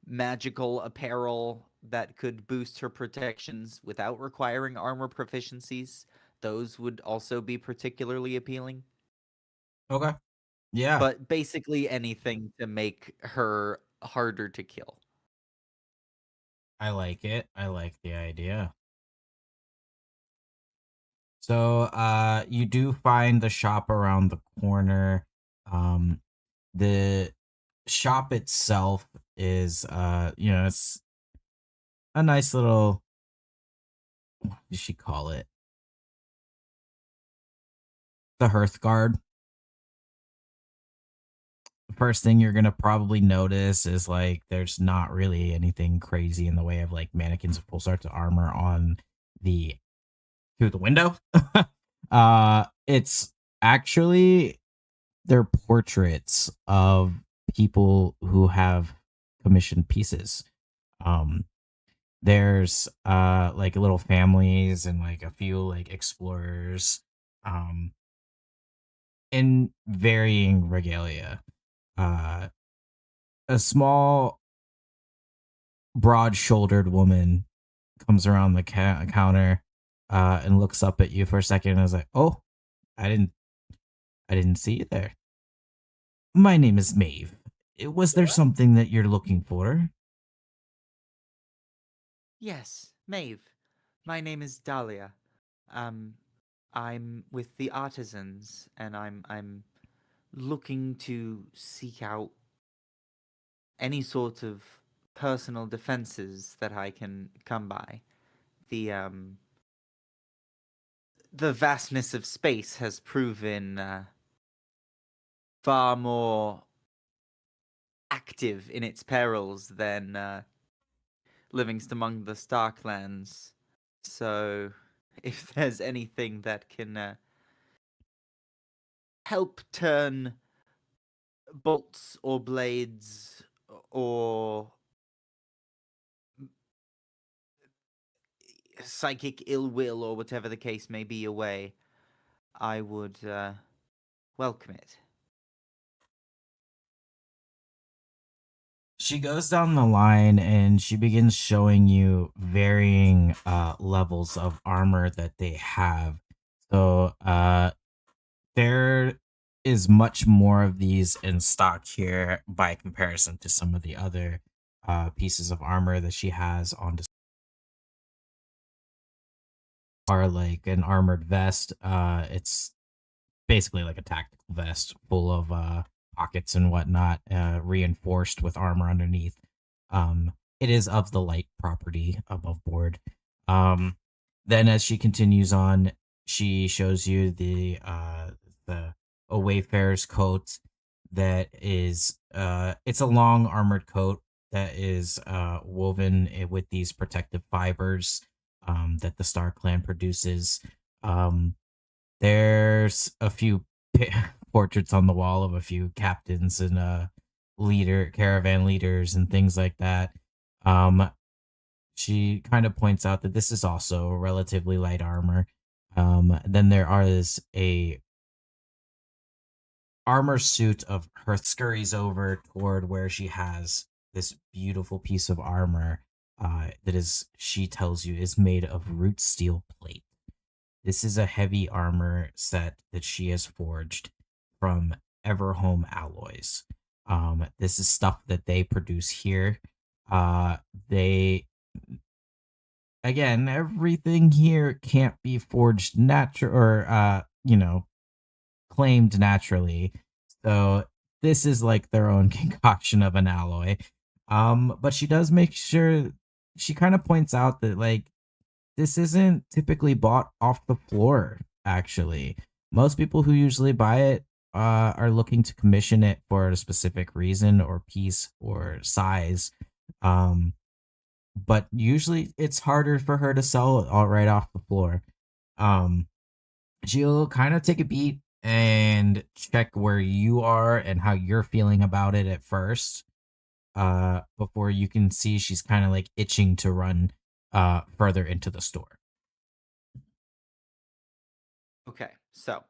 magical apparel that could boost her protections without requiring armor proficiencies, those would also be particularly appealing. Okay. Yeah. But basically anything to make her harder to kill. I like it. I like the idea. So you do find the shop around the corner. The shop itself is it's a nice little, what did she call it? The hearth guard. The first thing you're gonna probably notice is like there's not really anything crazy in the way of like mannequins of full sets of armor on the through the window. It's actually they're portraits of people who have commissioned pieces. Um, there's like little families and like a few like explorers, um, in varying regalia. Uh, a small, broad-shouldered woman comes around the counter, and looks up at you for a second and is like, "Oh, I didn't, I didn't see you there. My name is Maeve. Was there something that you're looking for?" Yes, Maeve. My name is Dahlia. Um, I'm with the artisans, and I'm looking to seek out any sort of personal defenses that I can come by. The vastness of space has proven far more active in its perils than living among the Starclans. So, if there's anything that can help turn bolts or blades or psychic ill will or whatever the case may be away, I would welcome it. She goes down the line and she begins showing you varying levels of armor that they have. So there is much more of these in stock here by comparison to some of the other pieces of armor that she has on display. Are like an armored vest. It's basically like a tactical vest full of pockets and whatnot, reinforced with armor underneath. It is of the light property above board. Um, then as she continues on, she shows you the a wayfarer's coat that is it's a long armored coat that is woven with these protective fibers that the Star Clan produces. Um, there's a few portraits on the wall of a few captains and caravan leaders and things like that. Um, she kind of points out that this is also relatively light armor. Then is a armor suit of her scurries over toward where she has this beautiful piece of armor that is, she tells you, is made of root steel plate. This is a heavy armor set that she has forged from Everhome Alloys. This is stuff that they produce here. They Again, everything here can't be forged natural or claimed naturally. So this is like their own concoction of an alloy. But she does make sure, she kind of points out that like this isn't typically bought off the floor, actually. Most people who usually buy it are looking to commission it for a specific reason or piece or size. But usually it's harder for her to sell it all right off the floor. Um, she'll kind of take a beat and check where you are and how you're feeling about it at first. Before you can see she's kind of like itching to run further into the store. Okay, so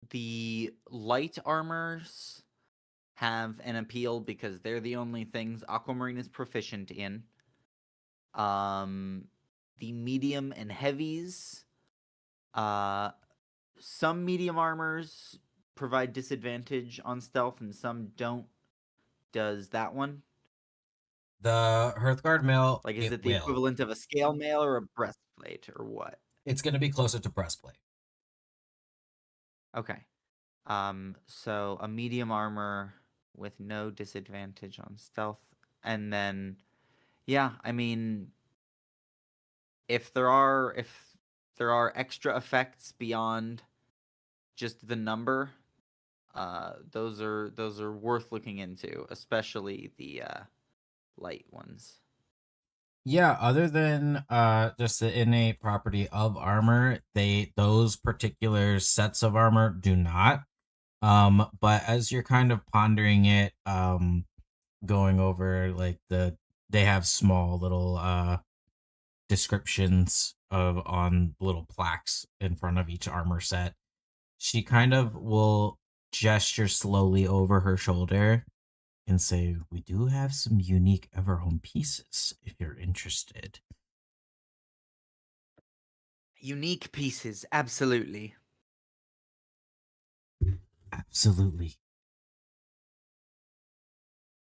the light armors have an appeal because they're the only things Aquamarine is proficient in. The medium and heavies, some medium armors provide disadvantage on stealth and some don't. Does that one? The Hearthguard mail, Like, is it the will. equivalent of a scale mail or a breastplate or what? It's going to be closer to breastplate. Okay. So a medium armor with no disadvantage on stealth. And then, yeah, I mean, if there are extra effects beyond just the number, those are worth looking into, especially the light ones. Yeah, other than just the innate property of armor, those particular sets of armor do not. But as you're kind of pondering it, going over like they have small little descriptions of on little plaques in front of each armor set. She kind of will gesture slowly over her shoulder and say, "We do have some unique Everhome pieces if you're interested." Unique pieces, absolutely. Absolutely.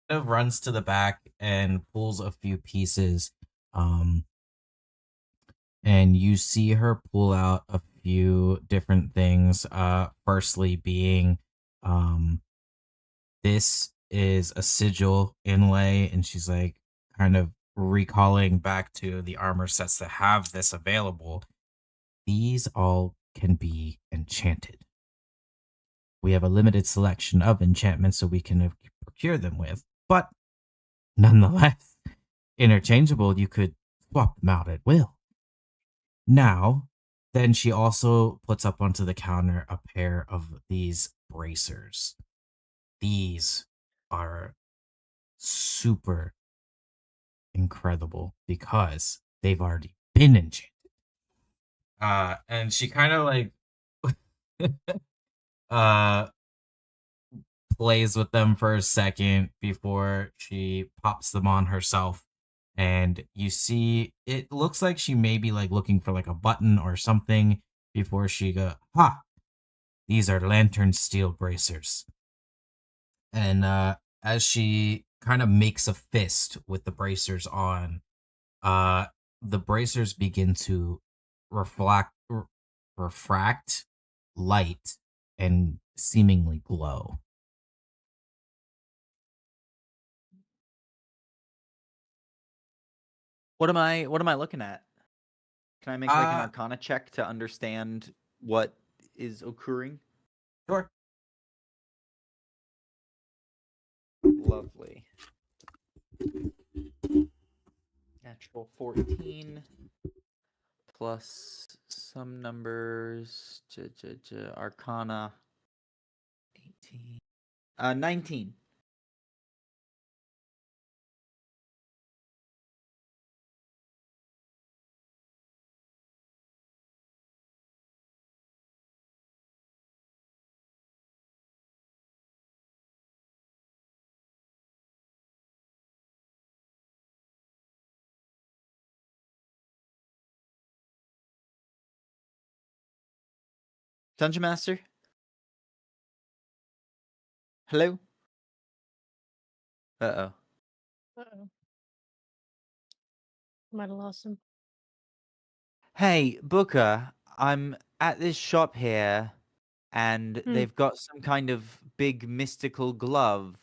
Kind of runs to the back and pulls a few pieces. And you see her pull out a few different things. Firstly being this is a sigil inlay, and she's like kind of recalling back to the armor sets that have this available. These all can be enchanted. We have a limited selection of enchantments so we can procure them with, but nonetheless, interchangeable, you could swap them out at will. Now, then she also puts up onto the counter a pair of these bracers. These are super incredible because they've already been enchanted. And she kind of like plays with them for a second before she pops them on herself. And you see, it looks like she may be like looking for like a button or something before she go, "Ha! These are lantern steel bracers." And as she kind of makes a fist with the bracers on, uh, the bracers begin to refract light and seemingly glow. What am I looking at? Can I make like an Uh, arcana check to understand what is occurring? Sure. Lovely. Natural 14 plus some numbers. Arcana 18. 19. Dungeon Master? Hello? Uh-oh. Uh-oh. Might have lost him. Hey, Booker, I'm at this shop here, and they've got some kind of big mystical glove.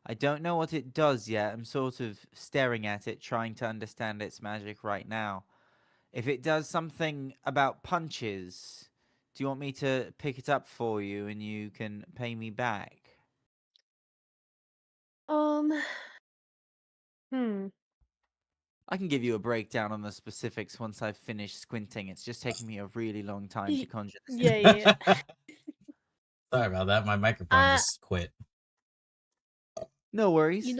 I don't know what it does yet. I'm sort of staring at it, trying to understand its magic right now. If it does something about punches, do you want me to pick it up for you and you can pay me back? Hmm. I can give you a breakdown on the specifics once I've finished squinting. It's just taking me a really long time to conjure this. Yeah. Sorry about that. My microphone just quit. No worries.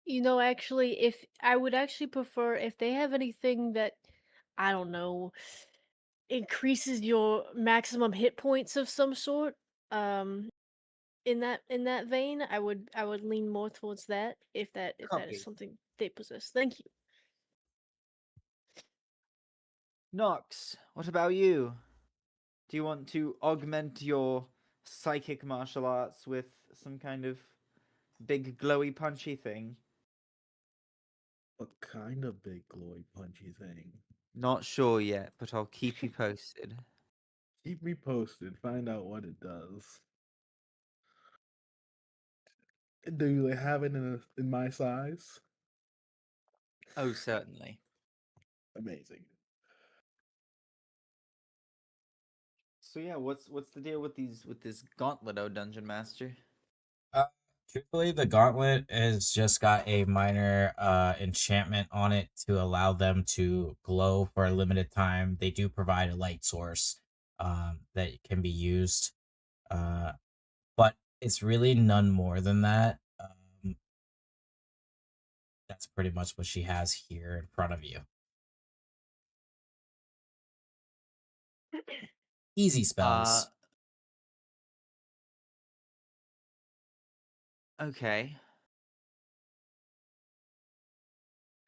Actually, if I would actually prefer if they have anything that, I don't know, increases your maximum hit points of some sort, in that vein, I would lean more towards that if that is Copy. something they possess. Thank you. Nox, what about you? Do you want to augment your psychic martial arts with some kind of big glowy punchy thing? What kind of big glowy punchy thing? Not sure yet, but I'll keep you posted. Keep me posted. Find out what it does. Do they have it in my size? Oh, certainly. Amazing. So yeah, what's the deal with this gauntlet, oh Dungeon Master? Uh, Truthfully, the gauntlet has just got a minor enchantment on it to allow them to glow for a limited time. They do provide a light source that can be used, uh, but it's really none more than that. That's pretty much what she has here in front of you. Easy spells. Okay.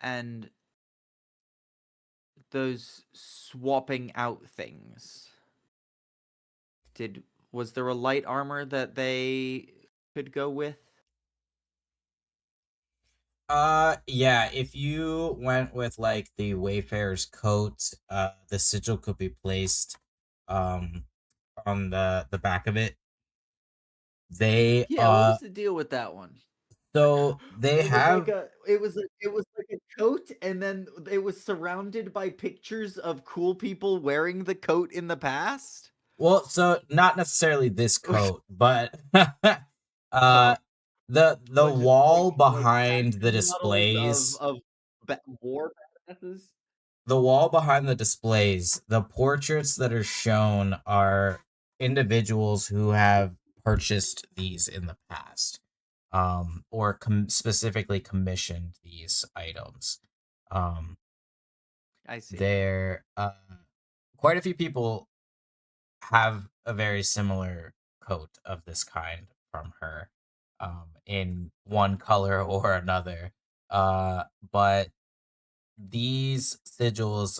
And those swapping out things. Was there a light armor that they could go with? Yeah, if you went with like the Wayfarer's coat, the sigil could be placed um on the back of it. They Yeah, what was the deal with that one? so they It was like have a coat, and then it was surrounded by pictures of cool people wearing the coat in the past. well, so not necessarily this coat, but Oh, the what, just wall like behind the tattoo models displays, of war badasses? the wall behind the displays, the portraits that are shown are individuals who have purchased these in the past, or specifically commissioned these items. Um, I see. there, quite a few people have a very similar coat of this kind from her, in one color or another. But these sigils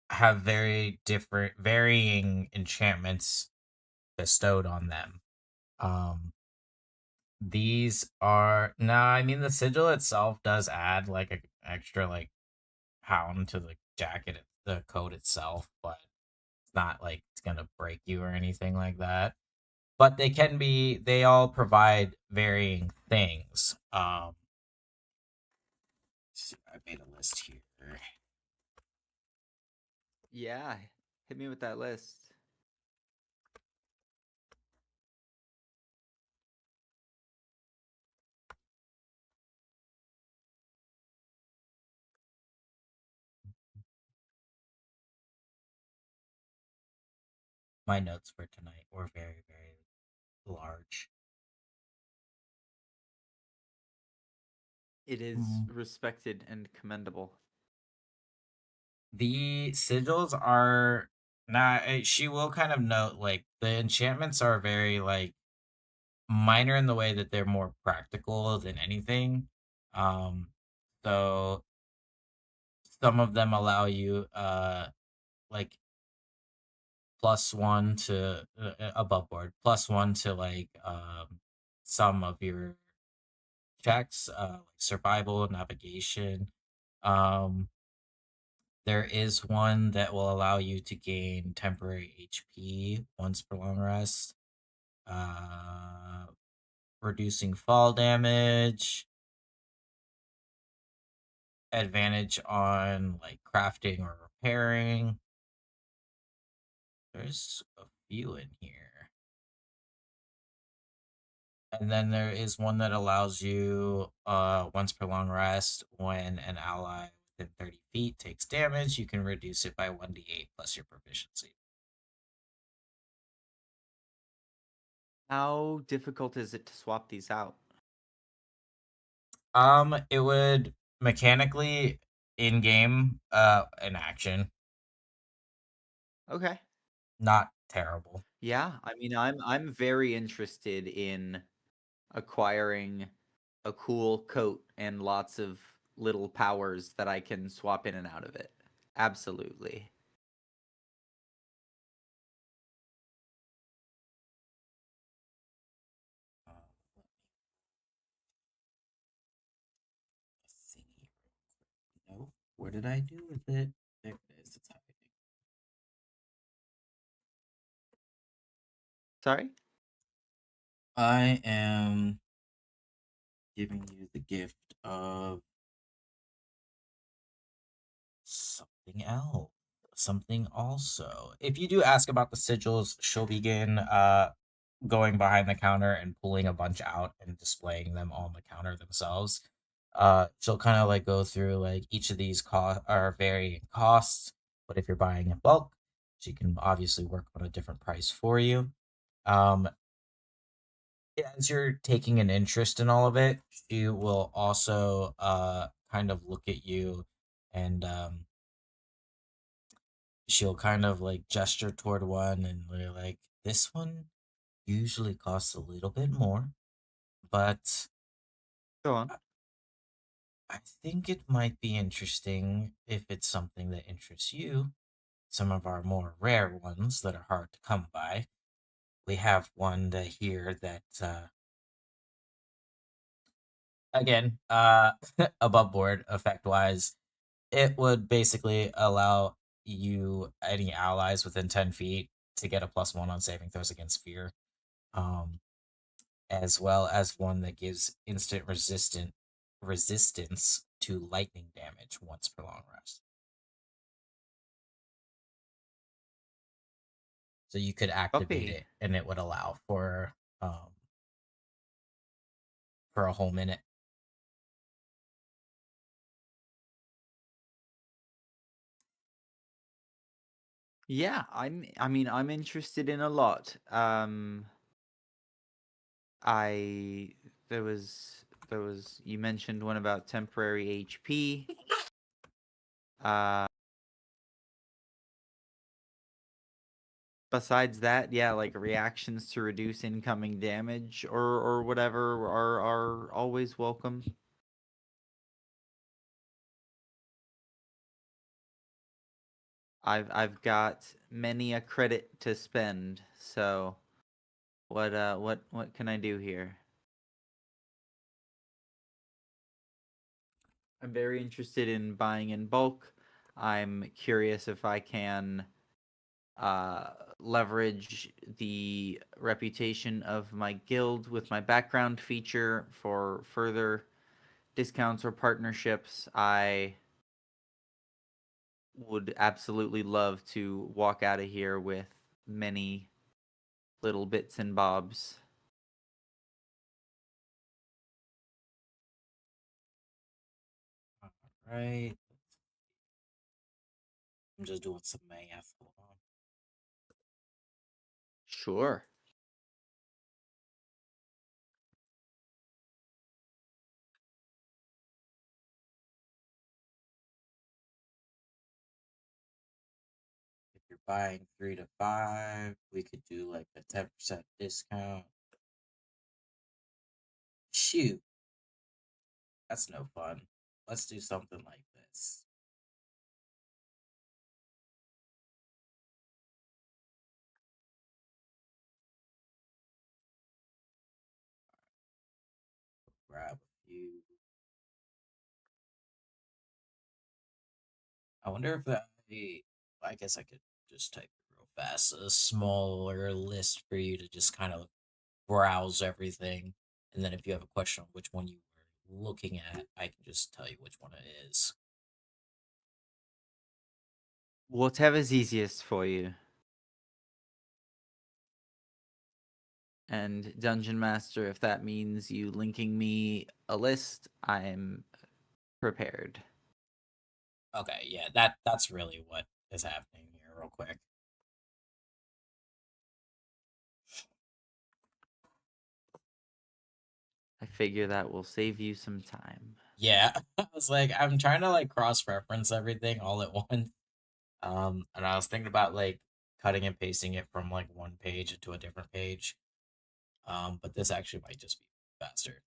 have very different, varying enchantments bestowed on them. These are now. I mean, the sigil itself does add like an extra like pound to the jacket, the coat itself, but it's not like it's gonna break you or anything like that. But they can be. They all provide varying things. See, I made a list here. Yeah, hit me with that list. My notes for tonight were very, very large. It is respected and commendable. The sigils are now. She will kind of note like the enchantments are very like minor in the way that they're more practical than anything. So some of them allow you like +1 to above board, +1 to like some of your checks, like survival, navigation. Um, there is one that will allow you to gain temporary HP once per long rest. Reducing fall damage, advantage on like crafting or repairing. There's a few in here. And then there is one that allows you once per long rest when an ally within 30 feet takes damage, you can reduce it by 1d8 plus your proficiency. How difficult is it to swap these out? It would mechanically in game an action. Okay. Not terrible. Yeah, I mean, I'm very interested in acquiring a cool coat and lots of little powers that I can swap in and out of it. Absolutely. Let's see. No, what did I do with it? There it is. It's happening. Sorry? I am giving you the gift of something else. Something also. If you do ask about the sigils, she'll begin going behind the counter and pulling a bunch out and displaying them on the counter themselves. She'll kind of like go through like each of these are varying costs, but if you're buying in bulk, she can obviously work on a different price for you. Um, as you're taking an interest in all of it, she will also kind of look at you and she'll kind of like gesture toward one and we're like, this one usually costs a little bit more, but Go on. I think it might be interesting if it's something that interests you. Some of our more rare ones that are hard to come by. We have one that here that again, above board effect wise, it would basically allow you any allies within 10 feet to get a +1 on saving throws against fear. Um, as well as one that gives instant resistance to lightning damage once per long rest. So you could activate Copy. it and it would allow for a whole minute. Yeah, I mean, I'm interested in a lot. I there was you mentioned one about temporary HP. Uh besides that, yeah, like reactions to reduce incoming damage or whatever are always welcome. I've got many a credit to spend, so what can I do here? I'm very interested in buying in bulk. I'm curious if I can leverage the reputation of my guild with my background feature for further discounts or partnerships. I would absolutely love to walk out of here with many little bits and bobs. Right. I'm just doing some math. Hold on. Sure. If you're buying 3 to 5, we could do like a 10% discount. Shoot, that's no fun. Let's do something like this. Grab a few. I wonder if I guess I could just type it real fast. A smaller list for you to just kind of browse everything. And then if you have a question on which one you were looking at, I can just tell you which one it is. Whatever's easiest for you. And Dungeon Master, if that means you linking me a list, I'm prepared. Okay, yeah, that's really what is happening here, real quick. I figure that will save you some time. Yeah, I was like, I'm trying to like cross reference everything all at once. And I was thinking about like cutting and pasting it from like one page into a different page. But this actually might just be faster.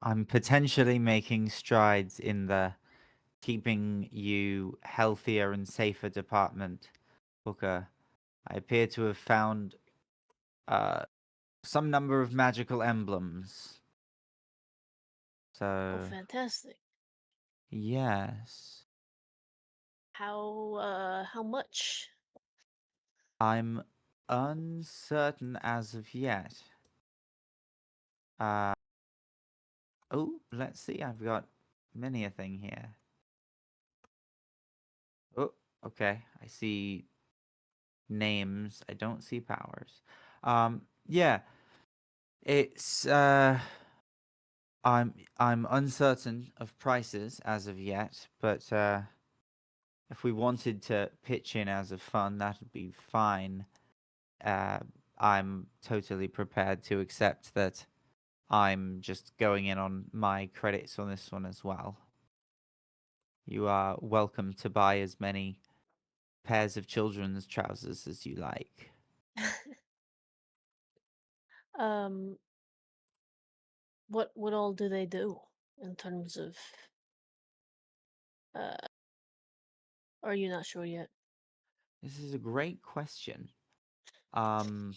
I'm potentially making strides in the keeping you healthier and safer department, Booker. I appear to have found uh, some number of magical emblems. Oh, So, fantastic. yes. How much? I'm uncertain as of yet. Uh, oh, let's see. I've got many a thing here. Oh, okay. I see names. I don't see powers. Yeah. It's I'm uncertain of prices as of yet, but if we wanted to pitch in as a fund, that'd be fine. Uh, I'm totally prepared to accept that I'm just going in on my credits on this one as well. You are welcome to buy as many pairs of children's trousers as you like. um, what all do they do in terms of? Uh, are you not sure yet? This is a great question. Um,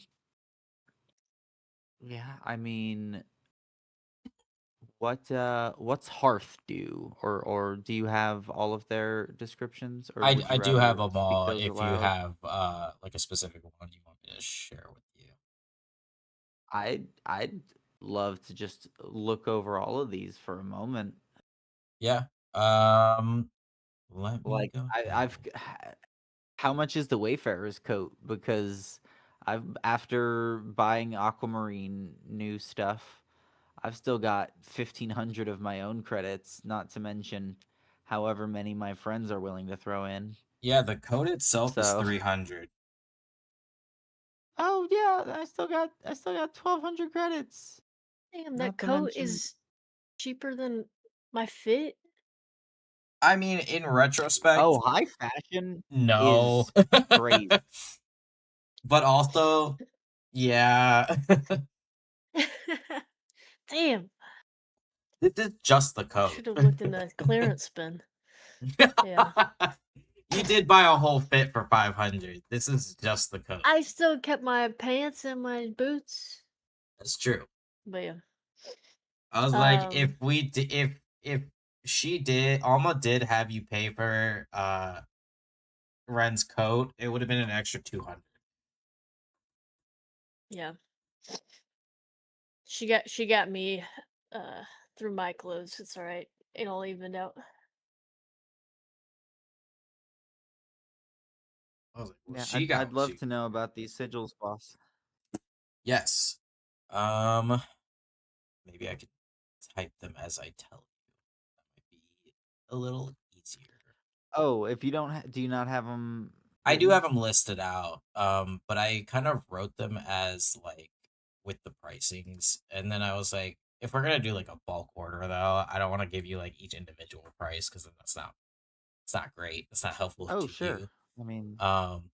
yeah, I mean, what's Hearth do, or do you have all of their descriptions, or would I you do have rather them speak all. those If you aloud? have like a specific one you want me to share with you. I'd love to just look over all of these for a moment. Yeah. Let me Like go. I've how much is the Wayfarer's coat? Because after buying Aquamarine new stuff, I've still got 1,500 of my own credits, not to mention however many my friends are willing to throw in. Yeah, the code itself is So 300. oh yeah, I still got 1,200 credits. Damn, Not that to coat mention is cheaper than my fit. I mean, in retrospect, oh, high fashion no. is crazy. But also, yeah. Damn, This is just the I code. should have looked in the clearance bin. Yeah. You did buy a whole fit for 500. This is just the code. I still kept my pants and my boots. That's true. But yeah. I was like, if Um, we did, if she did, Alma did have you pay for Ren's coat, it would have been an extra 200. yeah. She got me through my clothes. It's all right. It all evened out. I was like, well, Yeah, she I'd got love she. to know about these sigils, boss. Yes. Maybe I could type them as I tell you. That might be a little easier. Oh, if you don't, do you not have them? I do have them listed out, but I kind of wrote them as like with the pricings, and then I was like, if we're gonna do like a bulk order though, I don't want to give you like each individual price because then it's not great. It's not helpful Oh, to sure. you. I mean, Um,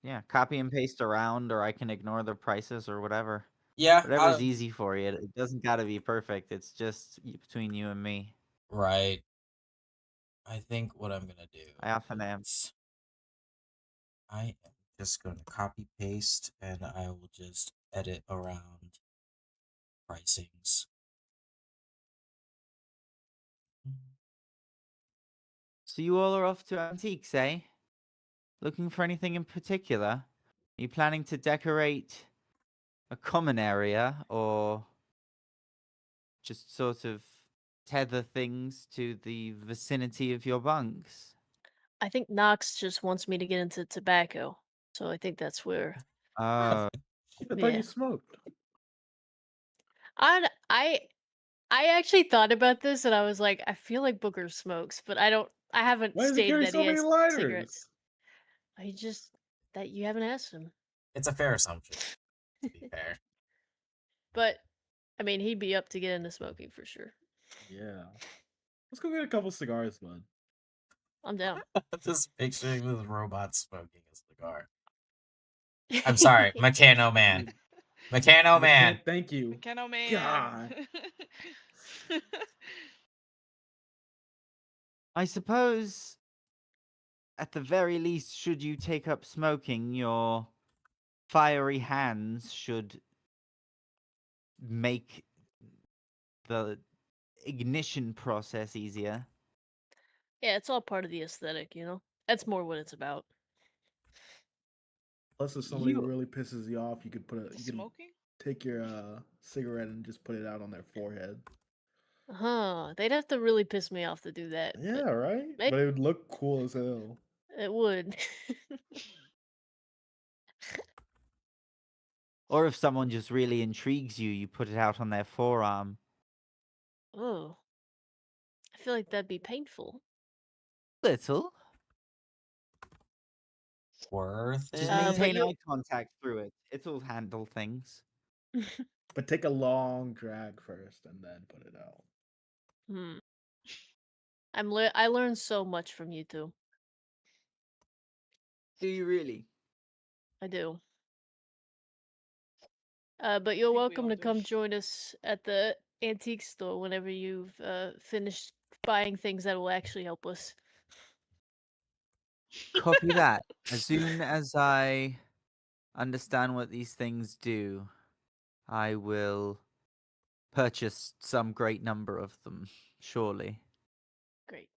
yeah, copy and paste around, or I can ignore the prices or whatever. yeah, Whatever's easy for you. It doesn't got to be perfect. It's just between you and me. right. I think what I'm gonna do I often am. is I am just going to copy paste and I will just edit around pricings. So you all are off to antiques, eh? Looking for anything in particular? Are you planning to decorate a common area or just sort of tether things to the vicinity of your bunks? I think Knox just wants me to get into tobacco. So I think that's where Oh, I thought yeah. you smoked. I I actually thought about this and I was like, I feel like Booker smokes, but I haven't Why does he stated carry that so he many has cigarettes. lighters? I just that you haven't asked him. It's a fair assumption, to be fair. But I mean, he'd be up to get into smoking for sure. Yeah. Let's go get a couple cigars, bud. I'm down. Just picturing this robot smoking a cigar. I'm sorry, Mechano Man. Mechano Man. Thank you. McKenna man. God. I suppose at the very least, should you take up smoking, your fiery hands should make the ignition process easier. Yeah, it's all part of the aesthetic, you know? That's more what it's about. Plus, if somebody You really pisses you off, you could Smoking? take your cigarette and just put it out on their forehead. Huh. They'd have to really piss me off to do that. Yeah, But right. maybe But it would look cool as hell. it would. or if someone just really intrigues you, you put it out on their forearm. Oh. I feel like that'd be painful. Little. Worth Just it. But maintain you'll eye contact through it. It'll handle things. But take a long drag first and then put it out. hmm. I learned so much from you two. Do you really? I do. But you're think we welcome all to do. come join us at the antique store whenever you've finished buying things that will actually help us. Copy that. As soon as I understand what these things do, I will purchase some great number of them, surely. Great.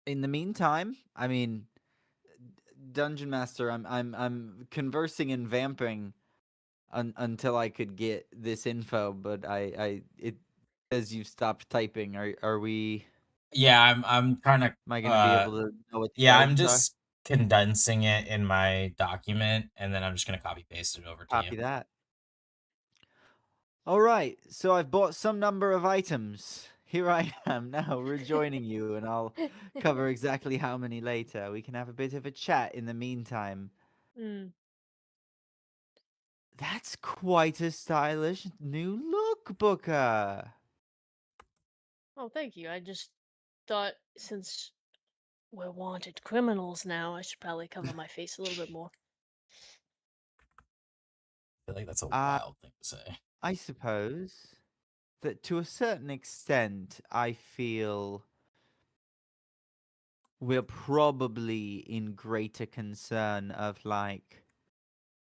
In the meantime, I mean, Dungeon Master, I'm conversing and vamping until I could get this info, but it says you've stopped typing. Are we? Yeah, I'm kind of Am I going to be able to know what the yeah, I'm items are? just condensing it in my document, and then I'm just gonna copy paste it over to Copy you. that. All right, so I've bought some number of items. Here I am now rejoining you, and I'll cover exactly how many later. We can have a bit of a chat in the meantime. Mm. That's quite a stylish new look, Booker. Oh, thank you. I just thought since we're wanted criminals now, I should probably cover my face a little bit more. I feel like that's a Uh, wild thing to say. I suppose that to a certain extent, I feel we're probably in greater concern of like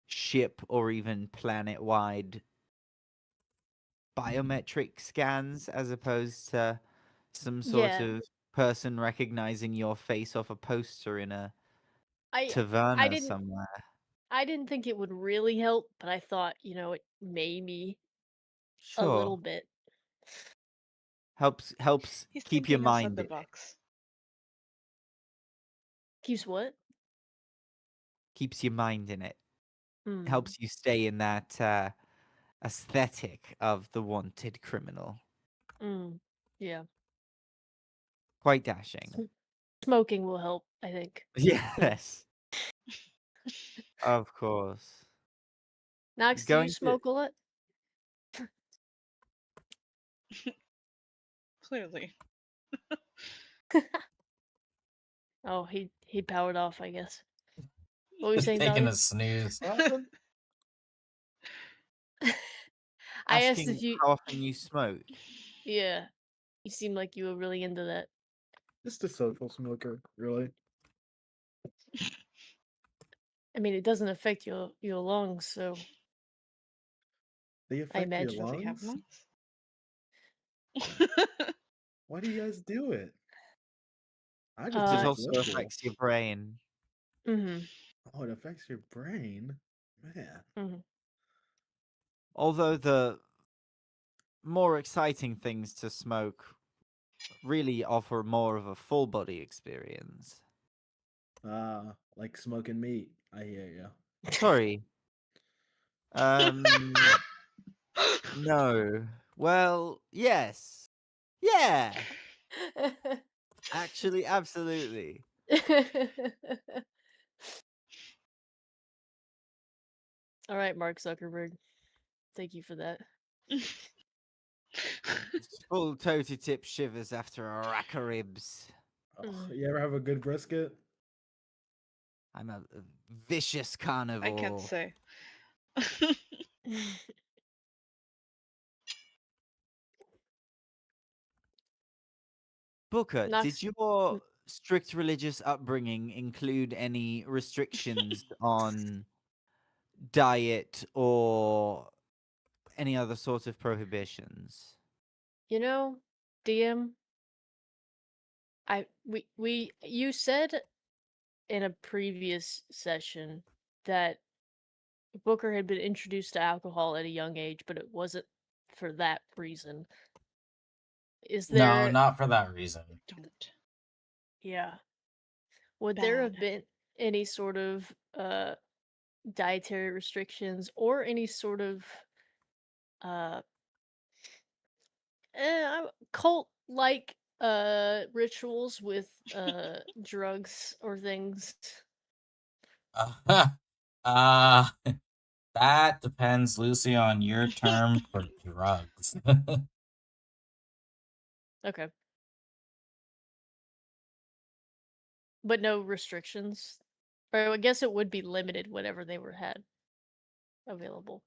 ship or even planet-wide biometric scans as opposed to some sort Yeah, of person recognizing your face off a poster in a I taverna didn't somewhere. I didn't think it would really help, but I thought, it maybe a little Sure. bit. Helps He's keep your thinking outside mind the in it. box. Keeps what? Keeps your mind in it. Hmm. Helps you stay in that aesthetic of the wanted criminal. Mm. Yeah. Quite dashing. Smoking will help, I think. Yes. Of course. Knox, do you Going to smoke a lot? Clearly. Oh, he powered off, I guess. What were you saying, Taking Dahlia? a snooze. I asked asking if you. how often you smoke. Yeah, you seem like you were really into that. Just a social smoker, really. I mean, it doesn't affect your lungs, so They I affect your imagine. Does he have lungs? lungs? Why do you guys do it? I just It think Uh, it's also ritual. affects your brain. mhm, Oh, it affects your brain? Man. mhm. Although the more exciting things to smoke really offer more of a full body experience. Like smoking meat. I hear you. Sorry. Um, no. Well, yes. Yeah. Actually, absolutely. All right, Mark Zuckerberg. Thank you for that. Full toty tip shivers after a rack of ribs. Oh, Mhm. you ever have a good brisket? I'm a vicious I can't carnivore. say. Booker, did Knox. your strict religious upbringing include any restrictions on diet or any other sort of prohibitions? You know, DM, you said in a previous session that Booker had been introduced to alcohol at a young age, but it wasn't for that reason. Is No, there, not for that reason. Don't. yeah, would there have Bad. been any sort of dietary restrictions or any sort of uh cult like rituals with drugs or things? Uh, uh that depends loosely on your term for drugs. Okay. But no restrictions. Or I guess it would be limited whatever they were had available.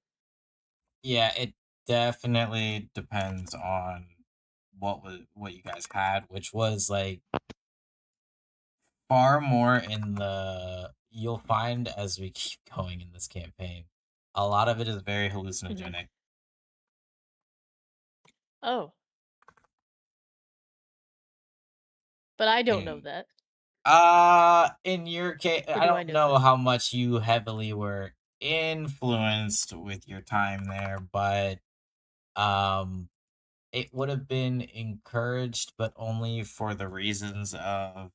Yeah, it definitely depends on what you guys had, which was like far more in the you'll find as we keep going in this campaign. A lot of it is very hallucinogenic. Oh. But I don't know And that. In your case, Or I do I don't know know it? how much you heavily were influenced with your time there, but um, it would have been encouraged, but only for the reasons of,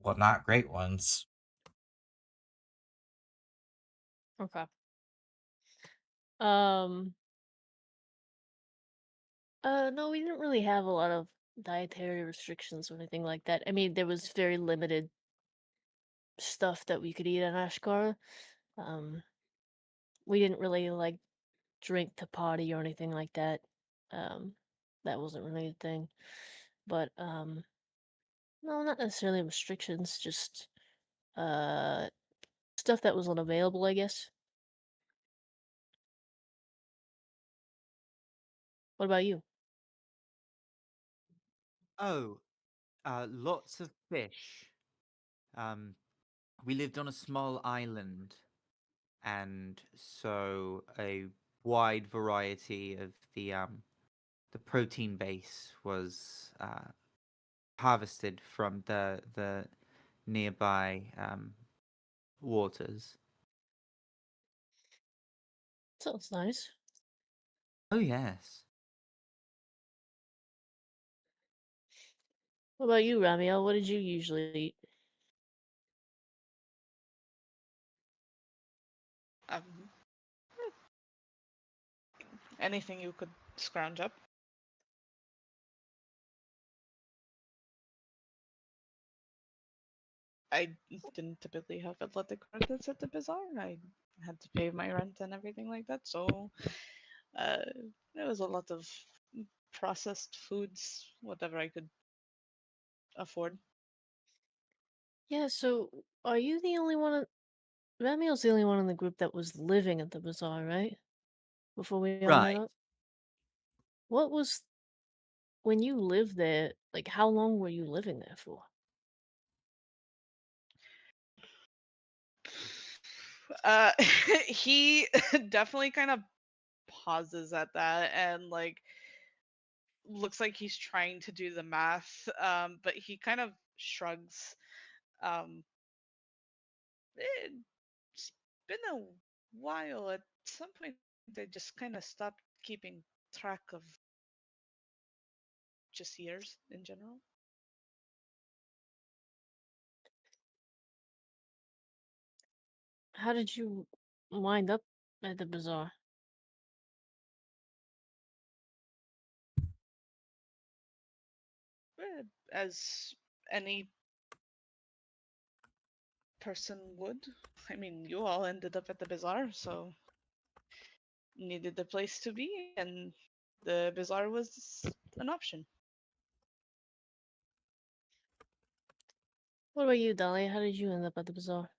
well, not great ones. Okay. Um. No, we didn't really have a lot of dietary restrictions or anything like that. I mean, there was very limited stuff that we could eat in Ashkar. Um, we didn't really like drink to party or anything like that. Um, that wasn't really a thing. But no, not necessarily restrictions, just uh stuff that was unavailable, I guess. What about you? Oh, lots of fish. Um, we lived on a small island, and so a wide variety of the protein base was harvested from the nearby waters. Sounds nice. Oh yes. What about you, Ramio? What did you usually eat? Um, anything you could scrounge up. I didn't typically have athletic credits at the bazaar. I had to pay my rent and everything like that, so uh, there was a lot of processed foods, whatever I could afford. Yeah, so are you the only one? Ramio's the only one in the group that was living at the bazaar, right? Before we all met Right. up? What was when you lived there, like how long were you living there for? Uh, he definitely kind of pauses at that and like looks like he's trying to do the math, but he kind of shrugs. Um, it's been a while. At some point, they just kind of stopped keeping track of just years in general. How did you wind up at the bazaar? As any person would. I mean, you all ended up at the bazaar, so needed the place to be, and the bazaar was an option. What about you, Dahlia? How did you end up at the bazaar?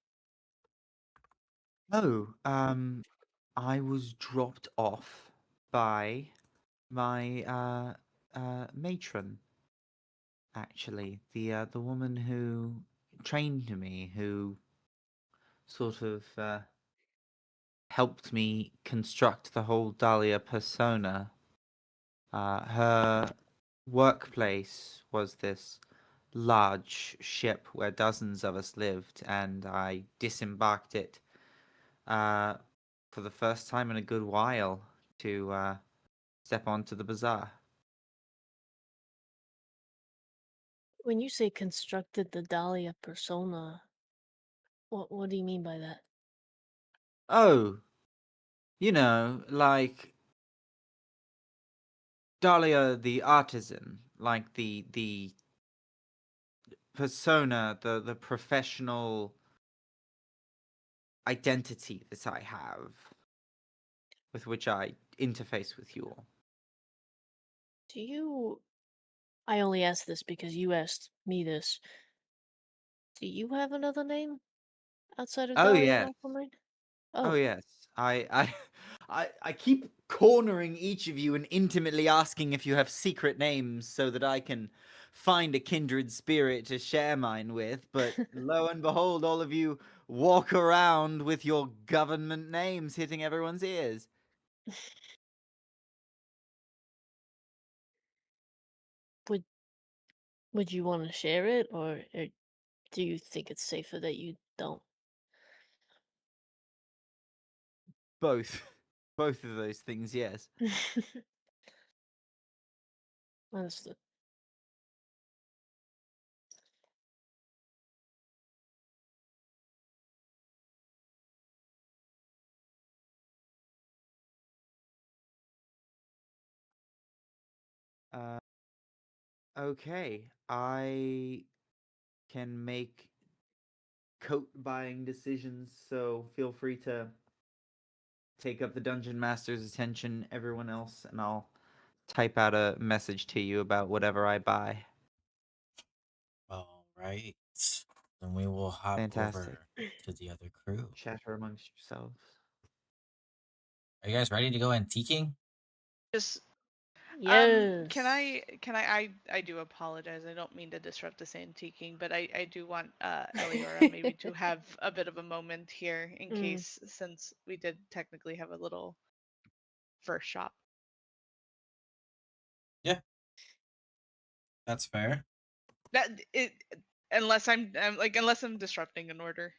Oh, I was dropped off by my matron, actually, the woman who trained me, who sort of helped me construct the whole Dahlia persona. Her workplace was this large ship where dozens of us lived, and I disembarked it uh, for the first time in a good while to step onto the bazaar. When you say constructed the Dahlia persona, what do you mean by that? Oh, like Dahlia the artisan, like the persona, the professional identity that I have with which I interface with you all. Do you I only asked this because you asked me this. Do you have another name outside of Oh Dahlia yes. Aquamarine? Oh Oh, yes. I keep cornering each of you and intimately asking if you have secret names so that I can find a kindred spirit to share mine with, but lo and behold, all of you walk around with your government names hitting everyone's ears. would Would you want to share it, or do you think it's safer that you don't? Both. Both of those things, yes. Understood. Okay. I can make coat buying decisions, so feel free to take up the dungeon master's attention, everyone else, and I'll type out a message to you about whatever I buy. All right. Then we will hop Fantastic. over to the other crew. Chatter amongst yourselves. Are you guys ready to go antiquing? Just Yes. I do apologize. I don't mean to disrupt this antiquing, but I do want Eliora maybe to have a bit of a moment here in case, since we did technically have a little first shop. Yeah. That's fair. That it unless unless I'm disrupting an order.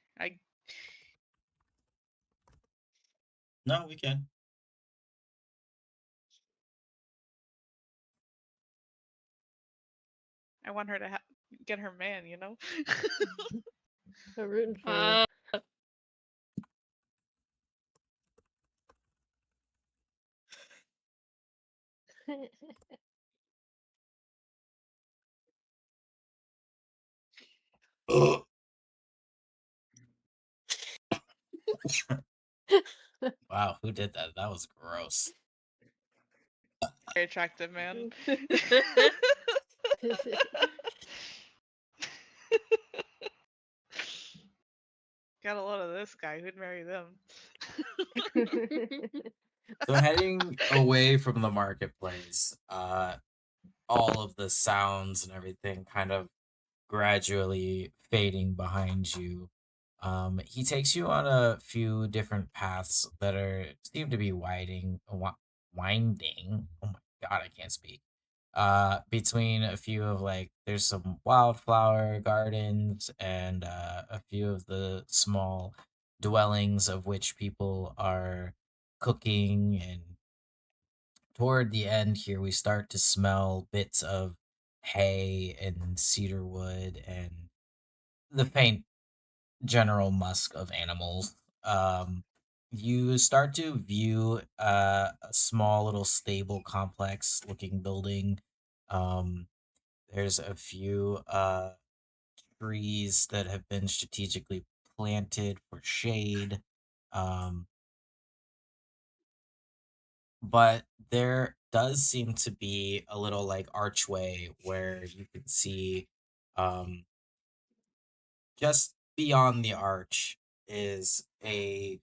No, we can. I want her to get her man, you know? I'm rooting for her. Wow, who did that? That was gross. Very attractive man. Got a lot of this guy. Who'd marry them? So heading away from the marketplace, all of the sounds and everything kind of gradually fading behind you. He takes you on a few different paths that seem to be winding. Oh my god, I can't speak. Between a few of there's some wildflower gardens and a few of the small dwellings of which people are cooking, and toward the end here we start to smell bits of hay and cedar wood and the faint general musk of animals. You start to view a small little stable complex looking building. Um, there's a few trees that have been strategically planted for shade. Um, but there does seem to be a little archway where you can see um, just beyond the arch is a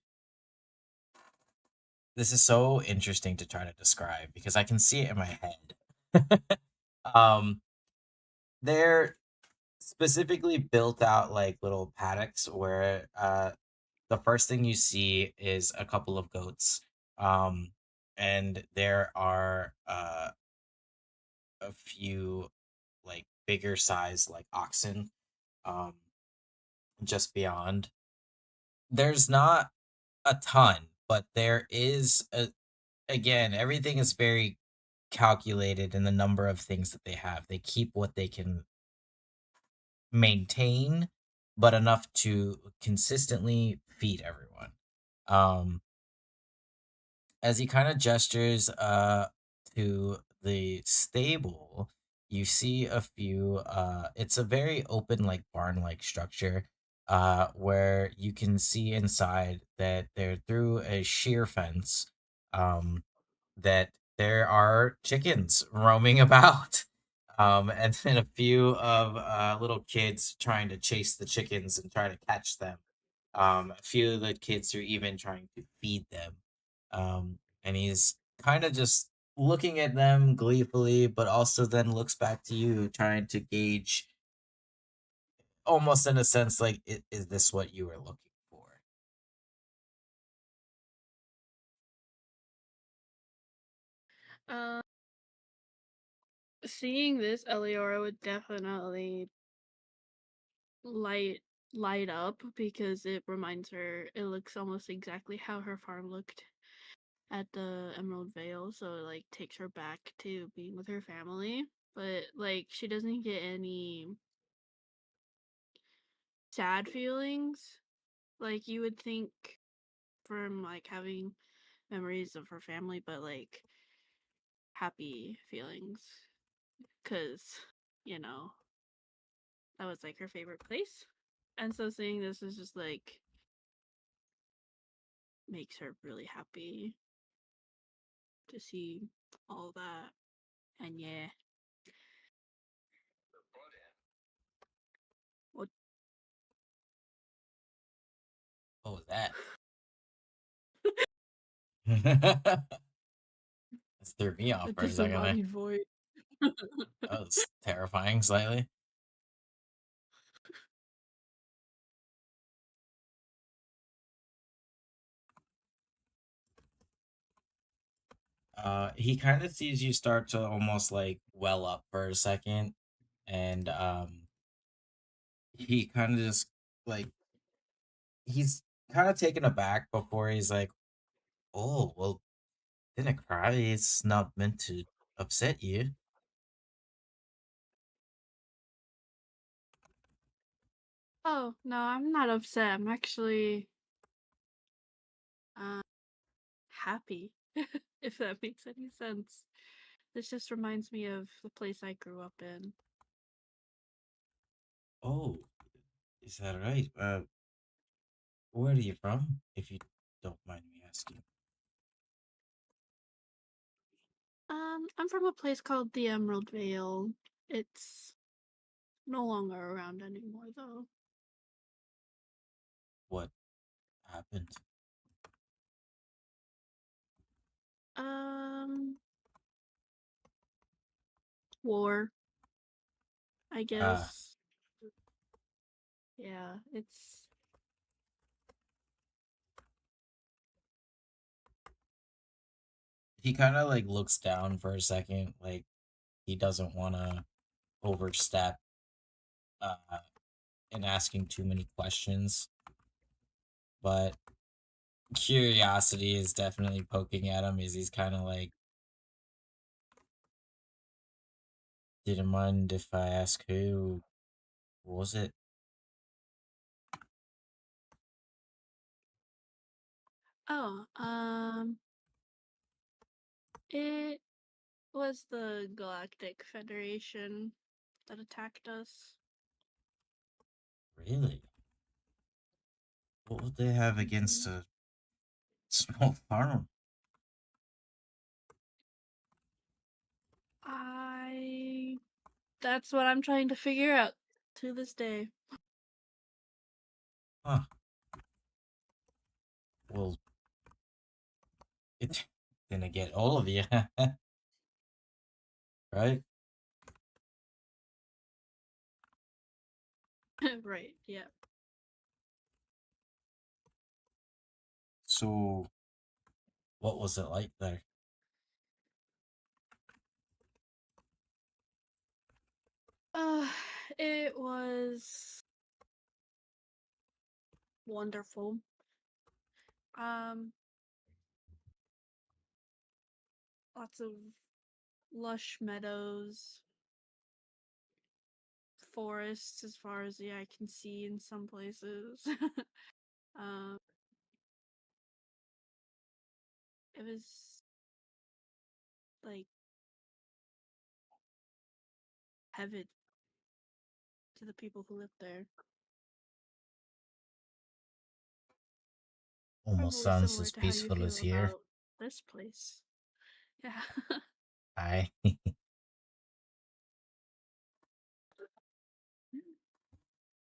this is so interesting to try to describe because I can see it in my head. um, they're specifically built out like little paddocks where the first thing you see is a couple of goats. Um, and there are a few bigger size oxen um, just beyond. There's not a ton, but there is again, everything is very calculated in the number of things that they have. They keep what they can maintain, but enough to consistently feed everyone. Um, as he kind of gestures to the stable, you see a few it's a very open barn like structure where you can see inside that they're through a sheer fence um that there are chickens roaming about. And then a few of little kids trying to chase the chickens and try to catch them. A few of the kids are even trying to feed them. And he's kind of just looking at them gleefully, but also then looks back to you, trying to gauge, almost in a sense, is this what you were looking for? Um, seeing this, Eliora would definitely light light up because it reminds her. It looks almost exactly how her farm looked at the Emerald Vale, so it like takes her back to being with her family. But like she doesn't get any sad feelings like you would think from like having memories of her family, but like happy feelings because you know that was like her favorite place. And so seeing this is just like makes her really happy to see all that. And yeah. What What was that? This threw me off a for a second there. disembodied voice. That was terrifying slightly. He kind of sees you start to almost like well up for a second, and he kind of just like he's kind of taken aback before he's like, "Oh, well, didn't cry. It's not meant to upset you." Oh, no, I'm not upset. I'm actually uh happy, if that makes any sense. This just reminds me of the place I grew up in. Oh, is that right? Where are you from, if you don't mind me asking? I'm from a place called the Emerald Vale. It's no longer around anymore, though. What happened? Um, War, I Ah, guess. Yeah, it's he kind of like looks down for a second, like he doesn't want to overstep uh in asking too many questions, but curiosity is definitely poking at him as he's kind of like, didn't mind if I ask who was it? oh, it was the Galactic Federation that attacked us. Really? What would they have against Mhm. a small farm? I That's what I'm trying to figure out to this day. Huh. Well, it didn't get all of you, right? Right, yeah. So, what was it like there? Uh, it was wonderful. Um, Lots of lush meadows, forests as far as the eye can see in some places. um, it was like heaven to the people who lived there. Almost Probably sounds similar as to how you peaceful as feel here. about this place. Yeah. I.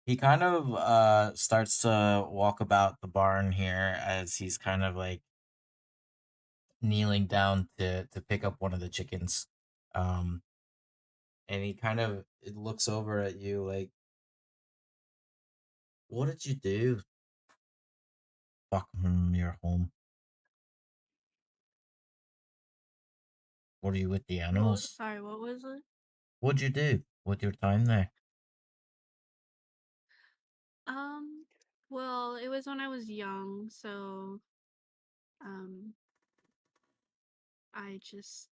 He kind of starts to walk about the barn here as he's kind of like kneeling down to pick up one of the chickens. Um and he kind of looks over at you like, what did you do? Fuck from your home. What are you with the Well, animals? sorry, what was it? What'd you do with your time there? Um, well, it was when I was young, so um I just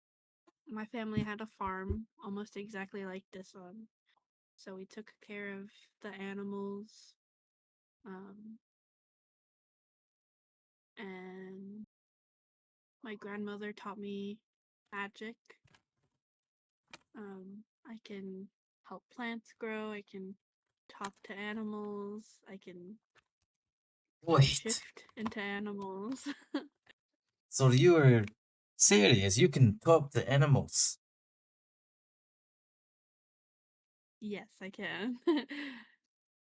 my family had a farm almost exactly like this one. So we took care of the animals. Um and my grandmother taught me magic. I can help plants grow, I can talk to animals, I can Wait, shift into animals. so you are serious? You can talk to animals? Yes, I can.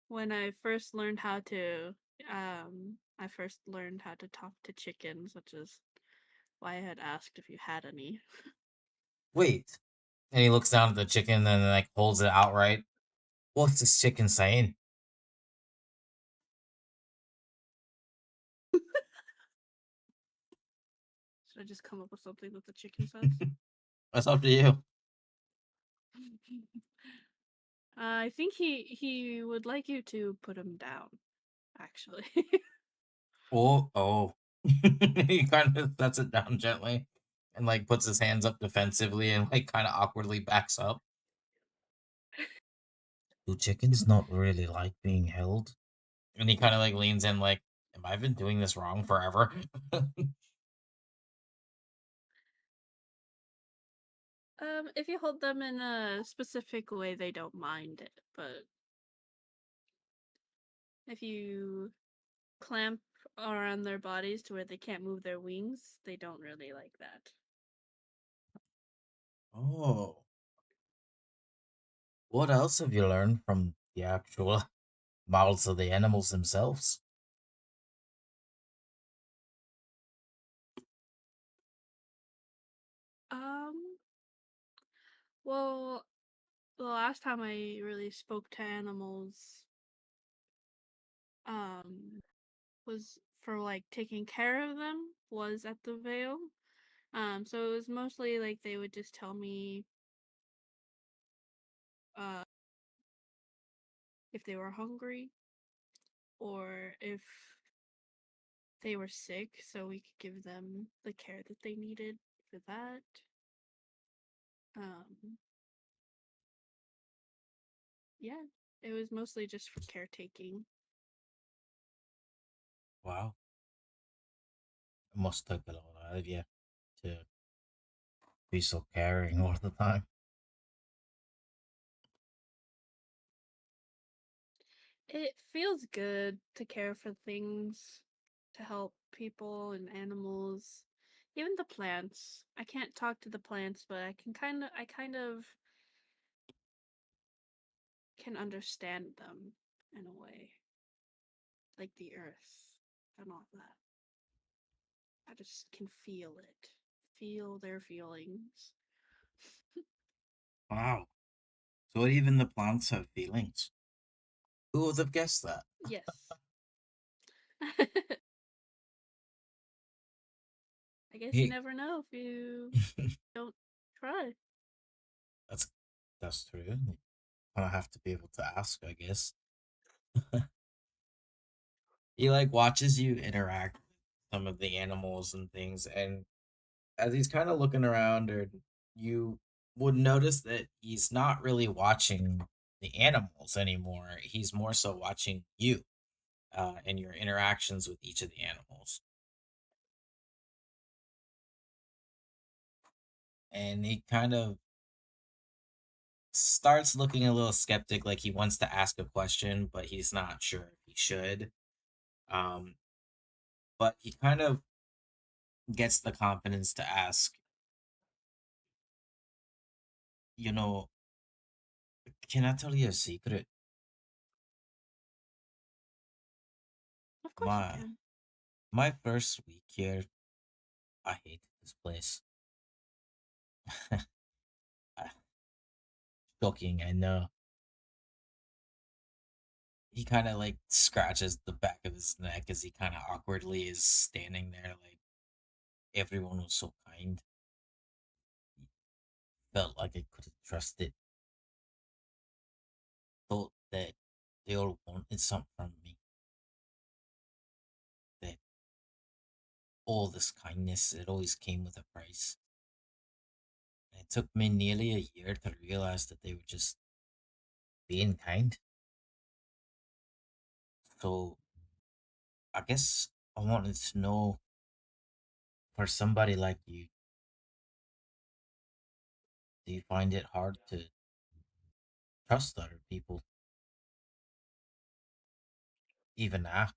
When I first learned how to, I first learned how to talk to chickens, which is why I had asked if you had any. Wait. And he looks down at the chicken and then like holds it outright. What's this chicken saying? Should I just come up with something that the chicken says? That's up to you. I think he would like you to put him down, actually. Oh. He kind of sets it down gently and like puts his hands up defensively and like kind of awkwardly backs up. Do chickens not really like being held? And he kind of like leans in, like, "Have I been doing this wrong forever?" If you hold them in a specific way, they don't mind it, but if you clamp around their bodies to where they can't move their wings, they don't really like that. Oh. What else have you learned from the actual mouths of the animals themselves? Um, well, the last time I really spoke to animals, um, was for like taking care of them was at the Vale. So it was mostly like they would just tell me uh if they were hungry or if they were sick, so we could give them the care that they needed for that. Um, yeah, it was mostly just for caretaking. Wow. It must take a lot out of you to be so caring all the time. It feels good to care for things, to help people and animals, even the plants. I can't talk to the plants, but I kind of can understand them in a way, like the earth and all that. I just can feel it, feel their feelings. Wow. So even the plants have feelings. Who would have guessed that? Yes. I guess you He never know if you don't try. that's that's true. I have to be able to ask, I guess. He like watches you interact with some of the animals and things, and as he's kind of looking around, or you would notice that he's not really watching the animals anymore. He's more so watching you and your interactions with each of the animals. And he kind of starts looking a little skeptic, like he wants to ask a question, but he's not sure if he should. Um, but he kind of gets the confidence to ask, you know, can I tell you a secret? Of course you My can. my first week here, I hated this place. Ah, shocking, I know. He kind of like scratches the back of his neck as he kind of awkwardly is standing there, like everyone was so kind. Felt like I couldn't trust it. thought that they all wanted something from me. That all this kindness, it always came with a price. And it took me nearly a year to realize that they were just being kind. So I guess I wanted to know, for somebody like you, do you find it hard to trust other people, even now?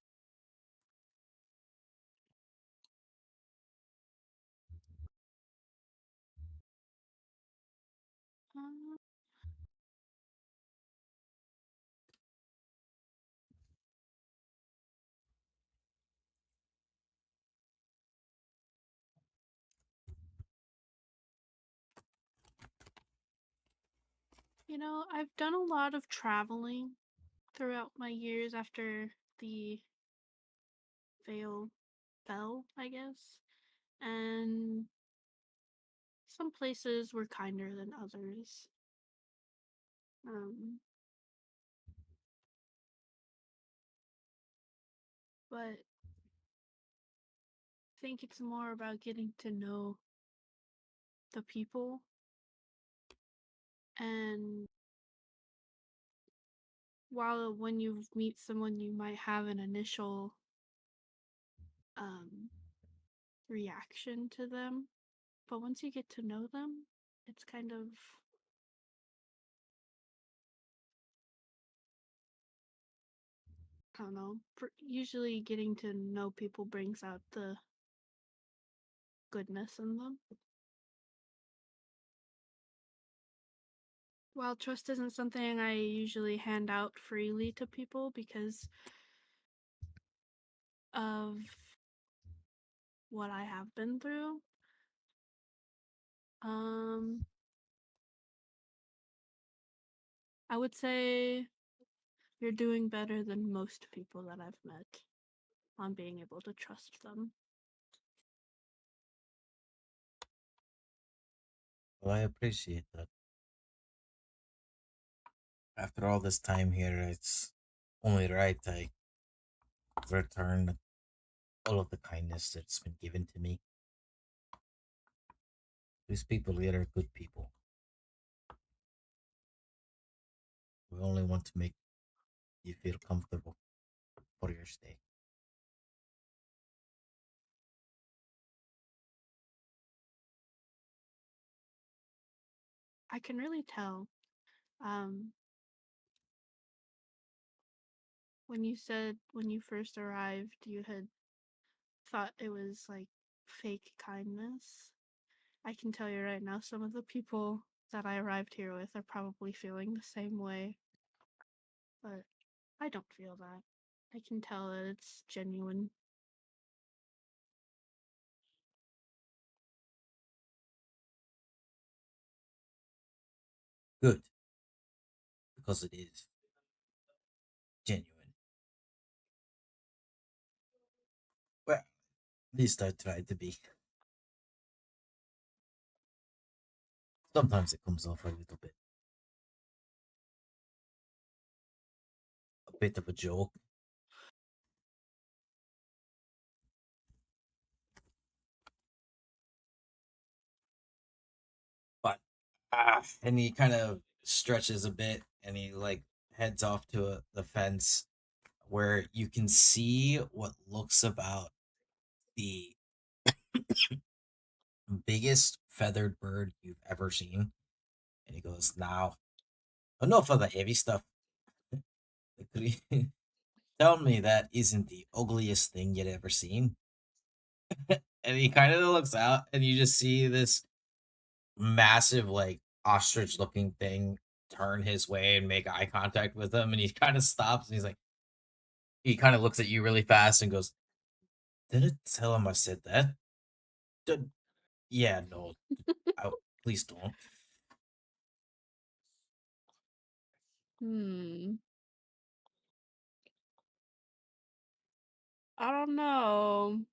Uh, I've done a lot of traveling throughout my years after the veil fell, I guess. And some places were kinder than others. Um, but I think it's more about getting to know the people, and while when you meet someone you might have an initial um reaction to them, but once you get to know them, it's kind of, I don't know, usually getting to know people brings out the goodness in them. While trust isn't something I usually hand out freely to people because of what I have been through, um, I would say you're doing better than most people that I've met on being able to trust them. Well, I appreciate that. After all this time here, it's only right I return all of the kindness that's been given to me. These people here are good people. We only want to make you feel comfortable for your stay. I can really tell, um, when you said when you first arrived, you had thought it was like fake kindness. I can tell you right now, some of the people that I arrived here with are probably feeling the same way, but I don't feel that. I can tell that it's genuine. Good, because it is genuine. Well, at least I try to be. Sometimes it comes off a little bit. A bit of a joke. But and he kind of stretches a bit and he like heads off to the fence where you can see what looks about the biggest feathered bird you've ever seen. And he goes, "Now, enough of the heavy stuff. Tell me that isn't the ugliest thing you'd ever seen." And he kind of looks out and you just see this massive, like, ostrich looking thing turn his way and make eye contact with him. And he kind of stops and he's like, he kind of looks at you really fast and goes, "Didn't tell him I said that. Did- yeah, no, please don't." Hmm. I don't know.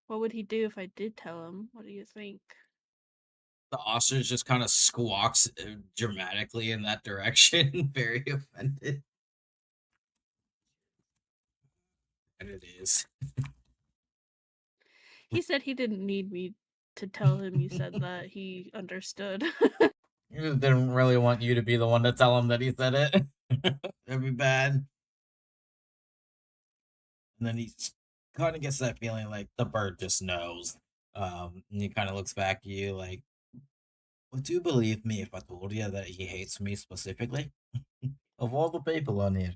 What would he do if I did tell him? What do you think? The ostrich just kind of squawks dramatically in that direction, very offended. And it is. He said he didn't need me to tell him you said that. He understood. He just didn't really want you to be the one to tell him that he said it. That'd be bad. And then he kind of gets that feeling like the bird just knows. And he kind of looks back at you like, would you believe me if I told you that he hates me specifically? Of all the people on here.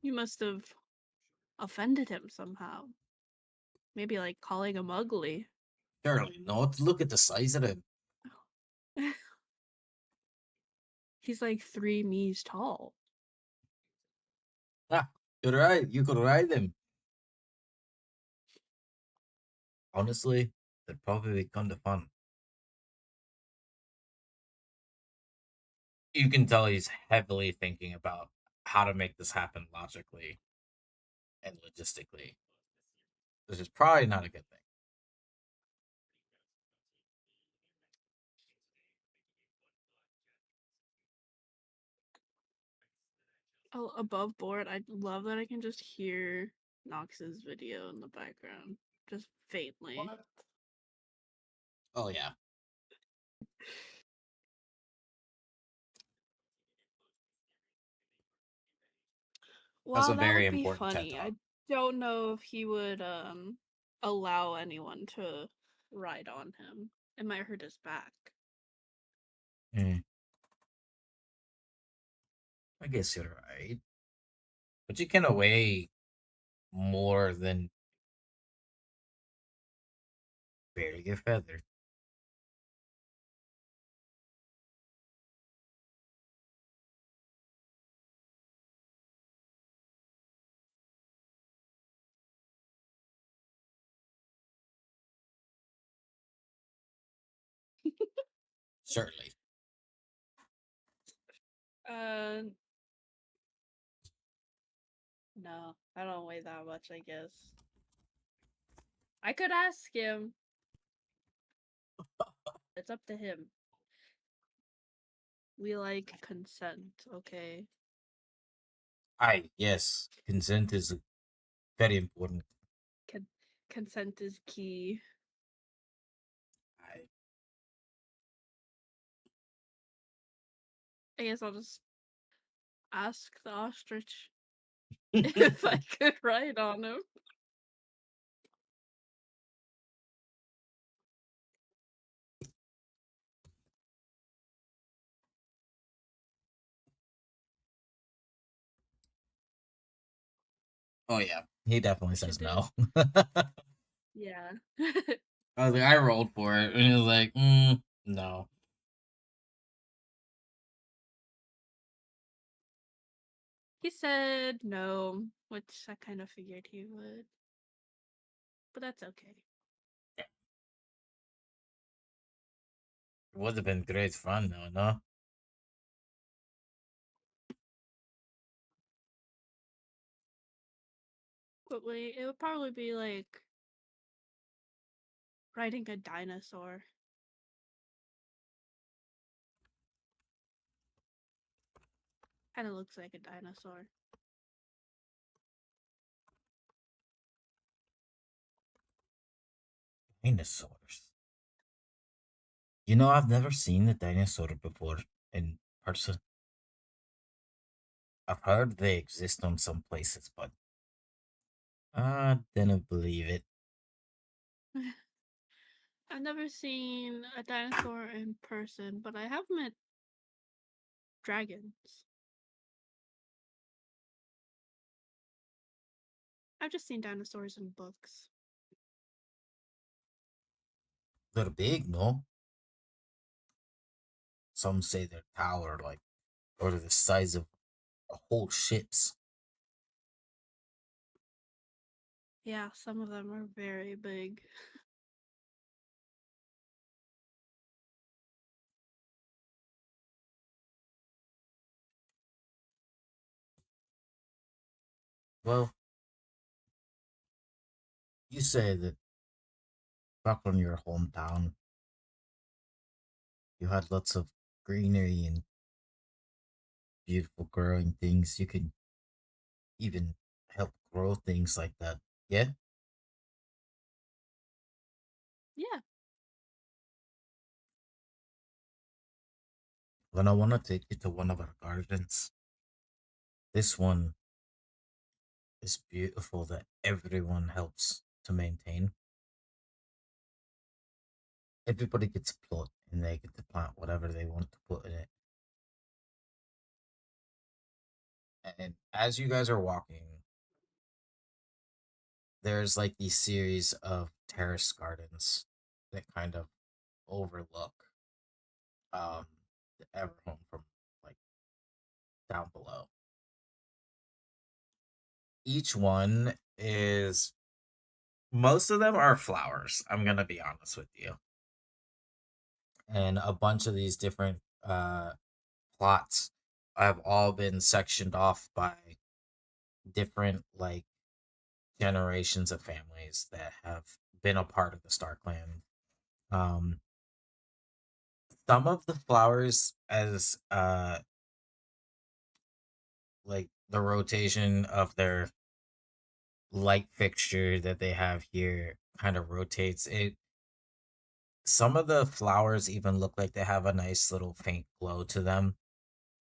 You must have offended him somehow. Maybe like calling him ugly. Surely not. Look at the size of him. He's like 3 me's tall. Ah, you're right. You could ride him. Honestly, that'd probably be kind of fun. You can tell he's heavily thinking about how to make this happen logically and logistically. This is probably not a good thing. Oh, above board, I love that I can just hear Nox's video in the background. Just faintly. What? Oh yeah. That's a Well, that very would be important TED funny. talk. I don't know if he would allow anyone to ride on him. It might hurt his back. I guess you're right. But you can weigh more than barely a feather. Certainly. Uh, no, I don't weigh that much, I guess. I could ask him. It's up to him. We like consent, okay? Yes. Consent is very important. Consent is key. I guess I'll just ask the ostrich if I could ride on him. Oh yeah. He definitely Should says do. no. Yeah. I was like, I rolled for it, and he was like, no. He said no, which I kind of figured he would. But that's okay. It would have been great fun, though, no? But wait, it would probably be like riding a dinosaur. Kind of looks like a dinosaur. Dinosaurs. You know, I've never seen a dinosaur before in person. I've heard they exist on some places, but I didn't believe it. I've never seen a dinosaur in person, but I have met dragons. I've just seen dinosaurs in books. They're big, no? Some say their tower, like, or the size of whole ships. Yeah, some of them are very big. Well, you say that back on your hometown, you had lots of greenery and beautiful growing things. You could even help grow things like that. Yeah? Yeah. Then I want to take you to one of our gardens. This one is beautiful that everyone helps to maintain. Everybody gets a plot and they get to plant whatever they want to put in it. And as you guys are walking, there's like these series of terrace gardens that kind of overlook um the Everhome from like down below. Each one is most of them are flowers, I'm gonna be honest with you. And a bunch of these different plots have all been sectioned off by different like generations of families that have been a part of the Starclan. Um, some of the flowers, as like the rotation of their light fixture that they have here kind of rotates it. Some of the flowers even look like they have a nice little faint glow to them.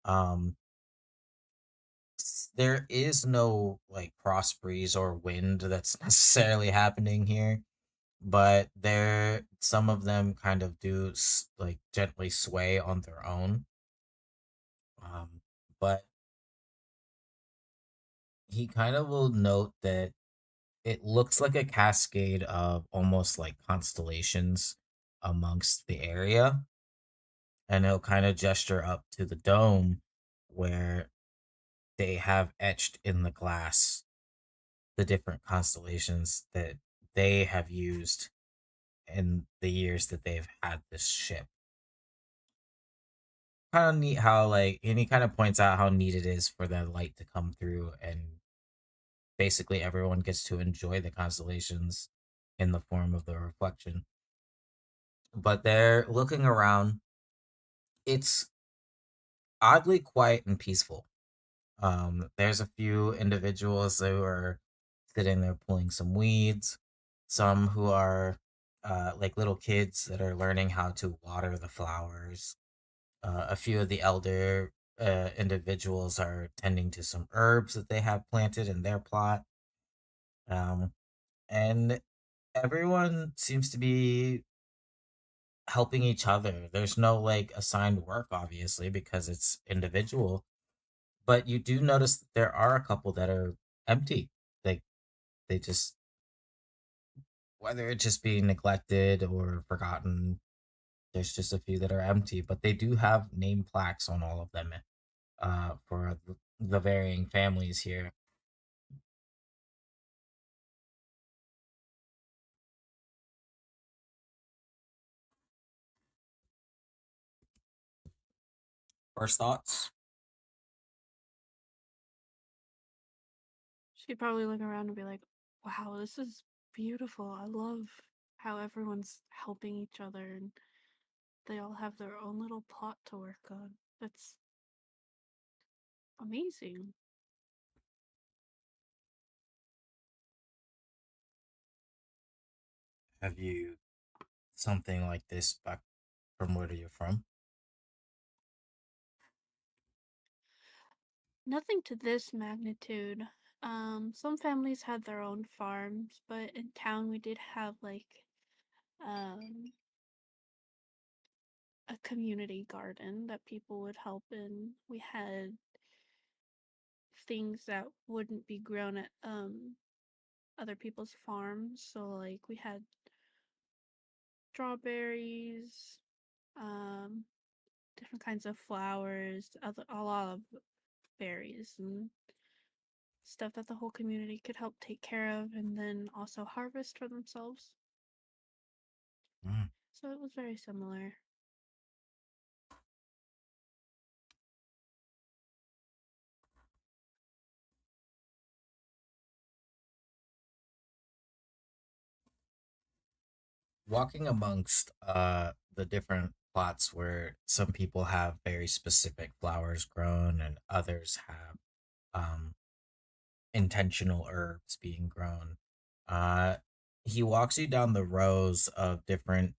Um, there is no like cross breeze or wind that's necessarily happening here, but there some of them kind of do like gently sway on their own. But he kind of will note that it looks like a cascade of almost like constellations amongst the area, and he'll kind of gesture up to the dome where they have etched in the glass the different constellations that they have used in the years that they've had this ship. Kind of neat how like, and he kind of points out how neat it is for the light to come through, and basically everyone gets to enjoy the constellations in the form of the reflection. But they're looking around. It's oddly quiet and peaceful. There's a few individuals who are sitting there pulling some weeds, some who are like little kids that are learning how to water the flowers. A few of the elder individuals are tending to some herbs that they have planted in their plot. Um, and everyone seems to be helping each other. There's no like assigned work, obviously, because it's individual. But you do notice that there are a couple that are empty. Like they just, whether it's just being neglected or forgotten, there's just a few that are empty. But they do have name plaques on all of them for the varying families here. First thoughts? She'd probably look around and be like, wow, this is beautiful. I love how everyone's helping each other and they all have their own little plot to work on. That's amazing. Have you something like this back from where you're from? Nothing to this magnitude. Some families had their own farms, but in town we did have like um a community garden that people would help in. We had things that wouldn't be grown at other people's farms. So like we had strawberries, um, different kinds of flowers, a lot of berries and stuff that the whole community could help take care of and then also harvest for themselves. Mm. So it was very similar. walking amongst the different plots where some people have very specific flowers grown and others have um intentional herbs being grown. Uh he walks you down the rows of different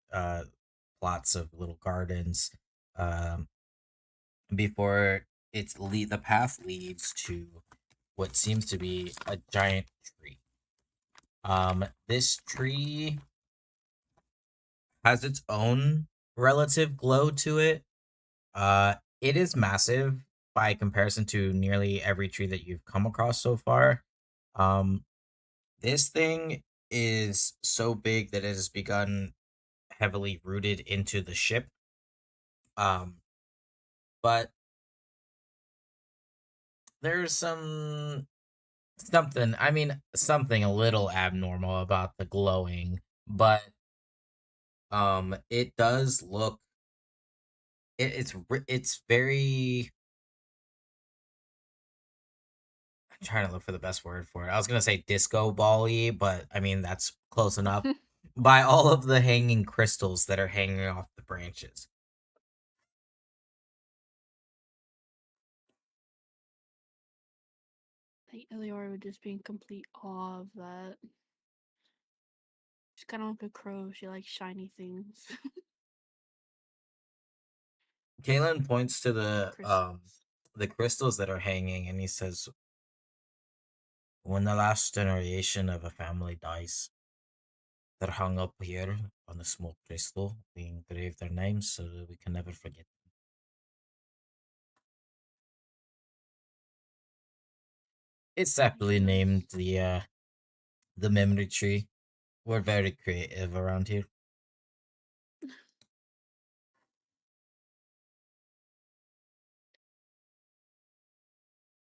plots of little gardens um before the path leads to what seems to be a giant tree. This tree has its own relative glow to it. It is massive by comparison to nearly every tree that you've come across so far. Um, this thing is so big that it has begun heavily rooted into the ship. Um, but there's something a little abnormal about the glowing, but it does look it's very. I'm trying to look for the best word for it. I was gonna say disco ball-y, but I mean that's close enough. By all of the hanging crystals that are hanging off the branches. I think Eliora would just be in complete awe of that. She's kind of like a crow. She likes shiny things. Kalen points to Crystals. the crystals that are hanging, and he says, "When the last generation of a family dies, they're hung up here on a small crystal. We engrave their names so that we can never forget." It's aptly Makes named sense. the memory tree. We're very creative around here.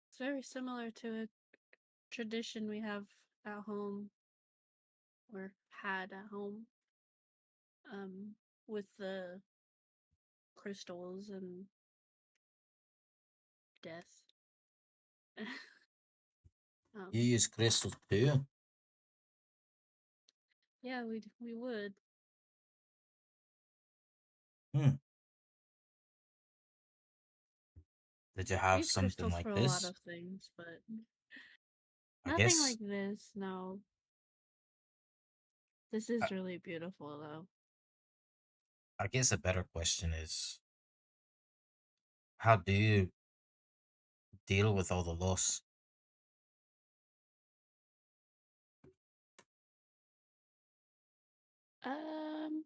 It's very similar to a tradition we have at home, or had at home, um, with the crystals and death. You um, use crystals too? yeah, we would. Hmm. Did you We have use something crystals like for a lot this? of things, but I nothing guess like this. No, this I, is really beautiful though. I guess a better question is, how do you deal with all the loss? Um,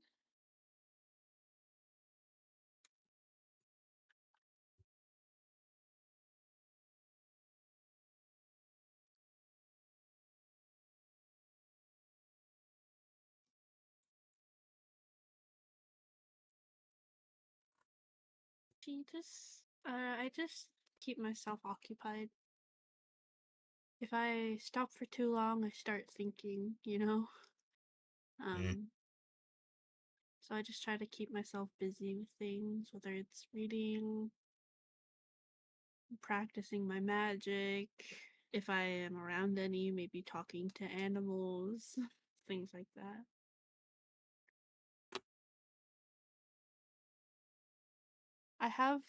I just keep myself occupied. If I stop for too long, I start thinking, you know? Mm. Um, so I just try to keep myself busy with things, whether it's reading, practicing my magic, if I am around any, maybe talking to animals, things like that. I have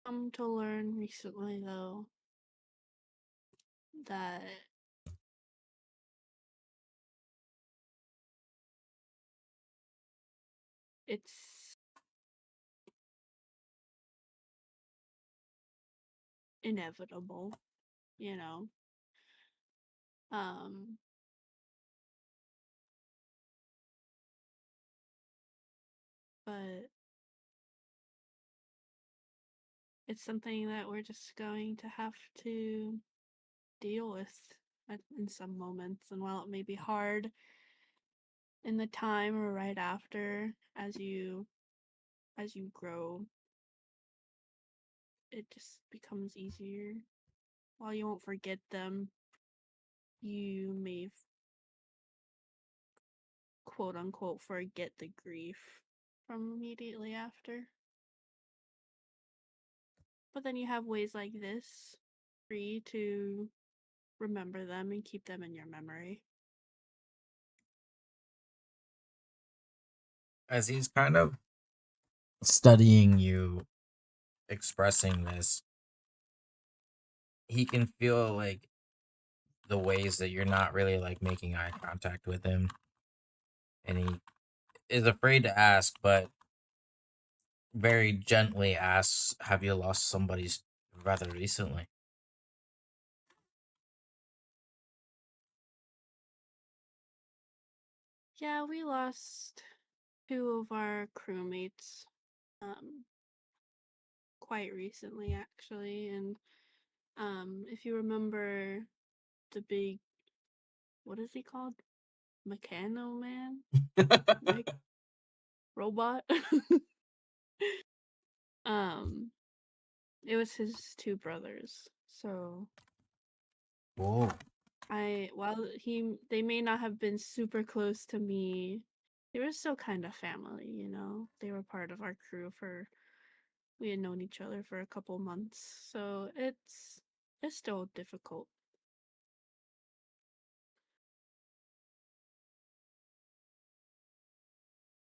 come to learn recently, though, that it's inevitable, you know? Um, but it's something that we're just going to have to deal with in some moments. And while it may be hard in the time or right after, as you grow, it just becomes easier. While you won't forget them, you may quote unquote forget the grief from immediately after. But then you have ways like this free to remember them and keep them in your memory. as he's kind of studying you expressing this, he can feel like the ways that you're not really like making eye contact with him, and he is afraid to ask, but very gently asks, "Have you lost somebody rather recently?" Yeah, we lost two of our crewmates quite recently actually, and if you remember the big, what is he called? Mechano Man? Robot? um it was his two brothers. So Whoa. while they may not have been super close to me, they were still kind of family, you know. They were part of our crew for we had known each other for a couple months. So it's still difficult.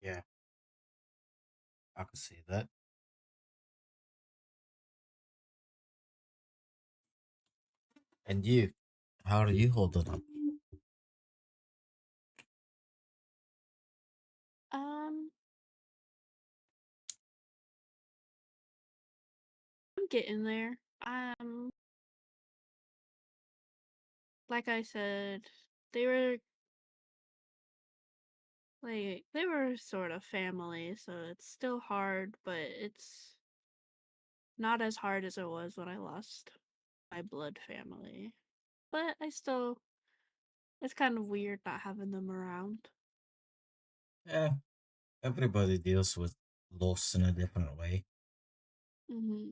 Yeah, I can see that. And you, how are you holding up? Um I'm getting there. Like I said, they were they were sort of family, so it's still hard, but it's not as hard as it was when I lost my blood family. But it's kind of weird not having them around. Yeah, everybody deals with loss in a different way. Hmm.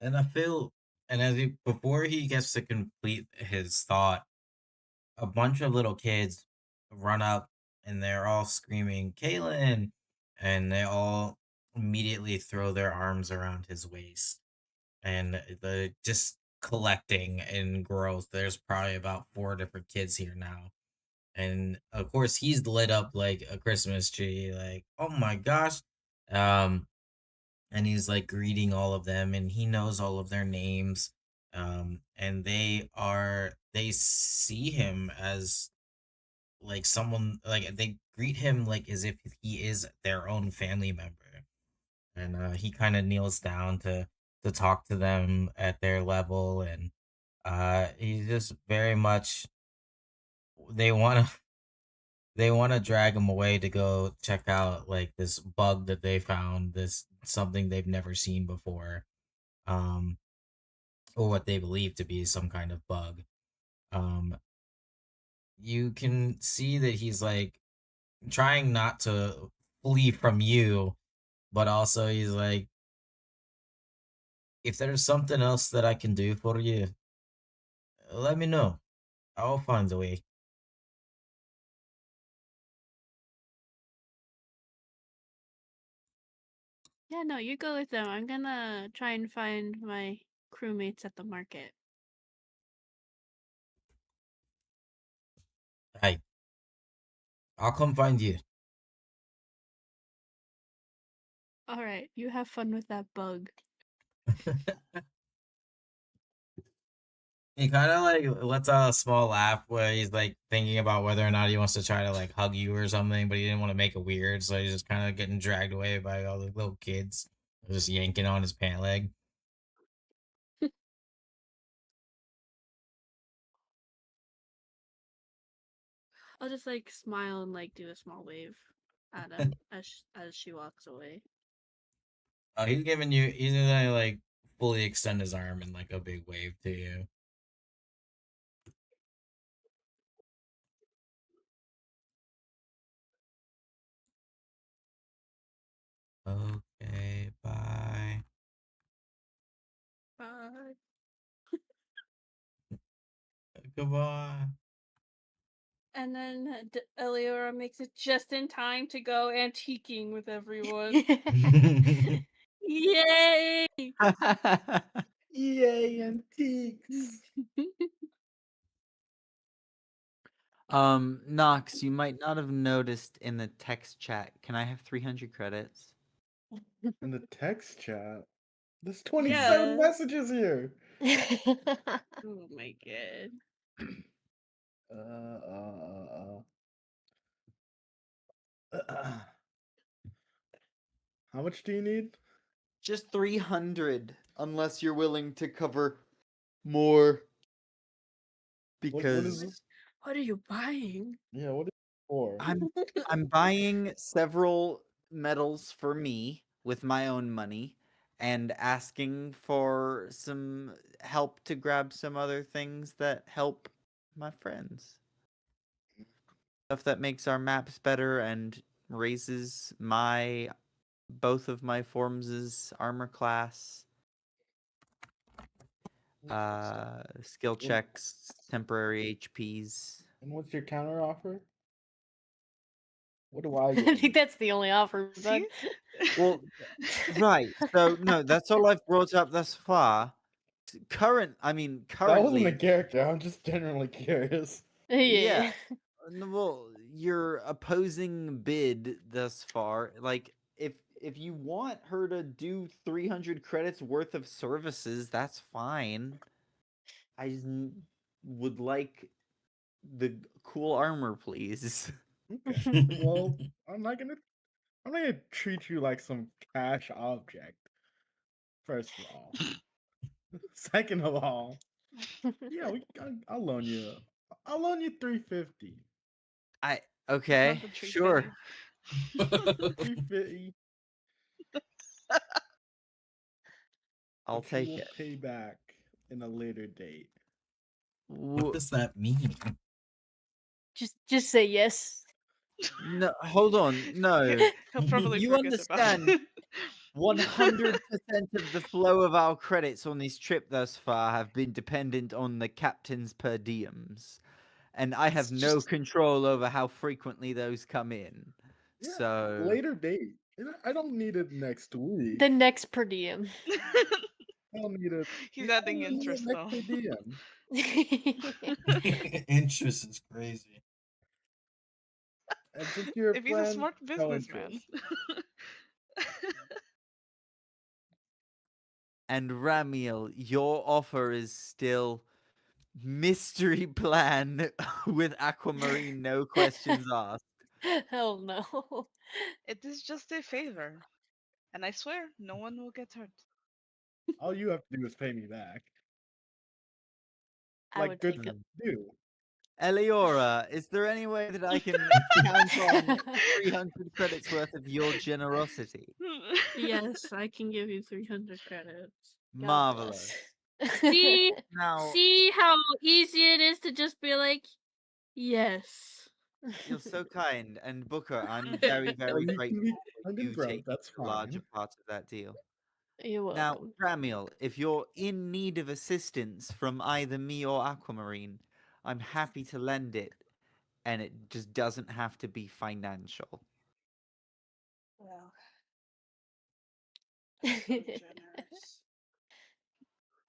And I feel, and before he gets to complete his thought, a bunch of little kids run up and they're all screaming, "Kaylin!" And they all immediately throw their arms around his waist. And the just collecting in growth. There's probably about four different kids here now. And of course he's lit up like a Christmas tree, like, oh my gosh. Um and he's like greeting all of them and he knows all of their names. And they see him as like someone, like they greet him like as if he is their own family member. And he kind of kneels down to talk to them at their level. And he's just very much, they want to they want to drag him away to go check out like this bug that they found, this something they've never seen before. um or what they believe to be some kind of bug. um you can see that he's like trying not to flee from you, but also he's like, if there's something else that I can do for you, let me know. I'll find a way. Yeah, no, you go with them. I'm gonna try and find my crewmates at the market. Hey, I'll come find you. All right, you have fun with that bug. He kind of like lets out a small laugh where he's like thinking about whether or not he wants to try to like hug you or something, but he didn't want to make it weird, so he's just kind of getting dragged away by all the little kids, just yanking on his pant leg. I'll just like smile and like do a small wave at him as she walks away. He's gonna like fully extend his arm in like a big wave to you. Okay, bye. Bye. Goodbye. And then Eliora makes it just in time to go antiquing with everyone. Yay! Yay, antiques! Knox, you might not have noticed in the text chat. Can I have 300 credits? In the text chat. There's 27 Yeah. messages here. Oh my god. How much do you need? Just 300, unless you're willing to cover more. What Because is this? What are you buying? Yeah, what is it for? I'm buying several medals for me with my own money and asking for some help to grab some other things that help my friends. Stuff that makes our maps better and raises both of my forms' armor class. Skill And- checks, temporary HPs. And what's your counter offer? What do I I get? think that's the only offer, bud. See? Well, right. So no, that's all I've brought up thus far. That wasn't Currently, a character. I'm just generally curious. yeah. Well, your opposing bid thus far, like if you want her to do 300 credits worth of services, that's fine. I just would like the cool armor, please. Okay. Well, I'm not gonna treat you like some cash object. First of all. Second of all, yeah, I'll loan you. I'll loan you 350. Okay, Not the tree sure. 350. I'll Which you take will it. pay back in a later date. What does that mean? Just say yes. No, hold on. No. He'll probably You forget about understand it. 100% of the flow of our credits on this trip thus far have been dependent on the captain's per diems. And I have It's no just- control over how frequently those come in. Yeah, So later date. I don't need it next week. The next per diem. I don't need it. He's I adding don't need it interest next though. per diem. Interest is crazy. And since you're a If he's a friend, smart no businessman. interest. and Ramiel, your offer is still mystery plan with Aquamarine, no questions asked. Hell no. It is just a favor. And I swear, no one will get hurt. All you have to do is pay me back. I Like would good take for it. you. Eliora, is there any way that I can count on 300 credits worth of your generosity? Yes, I can give you 300 credits. God Marvelous. bless. See? Now, See how easy it is to just be like, yes. you're so kind, and Booker, I'm very, Well, very you grateful can be for kind you and broke, taking that's the larger fine. part of that deal. You're Now, welcome. Ramiel, if you're in need of assistance from either me or Aquamarine, I'm happy to lend it, and it just doesn't have to be financial. Well,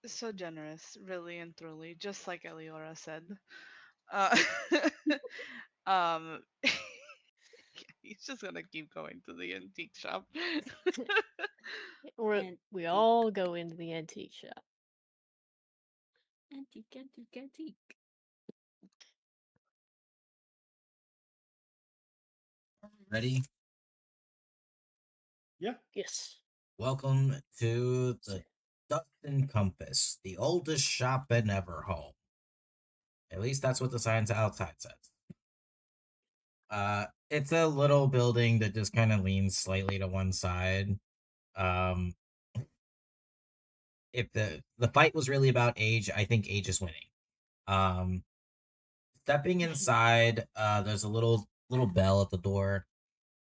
so generous, really and truly, just like Eliora said. Uh, um, he's just gonna keep going to the antique shop. We all go into the antique shop. Antique, antique, antique. Ready? Yeah. Yes. Welcome to the Dust and Compass, the oldest shop in Everhome. At least that's what the signs outside says. It's a little building that just kind of leans slightly to one side. Um, if the fight was really about age, I think age is winning. Stepping inside, there's a little bell at the door.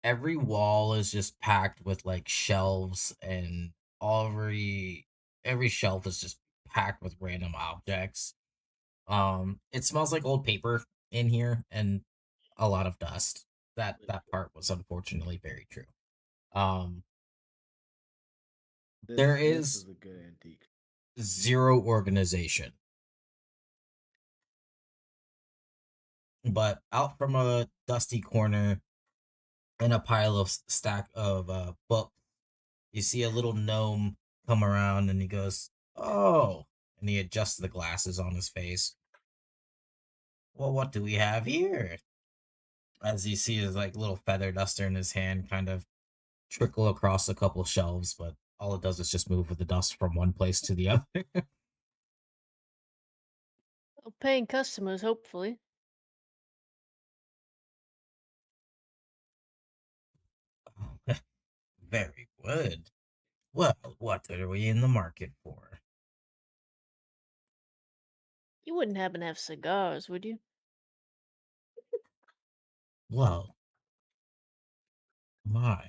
Every wall is just packed with like shelves, and every shelf is just packed with random objects. It smells like old paper in here and a lot of dust. That part was unfortunately very true. Um, there This is is a good antique. zero organization. But out from a dusty corner in a pile of stack of books, you see a little gnome come around, and he goes, "Oh," and he adjusts the glasses on his face. "Well, what do we have here?" As you see his like little feather duster in his hand, kind of trickle across a couple shelves, but all it does is just move with the dust from one place to the other. Well, paying customers, hopefully. Very good. Well, what are we in the market for? You wouldn't happen to have cigars, would you? Well, my,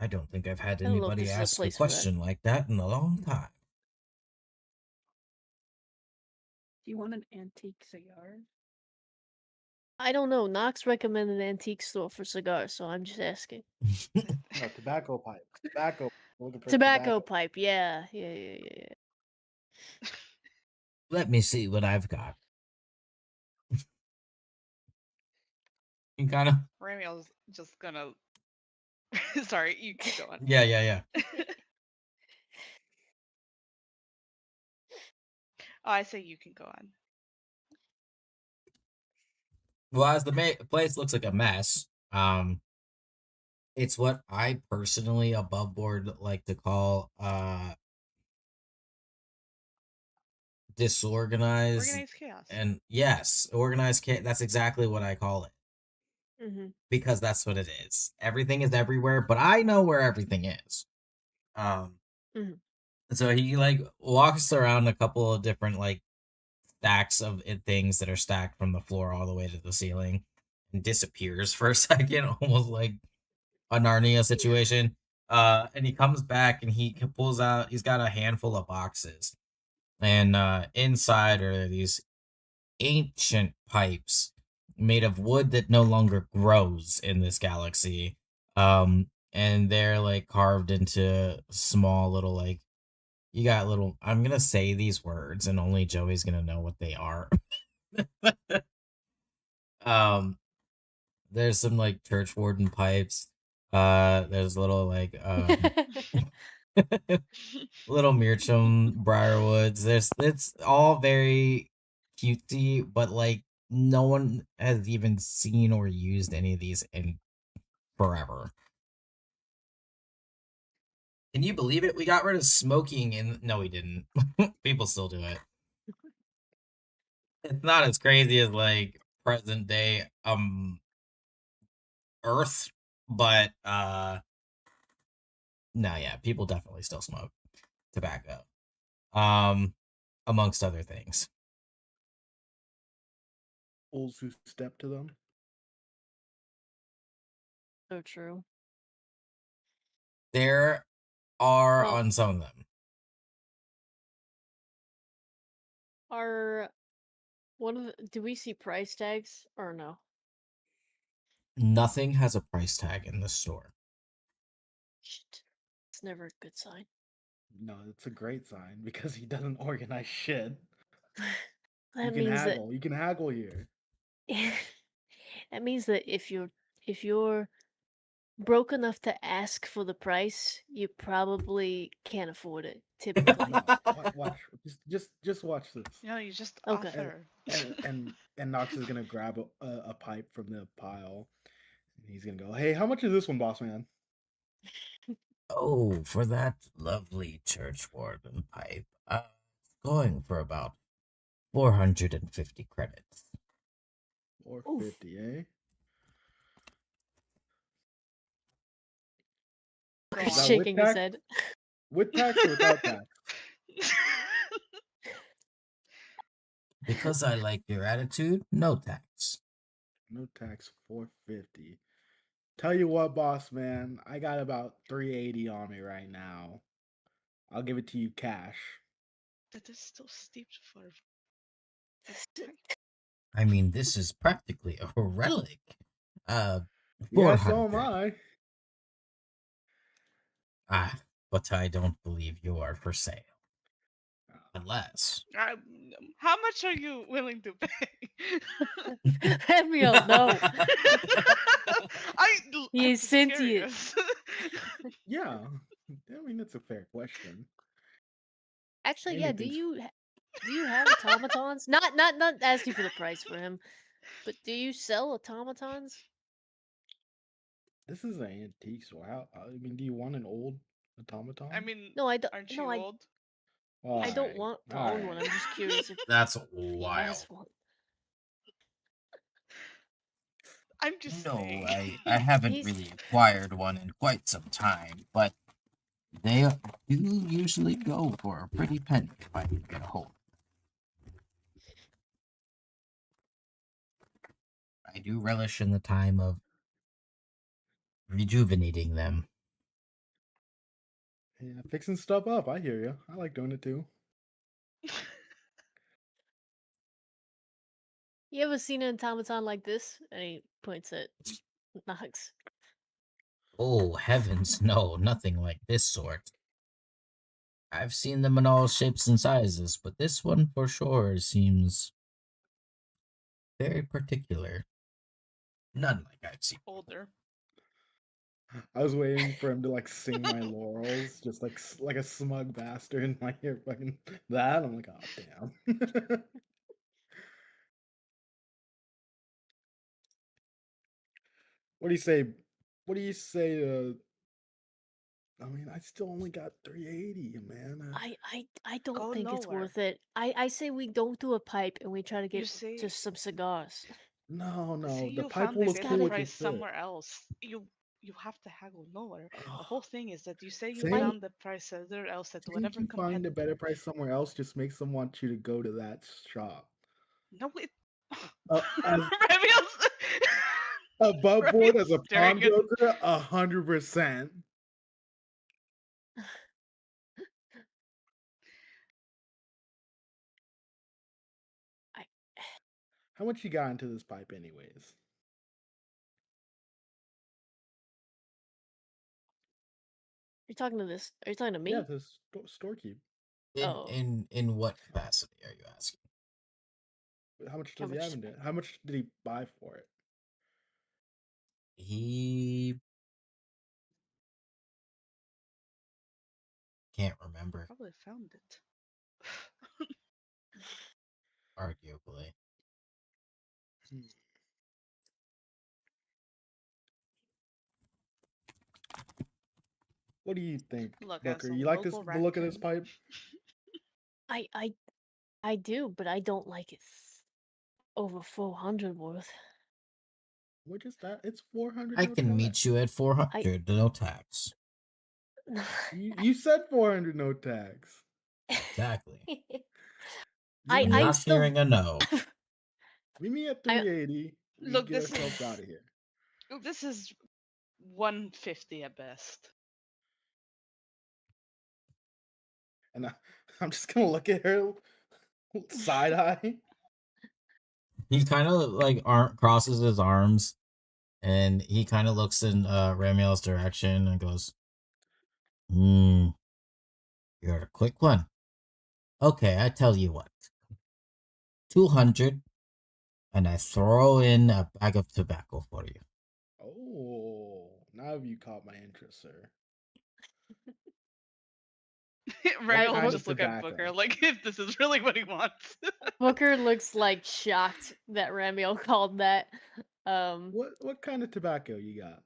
I don't think I've had I don't know if anybody this is a ask a place for that. question like that in a long time. Do you want an antique cigar? I don't know. Knox recommended an antique store for cigars, so I'm just asking. No, tobacco pipe. Tobacco. We're looking for Tobacco pipe, yeah. Let me see what I've got. You kind of. Ramiel's just gonna. Sorry, you keep going. Yeah. Oh, I say you can go on. Well, as the place looks like a mess, it's what I personally above board like to call disorganized. Organized chaos. And yes, organized chaos. That's exactly what I call it. Mm-hmm. Because that's what it is. Everything is everywhere, but I know where everything is. Mhm. So he like walks around a couple of different like stacks of things that are stacked from the floor all the way to the ceiling, and disappears for a second, almost like a Narnia situation. And he comes back and he pulls out. He's got a handful of boxes, and inside are these ancient pipes made of wood that no longer grows in this galaxy. And they're like carved into small little like you got little. I'm gonna say these words, and only Joey's gonna know what they are. um, there's some like church warden pipes. There's little like little Meerchum Briarwoods. It's all very cutesy, but like no one has even seen or used any of these in forever. Can you believe it? We got rid of smoking and no, we didn't. People still do it. It's not as crazy as like present day Earth, but no, yeah, people definitely still smoke tobacco. Amongst other things. Fools who step to them. So true. There are Well- on some of them. Do we see price tags or no? Nothing has a price tag in this store. Shit. It's never a good sign. No, it's a great sign because he doesn't organize shit. That You can means haggle. You can haggle here. that means that if you're broke enough to ask for the price, you probably can't afford it. Typically. No, watch. Just watch this. No, you just Okay. offer. And Nox is gonna grab a pipe from the pile, and he's gonna go, "Hey, how much is this one, boss man?" Oh, for that lovely church warden pipe. Going for about 450 credits. 450, eh? He's that shaking with his tax? head. With tax or without tax? Because I like your attitude, no tax. No tax, 450. Tell you what, boss man, I got about 380 on me right now. I'll give it to you cash. That is still steeped for. I mean, this is practically a relic. Yeah, so am 400. I. Ah, but I don't believe you are for sale. Unless. How much are you willing to pay? Emil, no. I'm He's just sentient. curious. Yeah, I mean it's a fair question. Actually, yeah. Do Anything's you have automatons? Not asking for the price for him, but do you sell automatons? This is an antique, so how? I mean, do you want an old automaton? I mean, No, I don't. aren't No, you old? I don't Alright, want to own one. I'm just curious if That's he has wild. one. I'm just No, saying. I haven't He's- really acquired one in quite some time, but they do usually go for a pretty penny if I can get a hold. I do relish in the time of rejuvenating them. Yeah, fixing stuff up. I hear you. I like doing it too. You ever seen an automaton like this? And he points at Nox. Oh, heavens, no, nothing like this sort. I've seen them in all shapes and sizes, but this one for sure seems very particular. None like I've seen. Older. I was waiting for him to like sing my laurels, just like a smug bastard in my ear. Fucking that. I'm like, oh damn. What do you say? What do you say? I mean, I still only got 380, man. I don't Go think it's lower. worth it. I say we go to a pipe and we try to You get see, just some cigars. No, see, the you pipe found will a look It's better cool gotta- with your price fit. somewhere else. You have to haggle lower. The whole thing is that you say you Saying- found the price somewhere else at Saying whatever you find a better competitor. price somewhere else just makes them want you to go to that shop. No, it. As Remiel's above board as a Remiel's staring pawnbroker, at- 100%. How much you got into this pipe, anyways? You're talking to this? Are you talking to me? Yeah, the storekeep. Oh. In what capacity are you asking? How much How does he much have in it? How much did he buy for it? He can't remember, Probably found it. arguably. What do you think, Look, as Booker? a You like this? local The look of this raccoon. pipe? I do, but I don't like it over 400 worth. What is that? It's 400. I no can tax. meet you at 400, no tax. You said 400, no tax. Exactly. I'm not still hearing a no. Meet me at I- 380. We Look, get this ourselves is out of here. this is 150 at best. And I'm just gonna look at her side eye. He kind of like crosses his arms, and he kind of looks in Ramiel's direction and goes, you're a quick one. Okay, I tell you what. 200, and I throw in a bag of tobacco for you. Oh, now you caught my interest, sir. Ramiel will kind of just look at Booker tobacco? like if this is really what he wants. Booker looks like shocked that Ramiel called that. What kind of tobacco you got?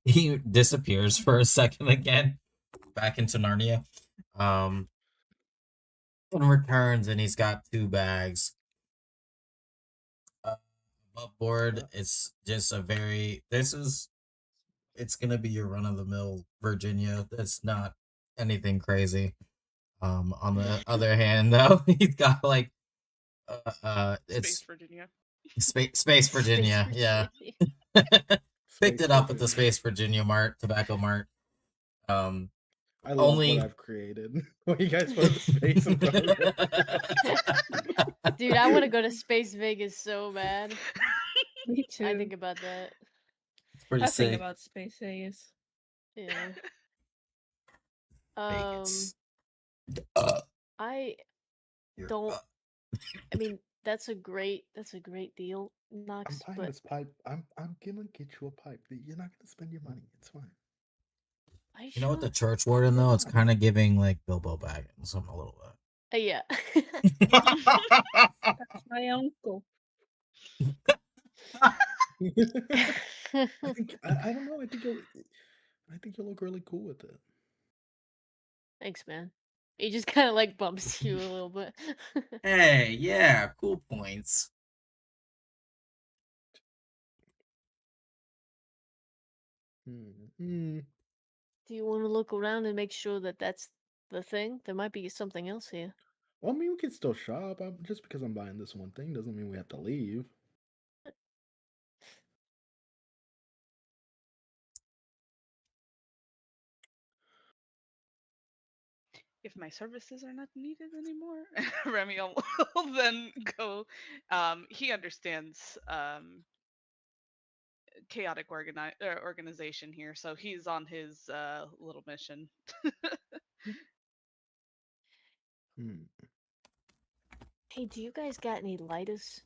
He disappears for a second again, back into Narnia. And returns, and he's got 2 bags. Above board, it's just a very. It's gonna be your run of the mill Virginia. That's not anything crazy. On the other hand, though, he's got like it's Space Virginia. Space Virginia. Yeah, picked it up at the Space Virginia Tobacco Mart. I love only what I've created. When you guys put the space in front of it. Dude, I want to go to Space Vegas so bad. Me too. I think about that. it's pretty I sick. think about Space Vegas. Yeah. Vegas. I don't. I mean, that's a great deal, I'm Knox. buying But this pipe. I'm gonna get you a pipe. You're not gonna spend your money. It's fine. I You know what, the sure. church warden though, it's kind of giving like Bilbo Baggins a little Yeah. bit. That's my uncle. I think I don't know. I think you'll look really cool with it. Thanks, man. He just kind of like bumps you a little bit. Hey, yeah, cool points. Hmm. Do you want to look around and make sure that that's the thing? There might be something else here. Well, I mean, we can still shop. Just because I'm buying this one thing doesn't mean we have to leave. If my services are not needed anymore, Remy will then go. He understands chaotic organization here, so he's on his little mission. Hmm. Hey, do you guys got any lighters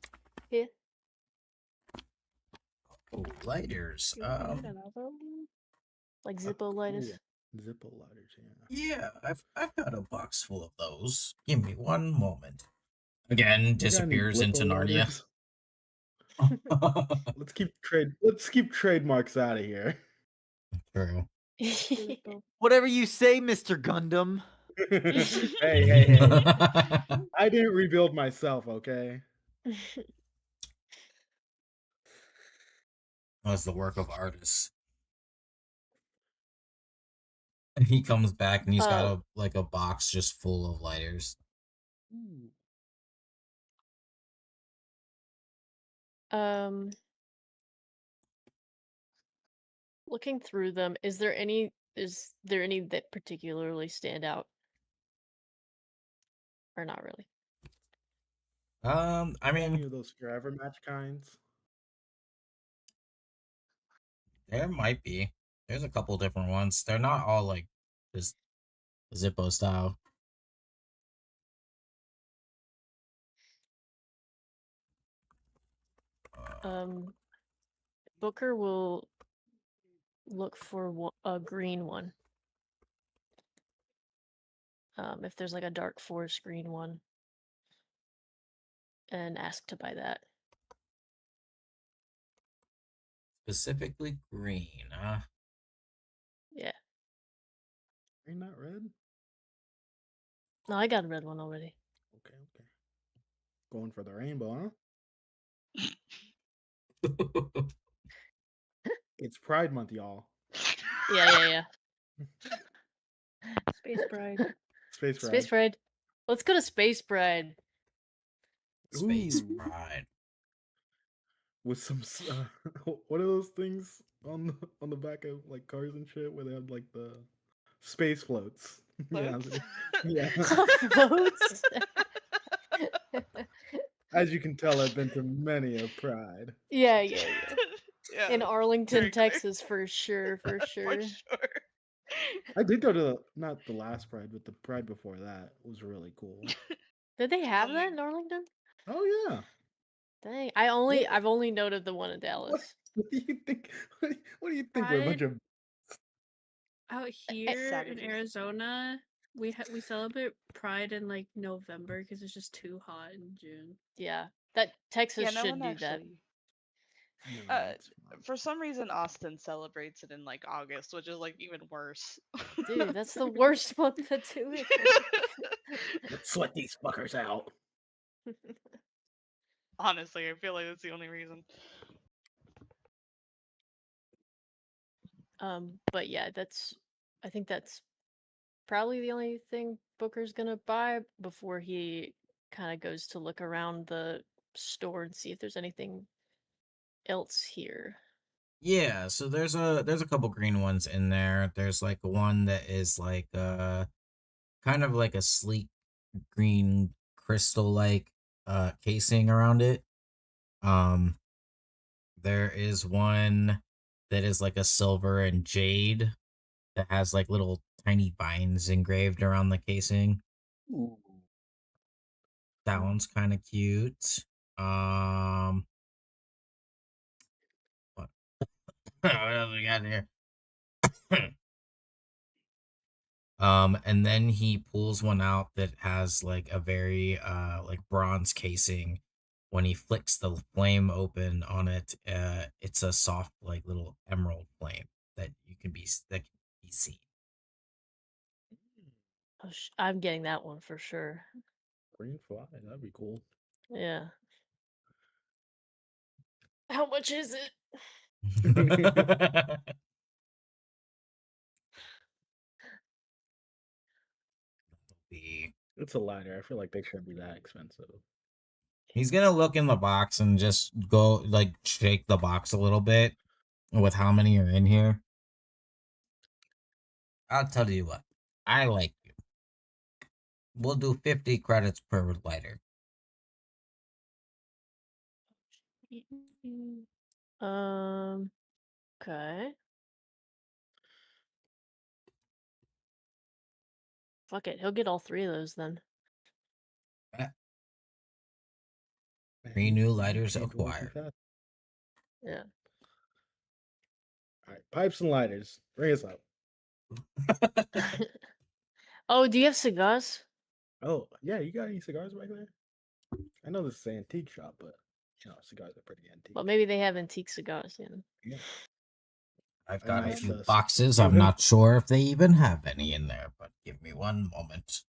here? Oh, lighters. Do you need another one? Like A Zippo cool lighters? Zippo lighters, yeah. Yeah, I've got a box full of those. Give me one moment. Again, You got any disappears into Blippo Narnia. lighters? Let's keep trademarks out of here. True. Whatever you say, Mr. Gundam. Hey. I didn't rebuild myself, okay? That's the work of artists. And he comes back and he's got a box just full of lighters. Ooh. Looking through them, is there any that particularly stand out? Or not really? I Any mean, of those forever match kinds? there might be. There's a couple different ones. They're not all like just Zippo style. Booker will look for a green one. If there's like a dark forest green one, and ask to buy that. Specifically green, huh? Yeah. Green, not red? No, I got a red one already. Okay. Going for the rainbow, huh? It's Pride Month, y'all. Yeah. Space Bride. Space Pride. Space Pride. Let's go to Space Pride. Space Ooh. Pride. With some what are those things on the back of like cars and shit where they have like the space floats? Floats? Yeah. Floats? As you can tell, I've been to many a Pride. Yeah. Yeah, In Arlington, very clear. Texas, for sure. For sure. I did go to not the last Pride, but the Pride before that was really cool. Did they have that in Arlington? Oh yeah. Dang, I've only noted the one in Dallas. What do you think? What do you think? We're a bunch of Out here in Savages. Arizona, we celebrate Pride in like November because it's just too hot in June. Yeah, that Texas Yeah, no should one do actually. For some reason, Austin celebrates it in like August, which is like even worse. that. Dude, that's the worst month to do it. Let's sweat these fuckers out. Honestly, I feel like that's the only reason. But yeah, I think that's probably the only thing Booker's gonna buy before he kind of goes to look around the store and see if there's anything else here. Yeah, so there's a couple green ones in there. There's like one that is like kind of like a sleek green crystal like casing around it. There is one that is like a silver and jade that has like little tiny vines engraved around the casing. Ooh. That one's kind of cute. What, what else we got here? And then he pulls one out that has like a very like bronze casing. When he flicks the flame open on it, it's a soft like little emerald flame that can be seen. Oh, I'm getting that one for sure. Green fly, that'd be cool. Yeah. How much is it? It's a lighter. I feel like they shouldn't be that expensive. He's gonna look in the box and just go like shake the box a little bit with how many are in here. I'll tell you what, I like you. We'll do 50 credits per lighter. Okay. Fuck it, he'll get all 3 of those then. 3 new You lighters can't do it too acquired. fast. Yeah. All right, pipes and lighters. Bring us up. Oh, do you have cigars? Oh, yeah, you got any cigars back there? I know this is an antique shop, but cigars are pretty antique. Well, maybe they have antique cigars, you know. Yeah. I've A got a nice, few boxes. I'm not sure if they even have any in there, but give me one moment.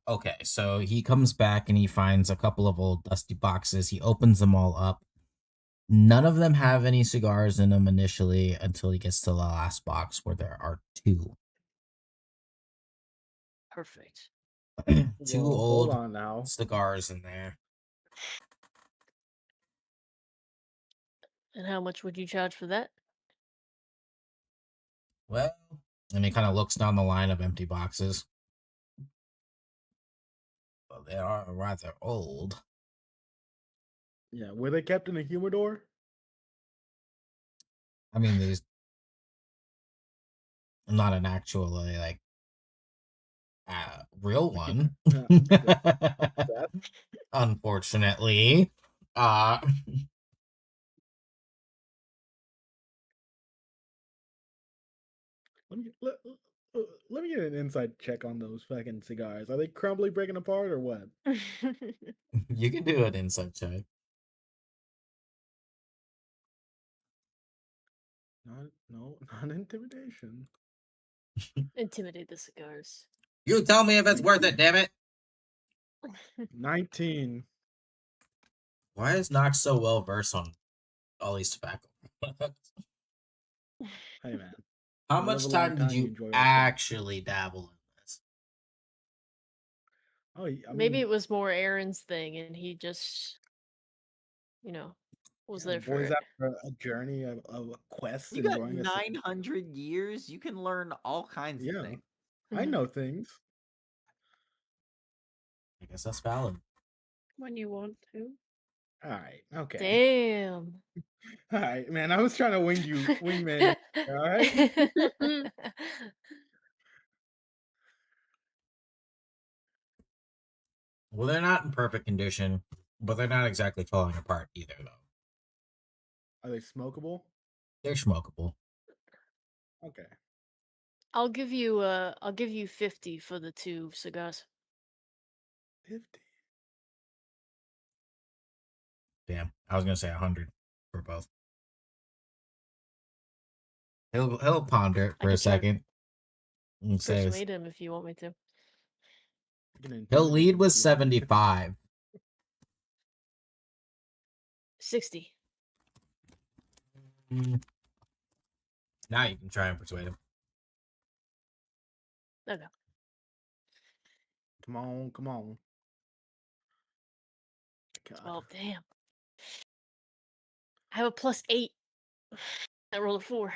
Okay, so he comes back and he finds a couple of old dusty boxes. He opens them all up. None of them have any cigars in them initially until he gets to the last box where there are 2. Perfect. 2 Well, old hold on now. cigars in there. And how much would you charge for that? Well, and he kind of looks down the line of empty boxes. Well, they are rather old. Yeah, were they kept in a humidor? I mean, there's not an actual like real one. Unfortunately. Let me get an inside check on those fucking cigars. Are they crumbly, breaking apart, or what? You can do an inside check. Not intimidation. Intimidate the cigars. You tell me if it's worth it, damn it. 19. Why is Knox so well versed on all these tobacco? Hey man. How You much live a long time did time, you you enjoy what you actually dabble in this? Oh, I Maybe mean, it was more Aaron's thing and he just, you know, was yeah, there for boys it. after a journey of quests, You got enjoying a 900 years. You can learn all kinds of yeah. things. I know things. I guess that's valid. When you want to. All right, okay. Damn. All right, man. I was trying to wingman. All right. Well, they're not in perfect condition, but they're not exactly falling apart either, though. Are they smokable? They're smokable. Okay. I'll give you 50 for the 2 cigars. 50. Damn, I was gonna say 100 for both. He'll ponder it I for a could try to second. And says persuade him if you want me to. he'll lead with 75. 60. Now you can try and persuade him. Okay. Come on, come on. God. 12, damn. I have a +8. I rolled a 4.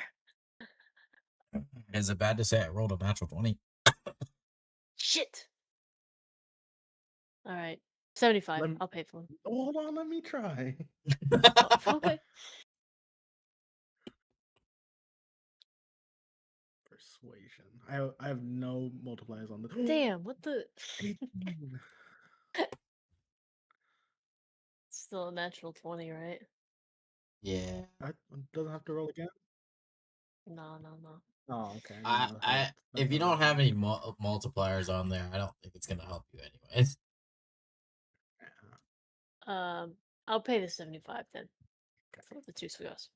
Is it bad to say I rolled a natural 20? Shit. All right. 75. I'll pay for them. Hold on, let me try. Oh, okay. persuasion. I have no multipliers on this. Damn, what the? 18. Still a natural 20, right? Yeah. I doesn't have to roll again. No, no, no. Oh, okay. I didn't I, know how I that if you roll don't have again. any multipliers on there, I don't think it's gonna help you anyways. Yeah. I'll pay the 75 then Okay. for the 2 cigars.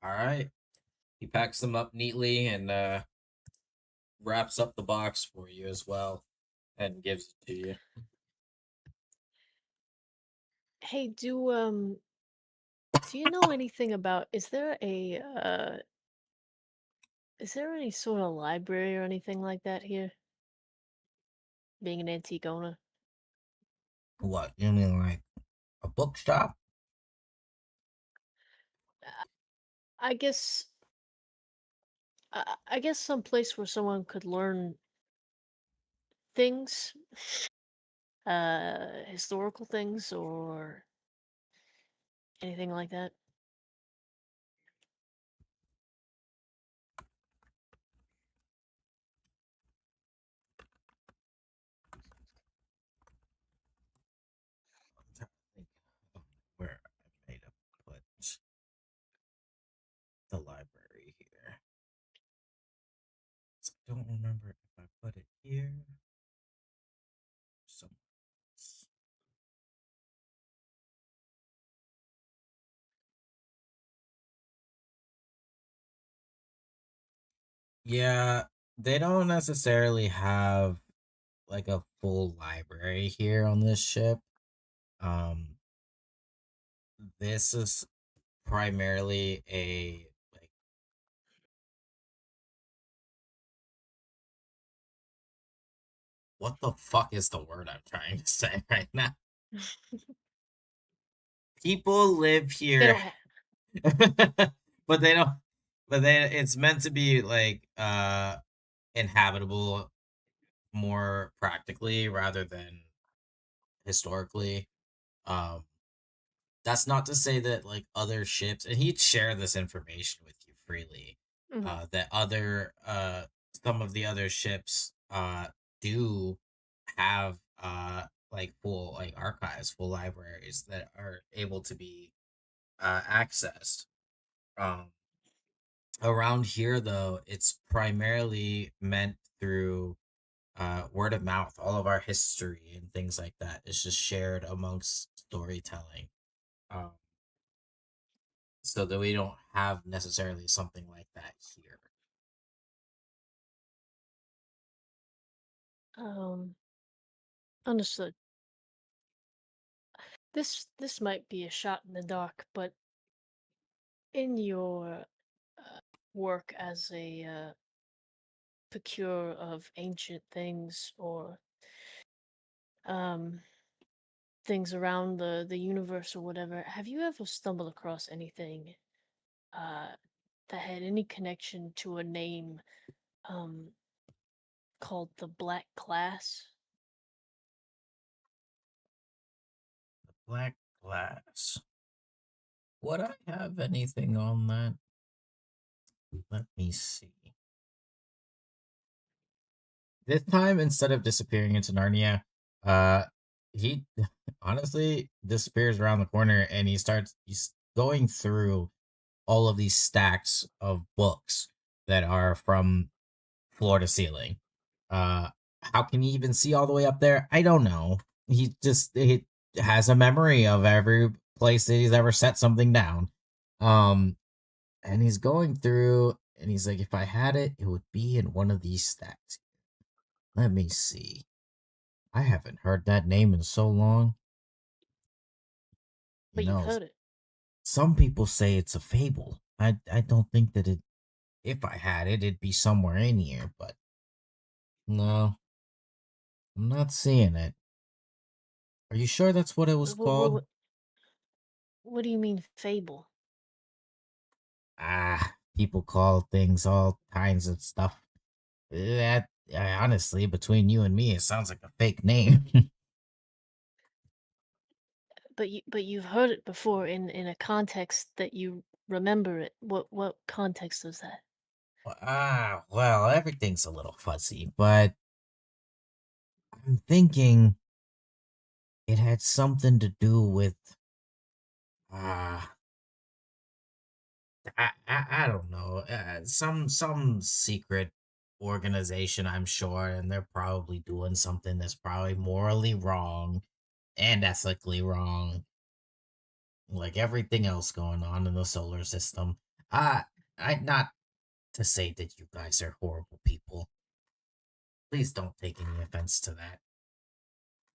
All right. He packs them up neatly and wraps up the box for you as well and gives it to you. Hey, do you know anything about? Is there any sort of library or anything like that here? Being an antique owner. What, you mean like a bookshop? I guess I guess some place where someone could learn things, historical things or anything like that. I'm trying to think of where I made a put the library here. So I don't remember if I put it here or somewhere else. Yeah, they don't necessarily have like a full library here on this ship. Um, this is primarily a like what the fuck is the word I'm trying to say right now? People live They here, don't have. but they don't. But they it's meant to be like inhabitable more practically rather than historically. Um, that's not to say that like other ships, and he'd share this information with you freely. Mhm. That other some of the other ships do have like full like archives, full libraries that are able to be accessed. Um, around here though, it's primarily meant through word of mouth. All of our history and things like that is just shared amongst storytelling. Um, so that we don't have necessarily something like that here. Um, Understood. This might be a shot in the dark, but in your work as a procurer of ancient things or um things around the universe or whatever, have you ever stumbled across anything uh that had any connection to a name um called the Black Class? The black glass. Would I have anything on that? Let me see. This time, instead of disappearing into Narnia, he honestly disappears around the corner and he's going through all of these stacks of books that are from floor to ceiling. Uh, how can he even see all the way up there? I don't know. He has a memory of every place that he's ever set something down. Um, and he's going through and he's like, if I had it, it would be in one of these stacks. Let me see. I haven't heard that name in so long. You But you've know, heard it. some people say it's a fable. I don't think that it. If I had it, it'd be somewhere in here. But no, I'm not seeing it. Are you sure that's what it was What, what, called? what, what do you mean fable? People call things all kinds of stuff. That honestly, between you and me, it sounds like a fake name. But you've heard it before in a context that you remember it. What context was that? Well, everything's a little fuzzy, but I'm thinking it had something to do with ah, I don't know, some secret organization, I'm sure, and they're probably doing something that's probably morally wrong and ethically wrong, like everything else going on in the solar system. Uh, I not to say that you guys are horrible people. Please don't take any offense to that.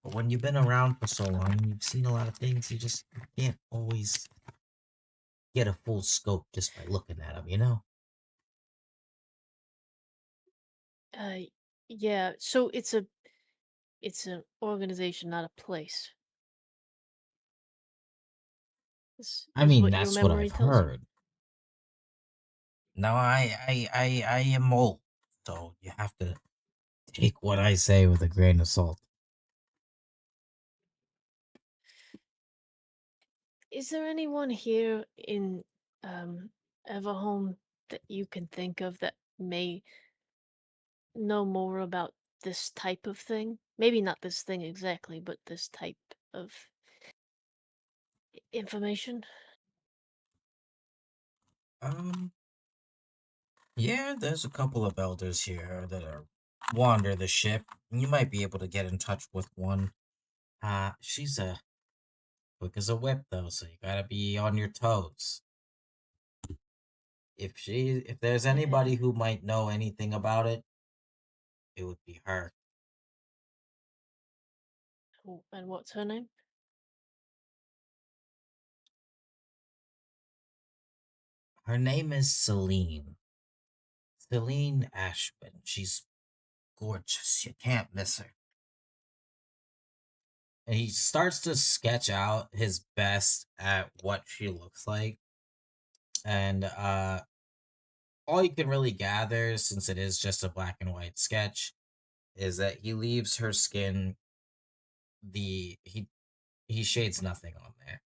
But when you've been around for so long and you've seen a lot of things, you just can't always get a full scope just by looking at them, you know? Uh, yeah. So it's an organization, not a place. I Is mean, what your that's what memory I've tells you. heard. Now, I am old, so you have to take what I say with a grain of salt. Is there anyone here in Everhome that you can think of that may know more about this type of thing? Maybe not this thing exactly, but this type of information? Um, yeah, there's a couple of elders here that are wander the ship. You might be able to get in touch with one. She's a quick as a whip though, so you gotta be on your toes. If there's Yeah. anybody who might know anything about it, it would be her. And what's her name? Her name is Celine. Celine Ashwin. She's gorgeous. You can't miss her. And he starts to sketch out his best at what she looks like. And all you can really gather, since it is just a black and white sketch, is that he leaves her skin the he shades nothing on there.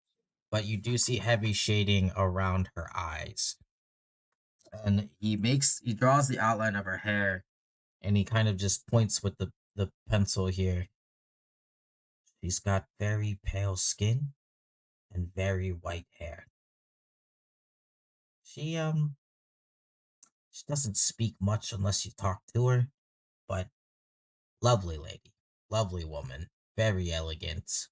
But you do see heavy shading around her eyes. And he draws the outline of her hair, and he kind of just points with the pencil here. She's got very pale skin and very white hair. She doesn't speak much unless you talk to her, but lovely lady, lovely woman, very elegant.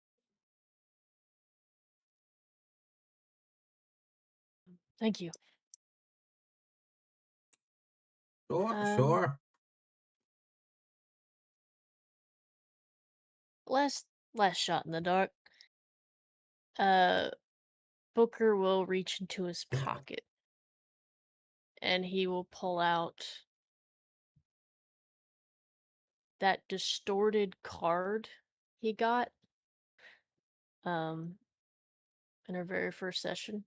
Thank you. Sure, Um, sure. last shot in the dark. Uh, Booker will reach into his pocket and he will pull out that distorted card he got um in our very first session,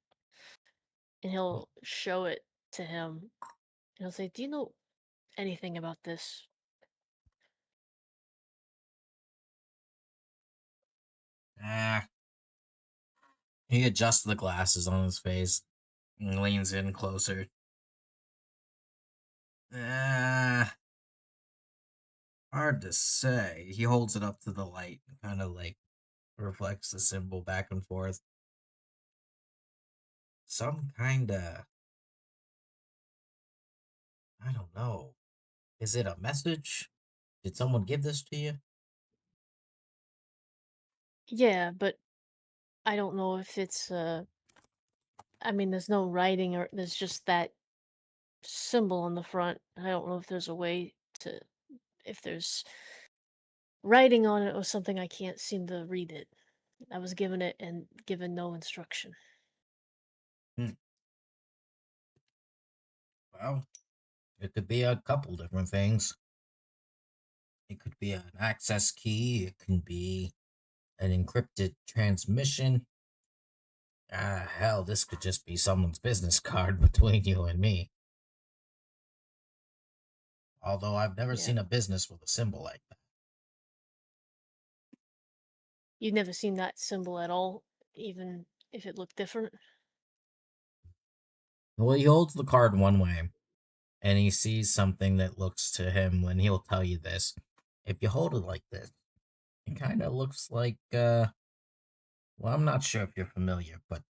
and he'll show it to him. And he'll say, "Do you know anything about this?" Ah, he adjusts the glasses on his face and leans in closer. Ah, hard to say. He holds it up to the light and kind of like reflects the symbol back and forth. Some kind of, I don't know. Is it a message? Did someone give this to you? Yeah, but I don't know if it's I mean, there's no writing, or there's just that symbol on the front. I don't know if there's a way to, if there's writing on it or something. I can't seem to read it. I was given it and given no instruction. Hmm. Well, it could be a couple different things. It could be an access key. It can be an encrypted transmission. Hell, this could just be someone's business card between you and me. Although I've never Yeah. seen a business with a symbol like that. You've never seen that symbol at all, even if it looked different? Well, he holds the card one way, and he sees something that looks to him when he'll tell you this. If you hold it like this, it kind of looks like well, I'm not sure if you're familiar, but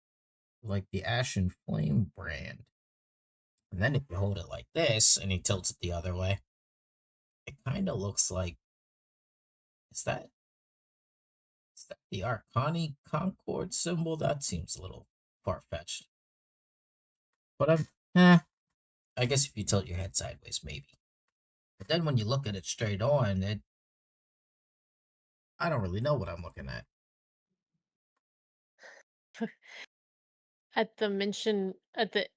like the Ashen Flame brand. And then if you hold it like this and he tilts it the other way, it kind of looks like is that the Arcani Concord symbol? That seems a little far fetched. But I guess if you tilt your head sideways, maybe. But then when you look at it straight on, I don't really know what I'm looking at. At the mention at the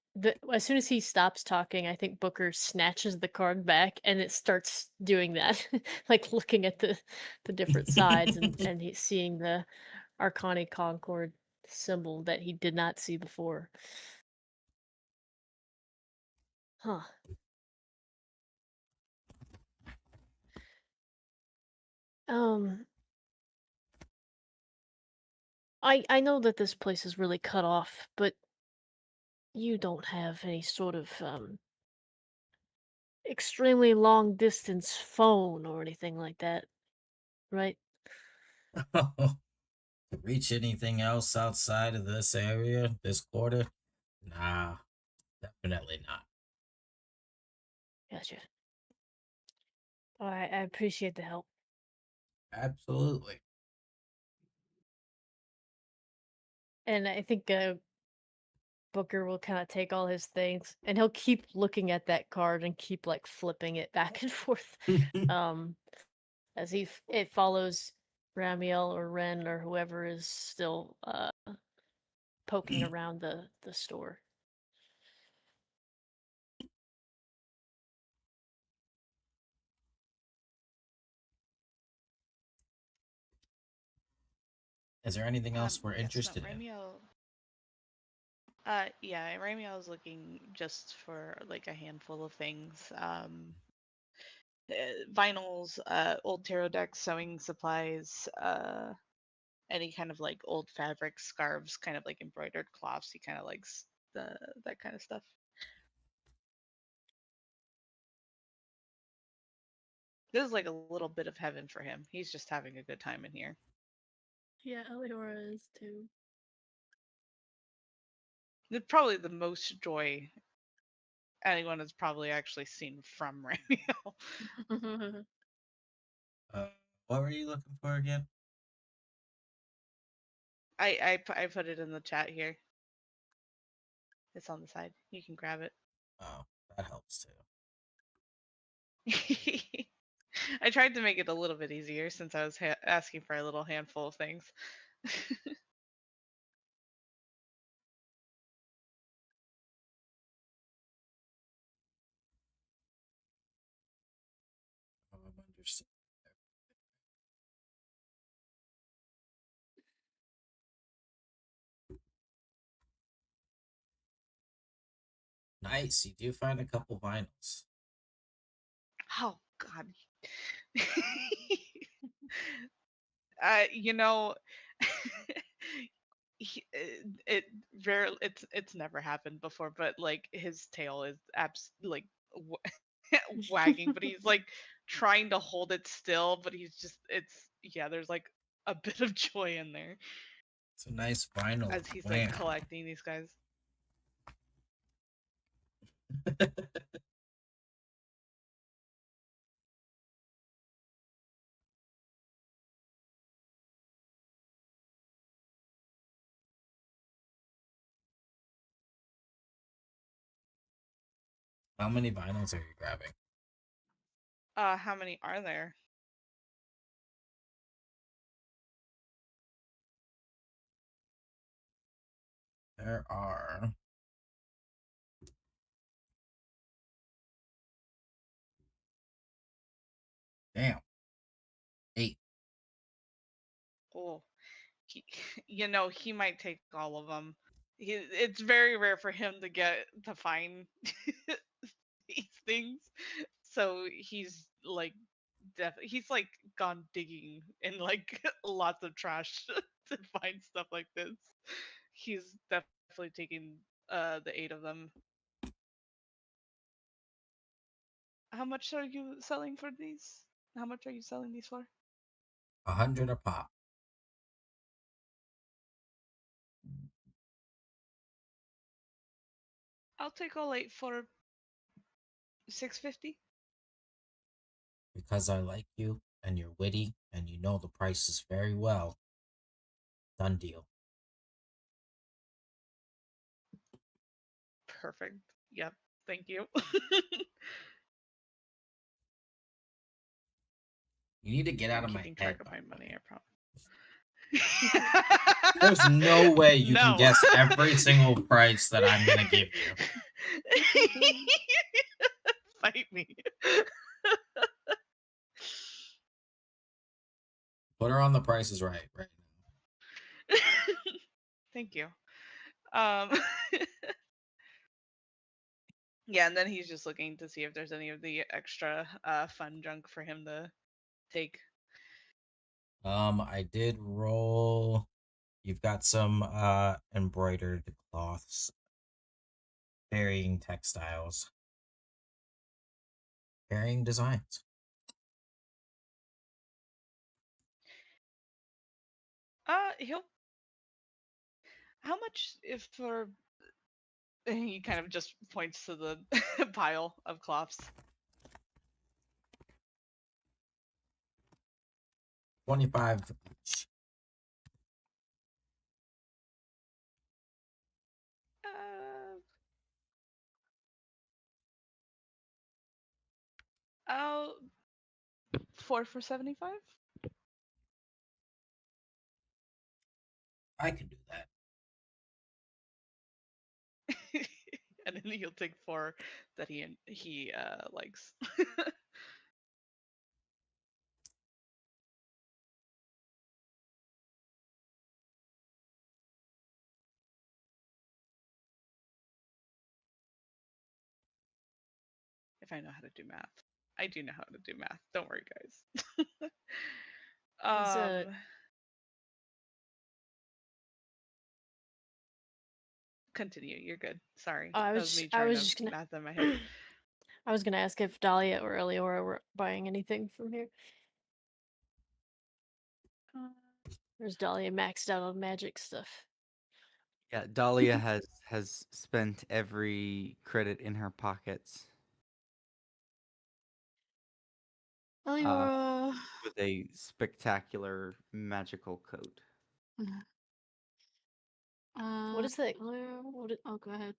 as soon as he stops talking, I think Booker snatches the card back and it starts doing that, like looking at the different sides and he's seeing the Arcani Concord symbol that he did not see before. Huh. Um, I know that this place is really cut off, but you don't have any sort of extremely long distance phone or anything like that, right? To reach anything else outside of this area, this quarter? Nah, definitely not. Gotcha. I appreciate the help. Absolutely. And I think Booker will kind of take all his things and he'll keep looking at that card and keep like flipping it back and forth. Um as it follows Ramiel or Ren or whoever is still poking around the store. Is there anything else we're Yes, no, interested in? Ramiel. Yeah, Ramiel is looking just for like a handful of things. Vinyls, old tarot decks, sewing supplies, any kind of like old fabric, scarves, kind of like embroidered cloths. He kind of likes the that kind of stuff. This is like a little bit of heaven for him. He's just having a good time in here. Yeah, Eliora is too. Probably the most joy anyone has probably actually seen from Ramiel. Uh, what were you looking for again? I put it in the chat here. It's on the side. You can grab it. Oh, that helps too. I tried to make it a little bit easier since I was asking for a little handful of things. I'm understanding. Nice. You do find a couple vinyls. Oh God. You know, it rarely it's never happened before, but like his tail is like wagging, but he's like trying to hold it still, but he's just it's yeah, there's like a bit of joy in there It's a nice vinyl as he's like plant. collecting these guys. How many vinyls are you grabbing? How many are there? There are. Damn. 8. Oh, he, he might take all of them. It's very rare for him to find these things, so he's like he's like gone digging in like lots of trash to find stuff like this. He's definitely taking the 8 of them. How much are you selling for these? How much are you selling these for? 100 a pop. I'll take all 8 for 650. Because I like you, and you're witty, and you know the prices very well. Done deal. Perfect. Yep. Thank you. You need to get out I'm of my keeping head, track of by my the money, way. I promise. There's no way you can No. guess every single price that I'm gonna give you. Fight me. Put her on the prices right now. Thank you. Um Yeah, and then he's just looking to see if there's any of the extra fun junk for him to take. I did roll. You've got some embroidered cloths, varying textiles, varying designs. He'll. How much if for? He kind of just points to the pile of cloths. 25 each. Uh, I'll 4 for 75. I can do that. And then he'll take 4 that he likes. If I know how to do math. I do know how to do math. Don't worry, guys. Is, Continue. You're good. Sorry. I That was was me I trying was to just gonna math in my head. I was gonna ask if Dahlia or Eliora were buying anything from here. Or is Dahlia maxed out on magic stuff? Yeah, Dahlia has spent every credit in her pockets Eliora. with a spectacular magical coat. What is that? Eliora. What Oh, go ahead.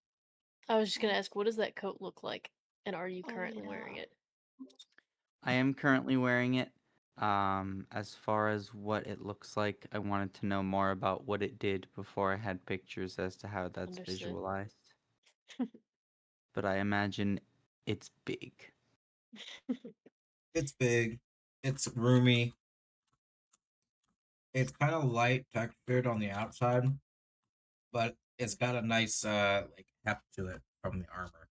I was just gonna ask, what does that coat look like? And are you Oh, currently yeah. wearing it? I am currently wearing it. As far as what it looks like, I wanted to know more about what it did before I had pictures as to how that's Understood. visualized. But I imagine it's big. It's big. It's roomy. It's kind of light textured on the outside, but it's got a nice like heft to it from the armor.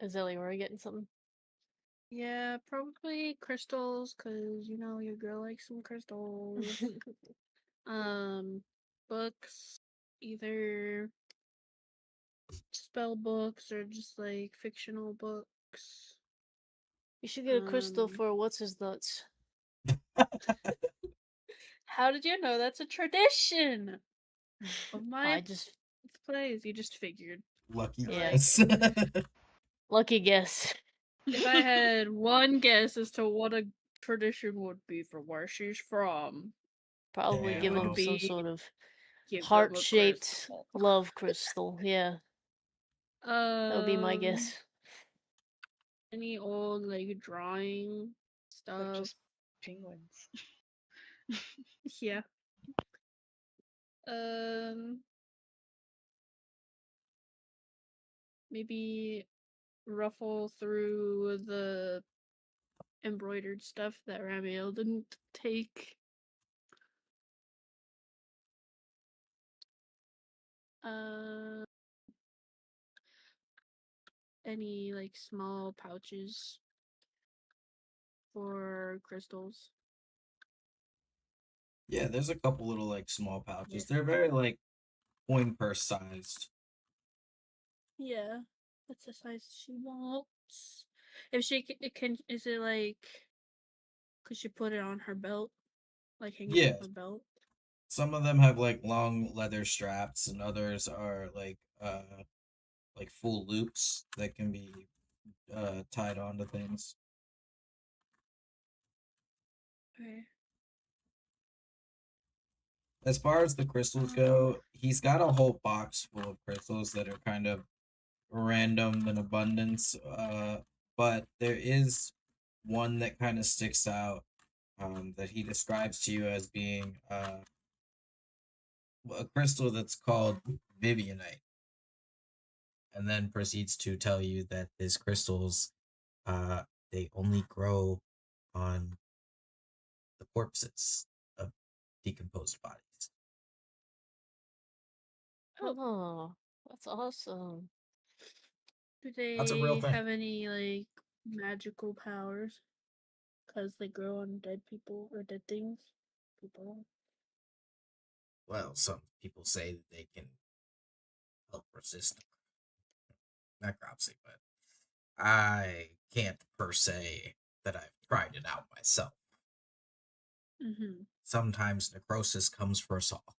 Is Eliora getting something? Yeah, probably crystals, cause you know your girl likes some crystals. Books, either spell books or just like fictional books. You should get a crystal Um, for what's his nuts. How did you know that's a tradition of my I just plays? You just figured. Lucky Yeah. guess. lucky guess. If I had one guess as to what a tradition would be for where she's from, Probably Yeah, give would him some be sort of give them a heart-shaped crystal. love crystal. Yeah, that would be my Um, guess. any old like drawing They're stuff. just penguins. Yeah. Um, maybe ruffle through the embroidered stuff that Ramiel didn't take. Uh, any like small pouches for crystals. yeah, there's a couple little like small pouches. Yeah. They're very like coin purse sized. Yeah, that's the size she wants. If she can, is it like? Could she put it on her belt, like hang it Yeah. from her belt? Some of them have like long leather straps, and others are like full loops that can be tied onto things. Okay. As far as the crystals go, he's got a whole box full of crystals that are kind of random in abundance. But there is one that kind of sticks out that he describes to you as being a crystal that's called Vivianite, and then proceeds to tell you that these crystals they only grow on the corpses of decomposed bodies. Oh, that's awesome. Do That's a real they thing. have any like magical powers? Because they grow on dead people or dead things. People. Well, some people say that they can help resist necropsy, but I can't per se that I've tried it out myself. Mm-hmm. Sometimes necrosis comes for us all.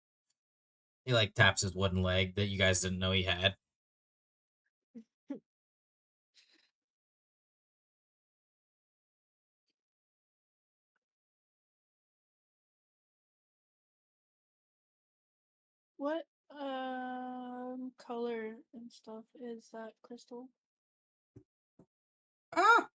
He like taps his wooden leg that you guys didn't know he had. What color and stuff is that crystal? Ah!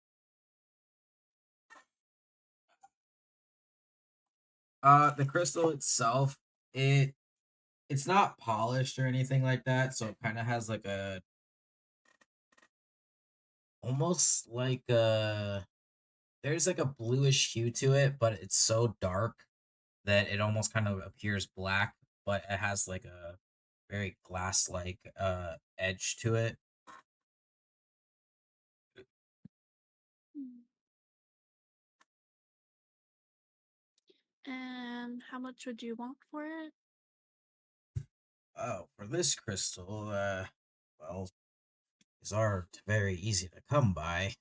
The crystal itself, it's not polished or anything like that, so it kind of has like a almost like a there's like a bluish hue to it, but it's so dark that it almost kind of appears black, but it has like a very glass like edge to it. And how much would you want for it? Oh, for this crystal, well, these aren't very easy to come by,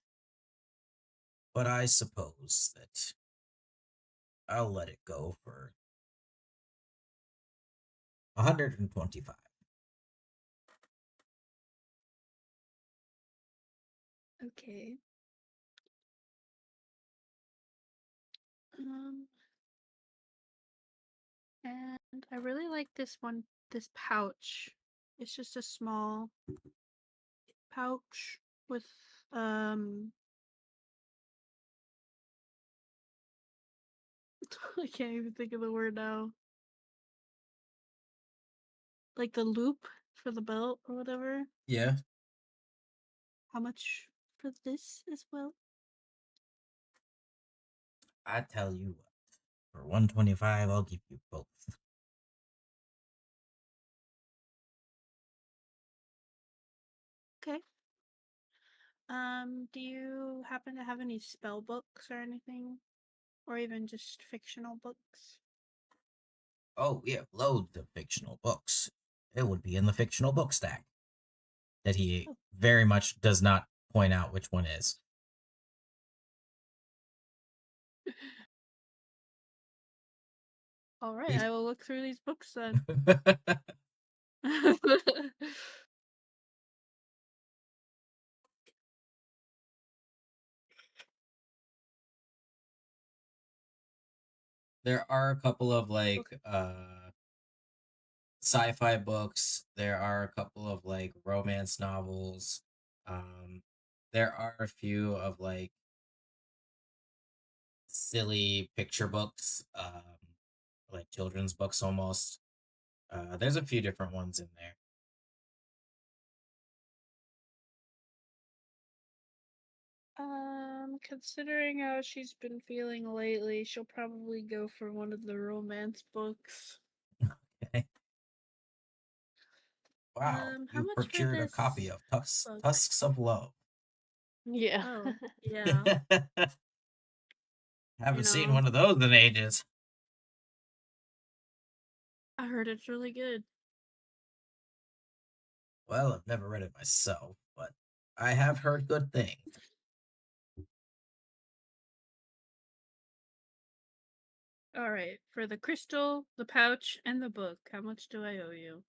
but I suppose that I'll let it go for 125. Okay. Um, and I really like this one, this pouch. It's just a small pouch with I can't even think of the word now. Like the loop for the belt or whatever. Yeah, How much for this as well? I tell you what, for 125, I'll give you both. Okay. Do you happen to have any spell books or anything? Or even just fictional books? Oh, we have loads of fictional books. It would be in the fictional book stack that he Oh. very much does not point out which one is. All right, He's- I will look through these books then. There are a couple of like sci-fi books. There are a couple of like romance novels. Um, there are a few of like silly picture books, like children's books almost. There's a few different ones in there. Considering how she's been feeling lately, she'll probably go for one of the romance books. Okay. Wow, How you much for procured a copy this of book? Tusks of Love. Yeah. Oh, yeah. Haven't seen know. one of those in ages. I heard it's really good. Well, I've never read it myself, but I have heard good things. All right, for the crystal, the pouch, and the book, how much do I owe you?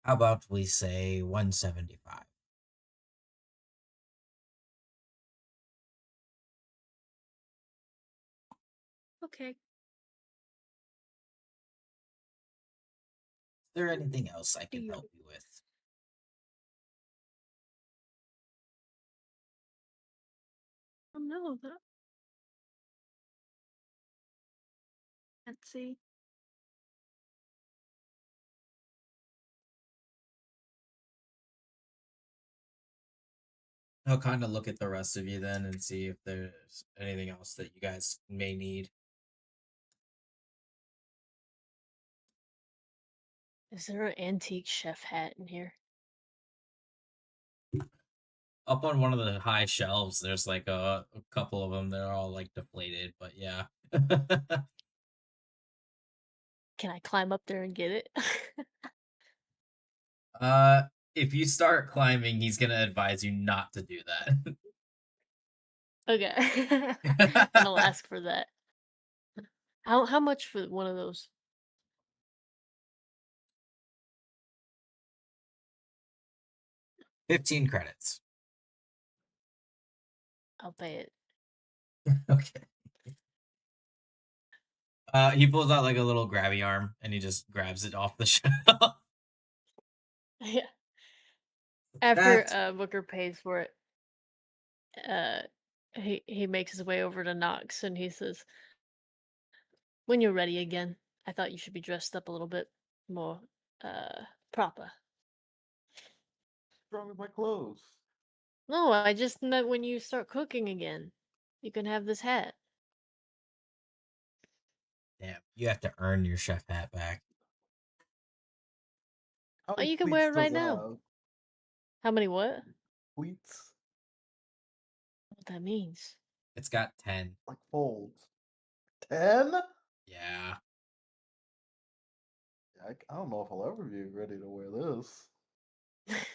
How about we say 175? Okay. Is there anything else I can Deal. help you with? Oh no, that. Let's see. I'll kind of look at the rest of you then and see if there's anything else that you guys may need. Is there an antique chef hat in here? Up on one of the high shelves, there's like a couple of them. They're all like deflated, but yeah. Can I climb up there and get it? If you start climbing, he's gonna advise you not to do that. Okay. And I'll ask for that. How much for one of those? $15 credits. I'll pay it. Okay. He pulls out like a little grabby arm and he just grabs it off the shelf. Yeah. After That- Booker pays for it, he makes his way over to Knox and he says, "When you're ready again, I thought you should be dressed up a little bit more proper." What's wrong with my clothes? No, I just meant when you start cooking again, you can have this hat. Damn, you have to earn your chef hat back. How Oh, many you can pleats wear it does right it now. have? How many what? Pleats? What that means? It's got 10. Like folds. 10? Yeah. I don't know if I'll ever be ready to wear this.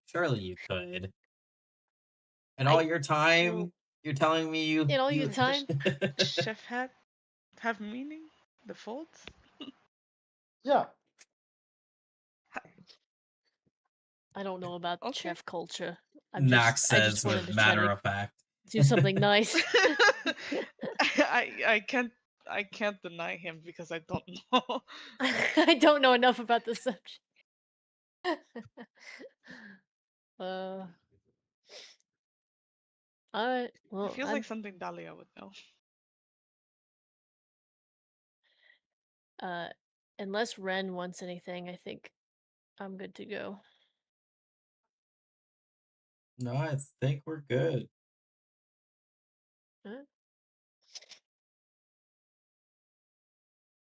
Surely you could. And all your time, well, you're telling me you. in all your you- time? Chef hat have meaning? The folds? Yeah. I don't know about Okay. chef culture. I Knox just says wanted with to try matter to of fact. do something nice. I can't deny him because I don't know. I don't know enough about the subject. uh, all right. It Well, feels like something Dahlia would know. uh, unless Ren wants anything, I think I'm good to go. No, I think we're good.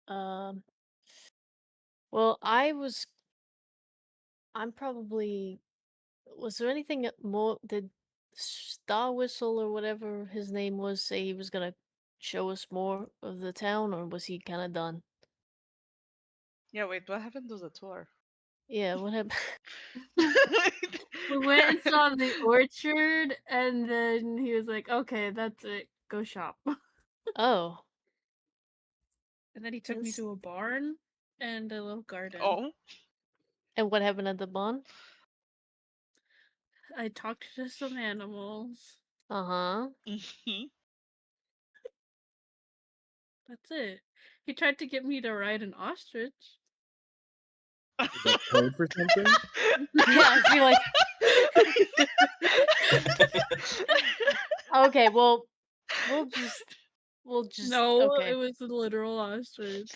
Huh? Well, I'm probably. Was there anything more? Did Star Whistle or whatever his name was say he was gonna show us more of the town, or was he kind of done? Yeah, wait, what happened to the tour? Yeah, what happened? We went and saw the orchard, and then he was like, "Okay, that's it. Go shop." Oh, And then he took me Yes. to a barn and a little garden. Oh, and what happened at the barn? I talked to some animals. Uh-huh. mhm. That's it. He tried to get me to ride an ostrich. Is that code for something? Yeah, I feel like. Okay, well, we'll just No, okay. it was a literal ostrich.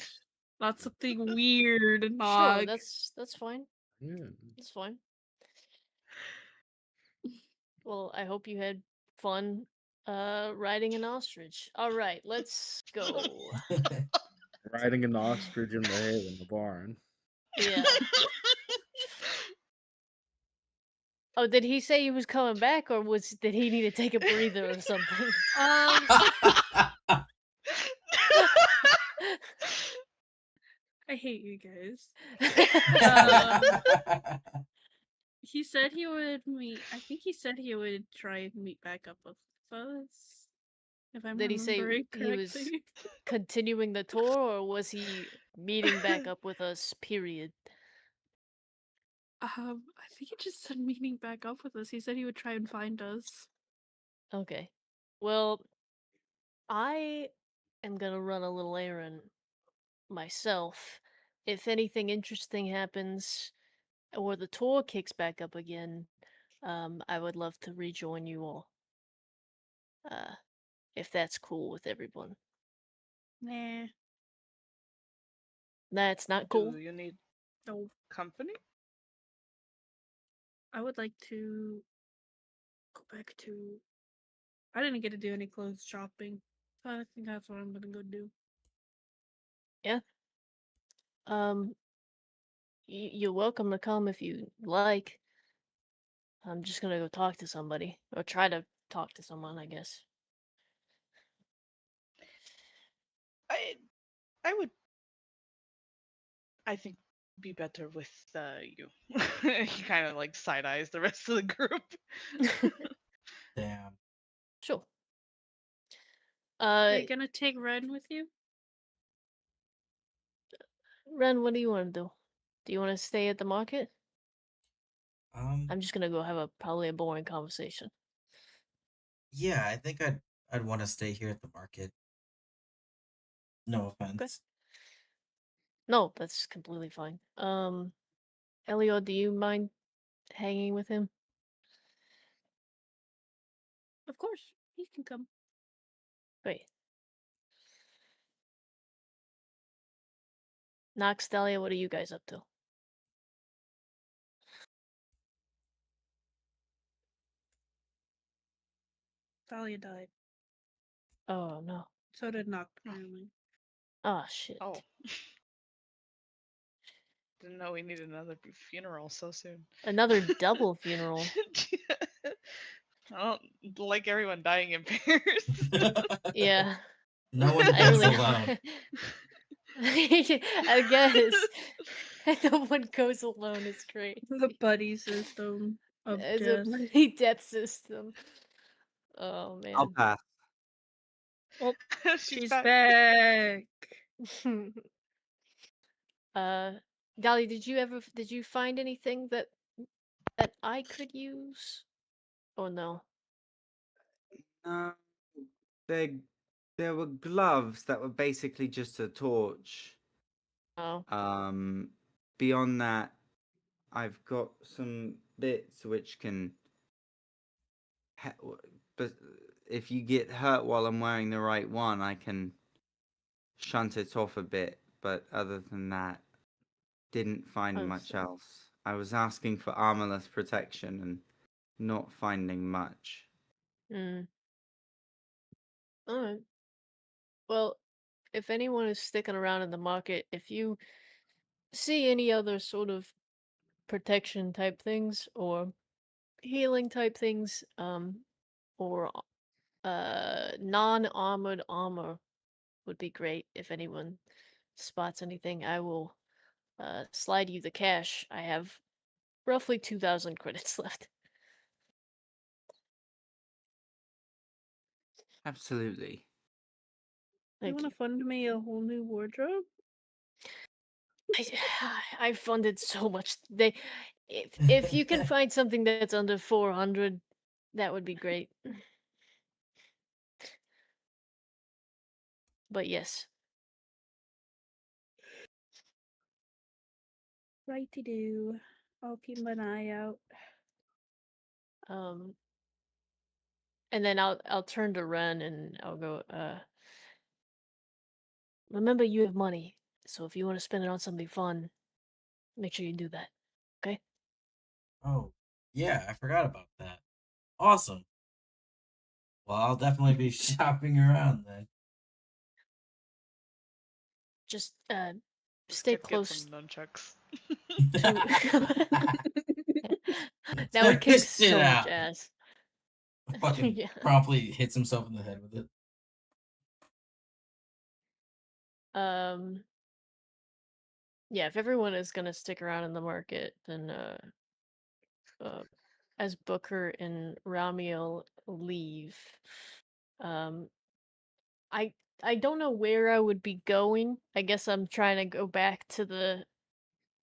Not something weird and Sure, not. that's fine. Yeah. That's fine. Well, I hope you had fun riding an ostrich. All right, let's go. Riding an ostrich in the hay in the barn. Yeah. Oh, did he say he was coming back, or did he need to take a breather or something? Um, I hate you guys. Um, He said he would meet. I think he said he would try and meet back up with us, if I'm Did he say remembering he was correctly. continuing the tour, or was he meeting back up with us, period? I think he just said meeting back up with us. He said he would try and find us. Okay. Well, I am gonna run a little errand myself. If anything interesting happens, or the tour kicks back up again, I would love to rejoin you all. Uh, if that's cool with everyone. Nah, That's not Do cool. you need no. company? I would like to go back to. I didn't get to do any clothes shopping, so I think that's what I'm gonna go do. Yeah. Um, you're welcome to come if you like. I'm just gonna go talk to somebody, or try to talk to someone, I guess. I I would, I think, be better with you. He kind of like side eyes the rest of the group. Damn. Sure. Are you gonna take Ren with you? Ren, what do you want to do? Do you want to stay at the market? Um. I'm just gonna go have probably a boring conversation. Yeah, I think I'd want to stay here at the market. No offense. No, that's completely fine. Elio, do you mind hanging with him? Of course, he can come. Great. Nox, Delia, what are you guys up to? Thalia died. Oh no. So did Noct, apparently. Ah, shit. Oh, didn't know we needed another funeral so soon. Another double funeral. I don't like everyone dying in pairs. Yeah. No one I goes really. alone. I guess. No one goes alone is great. The buddy system of As death. a bloody death system. Oh I'll man. pass. Oh, She's she's back. Dolly, did you find anything that I could use? Or no? No, there, there were gloves that were basically just a torch. Oh. Beyond that, I've got some bits which can. But if you get hurt while I'm wearing the right one, I can shunt it off a bit. But other than that, didn't find much Understood. else. I was asking for armorless protection and not finding much. Hmm. Alright. Well, if anyone is sticking around in the market, if you see any other sort of protection type things or healing type things, or non-armored armor would be great if anyone spots anything. I will slide you the cash. I have roughly 2,000 credits left. Absolutely. You Thank want you. to fund me a whole new wardrobe? I funded so much. If you can find something that's under 400, that would be great. But yes. Righty do. I'll keep an eye out. Um and then I'll turn to Ren and I'll go, remember you have money. So if you want to spend it on something fun, make sure you do that. Okay? Oh, yeah, I forgot about that. Awesome. Well, I'll definitely be shopping around then. Just stay Skip get close some nunchucks. to that would Check kick this shit so much out. ass. Fucking Yeah. promptly hits himself in the head with it. Um Yeah, if everyone is gonna stick around in the market, then uh, as Booker and Ramiel leave, um, I I don't know where I would be going. I guess I'm trying to go back to the.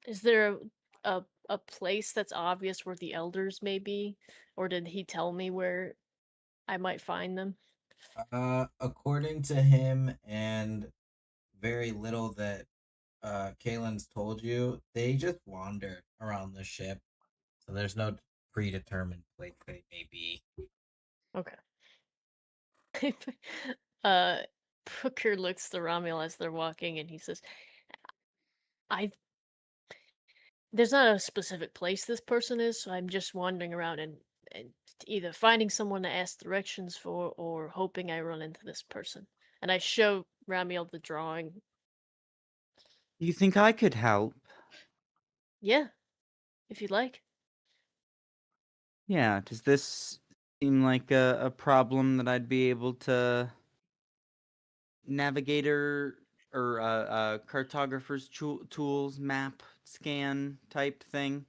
Is there a place that's obvious where the elders may be, or did he tell me where I might find them? According to him, and very little that Kalen's told you, they just wander around the ship. So there's no predetermined place they may be. Okay. uh, Booker looks to Ramiel as they're walking, and he says, "I there's not a specific place this person is, so I'm just wandering around and either finding someone to ask directions for or hoping I run into this person." And I show Ramiel the drawing. You think I could help? Yeah, if you'd like. Yeah, does this seem like a problem that I'd be able to navigator or cartographer's tools, map, scan type thing?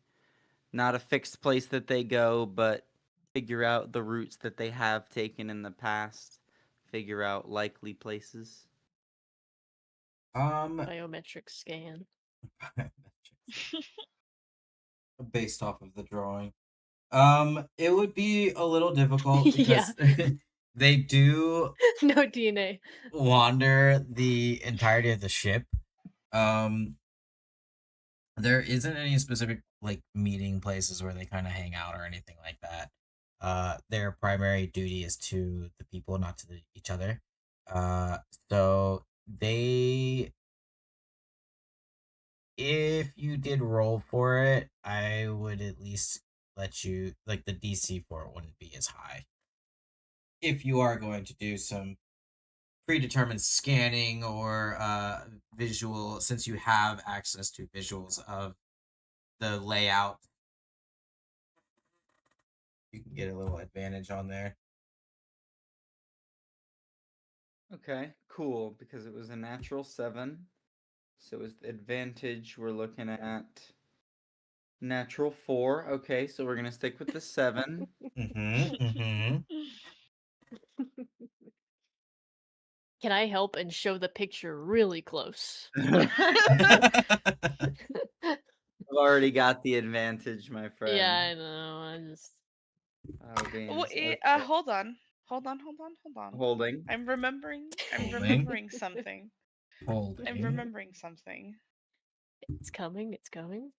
Not a fixed place that they go, but figure out the routes that they have taken in the past, figure out likely places. Um, Biometric scan. based off of the drawing. It would be a little difficult Yeah. because they do No DNA. wander the entirety of the ship. Um, there isn't any specific like meeting places where they kind of hang out or anything like that. Their primary duty is to the people, not to each other. Uh, so they, if you did roll for it, I would at least let you like the DC for it wouldn't be as high. If you are going to do some predetermined scanning or visual, since you have access to visuals of the layout, you can get a little advantage on there. Okay, cool, because it was a natural 7. So is the advantage we're looking at natural 4. Okay, so we're going to stick with the 7. Can I help and show the picture really close? I've already got the advantage, my friend. Yeah, I know. I just. Oh, beans. Okay. Hold on. Hold on. Holding. I'm remembering. I'm Holding. remembering something. I'm Holding. remembering something. It's coming. It's coming.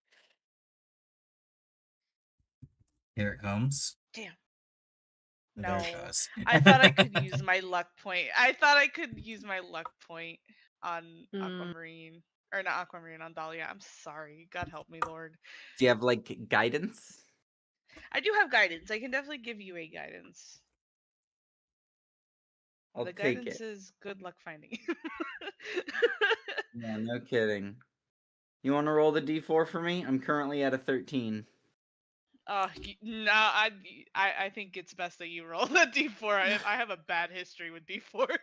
Here it comes. Damn. There it No. goes. I thought I could use my luck point. I thought I could use my luck point on Aquamarine. Or not Aquamarine, on Dahlia. I'm sorry. God help me, Lord. Do you have like guidance? I do have guidance. I can definitely give you a guidance. I'll The take guidance it. is good luck finding. Yeah, no kidding. You want to roll the d4 for me? I'm currently at a 13. No, I think it's best that you roll the d4. I have a bad history with d4s.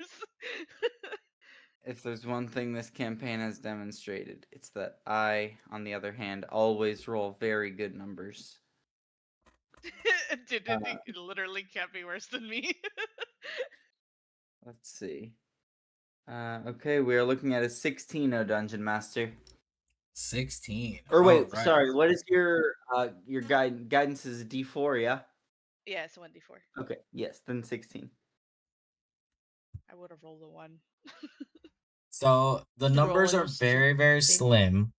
If there's one thing this campaign has demonstrated, it's that I, on the other hand, always roll very good numbers. It literally can't be worse than me. Let's see. Okay, we are looking at a 16, oh Dungeon Master. 16. Or wait, Alright. sorry. What is your guidance is a d4? Yeah. Yeah, it's 1d4. Okay. Yes, then 16. I would have rolled a 1. So the The numbers rolling are was such a very, very big- slim.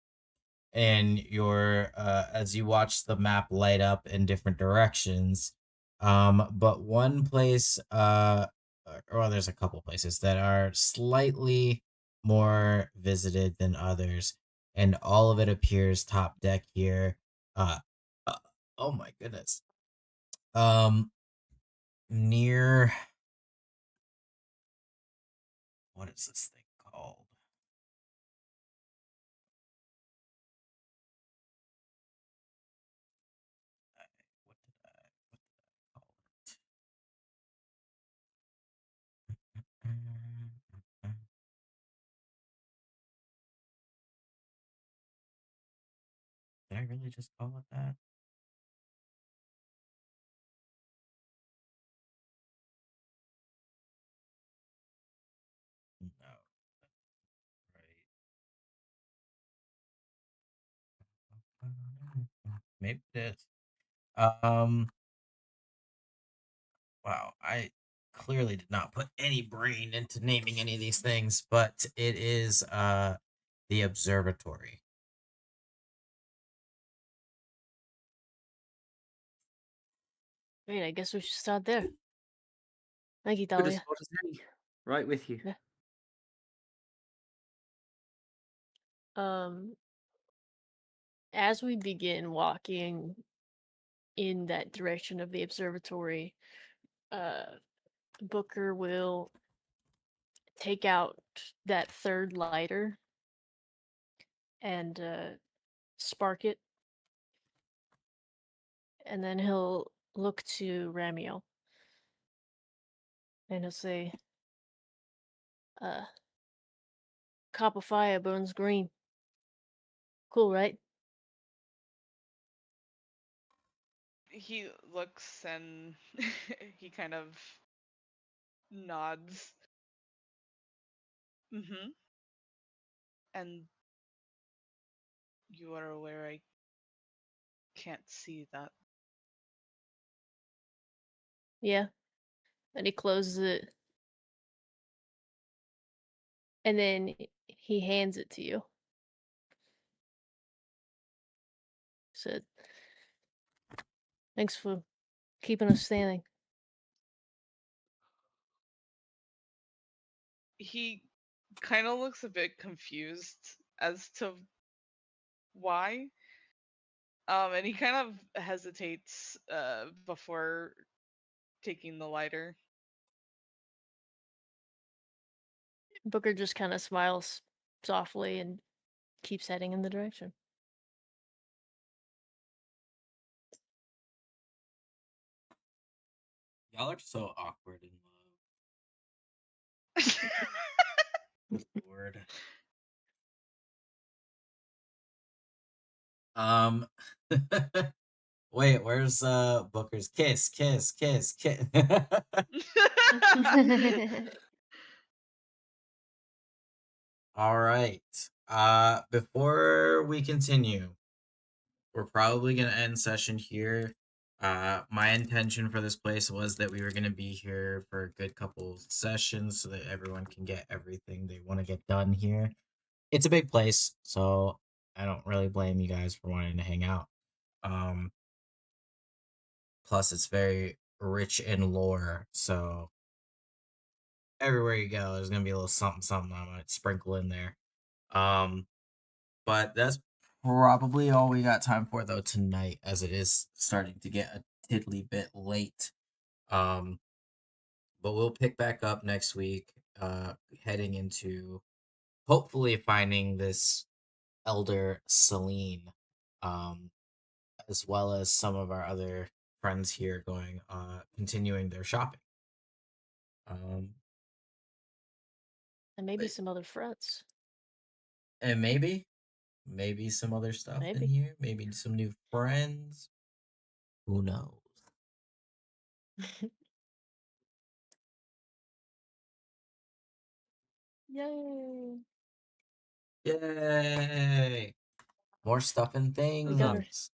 And your as you watch the map light up in different directions. But one place, well, there's a couple places that are slightly more visited than others, and all of it appears top deck here. Uh, oh my goodness. Near, what is this thing called? What did I call it? Did I really just call it that? No. Right. Maybe it is. Um. Wow. I clearly did not put any brain into naming any of these things, but it is the observatory. Great, I guess we should start there. Thank you, Good a Dahlia. spot as any. Right with you. Yeah. As we begin walking in that direction of the observatory, Booker will take out that third lighter and spark it, and then he'll look to Ramiel and he'll say, "Copper fire burns green. Cool, right?" He looks and he kind of nods. Mm-hmm. And you are aware I can't see that. Yeah. And he closes it, and then he hands it to you. Said, "Thanks for keeping us standing." He kind of looks a bit confused as to why. And he kind of hesitates before taking the lighter. Booker just kind of smiles softly and keeps heading in the direction. Y'all are so awkward in love. Good lord. Wait, where's Booker's kiss, kiss, kiss, kiss? All right. Before we continue, we're probably gonna end session here. My intention for this place was that we were gonna be here for a good couple sessions so that everyone can get everything they want to get done here. It's a big place, so I don't really blame you guys for wanting to hang out. Plus it's very rich in lore, so everywhere you go, there's gonna be a little something, something I might sprinkle in there. But that's probably all we got time for though tonight, as it is starting to get a tiddly bit late. Um, but we'll pick back up next week, heading into hopefully finding this elder Celine, as well as some of our other friends here going, continuing their shopping. Um, And maybe Wait. some other fronts. and maybe some other stuff in Maybe. here, maybe some new friends. Who knows? Yay! Yay! More stuff and We got her. things.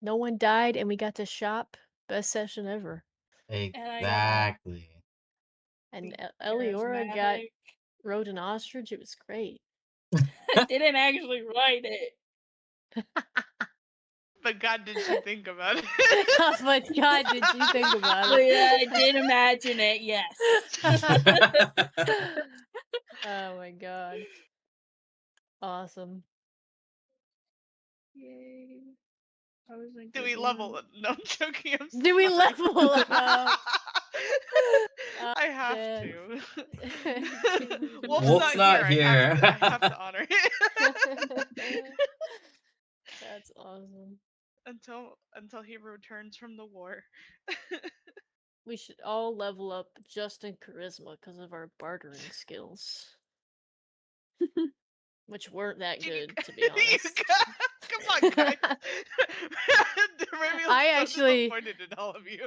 No one died, and we got to shop. Best session ever. And I got Exactly. And the Eliora got charismatic. rode an ostrich. It was great. I didn't actually write it. But God, did she think about it? Oh my God, did you think about But yeah, I it? did imagine it, yes. Oh my God. Awesome. Yay. I was a Do good we one. level up? No, I'm joking. I'm Do we sorry. level up? I have dead. to. Wolf's Wolf's not not here. here. I have to honor it That's awesome. until he returns from the war. We should all level up just in charisma because of our bartering skills. which weren't that You good, to be you honest. Come on, guys. Remy was I so actually- disappointed in all of you.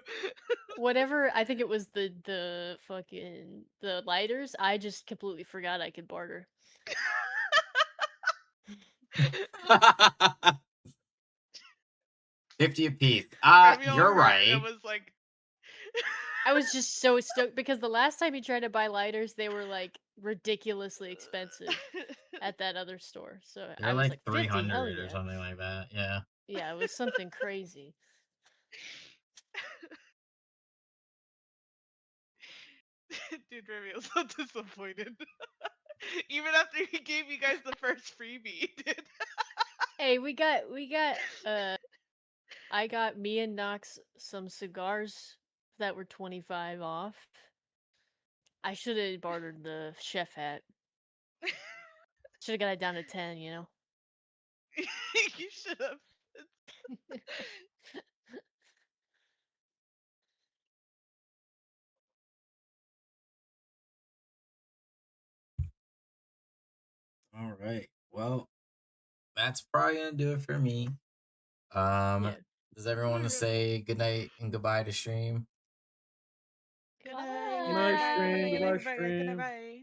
Whatever, I think it was the fucking the lighters. I just completely forgot I could barter. 50 apiece. Remy You're over right. It was like I was just so stoked because the last time you tried to buy lighters, they were like ridiculously expensive at that other store. So They're I was like like 50, hell 300 or yeah. something like that. Yeah. Yeah, it was something crazy. Dude, Remy was so disappointed. Even after he gave you guys the first freebie, he did. Hey, I got me and Knox some cigars that were 25 off. I should have bartered the chef hat. Should have got it down to 10, you know? You should have. All right. Well, that's probably gonna do it for me. Yeah. Does everyone want to say good night and goodbye to stream? Good Night stream, night. good night Bye, stream. bye.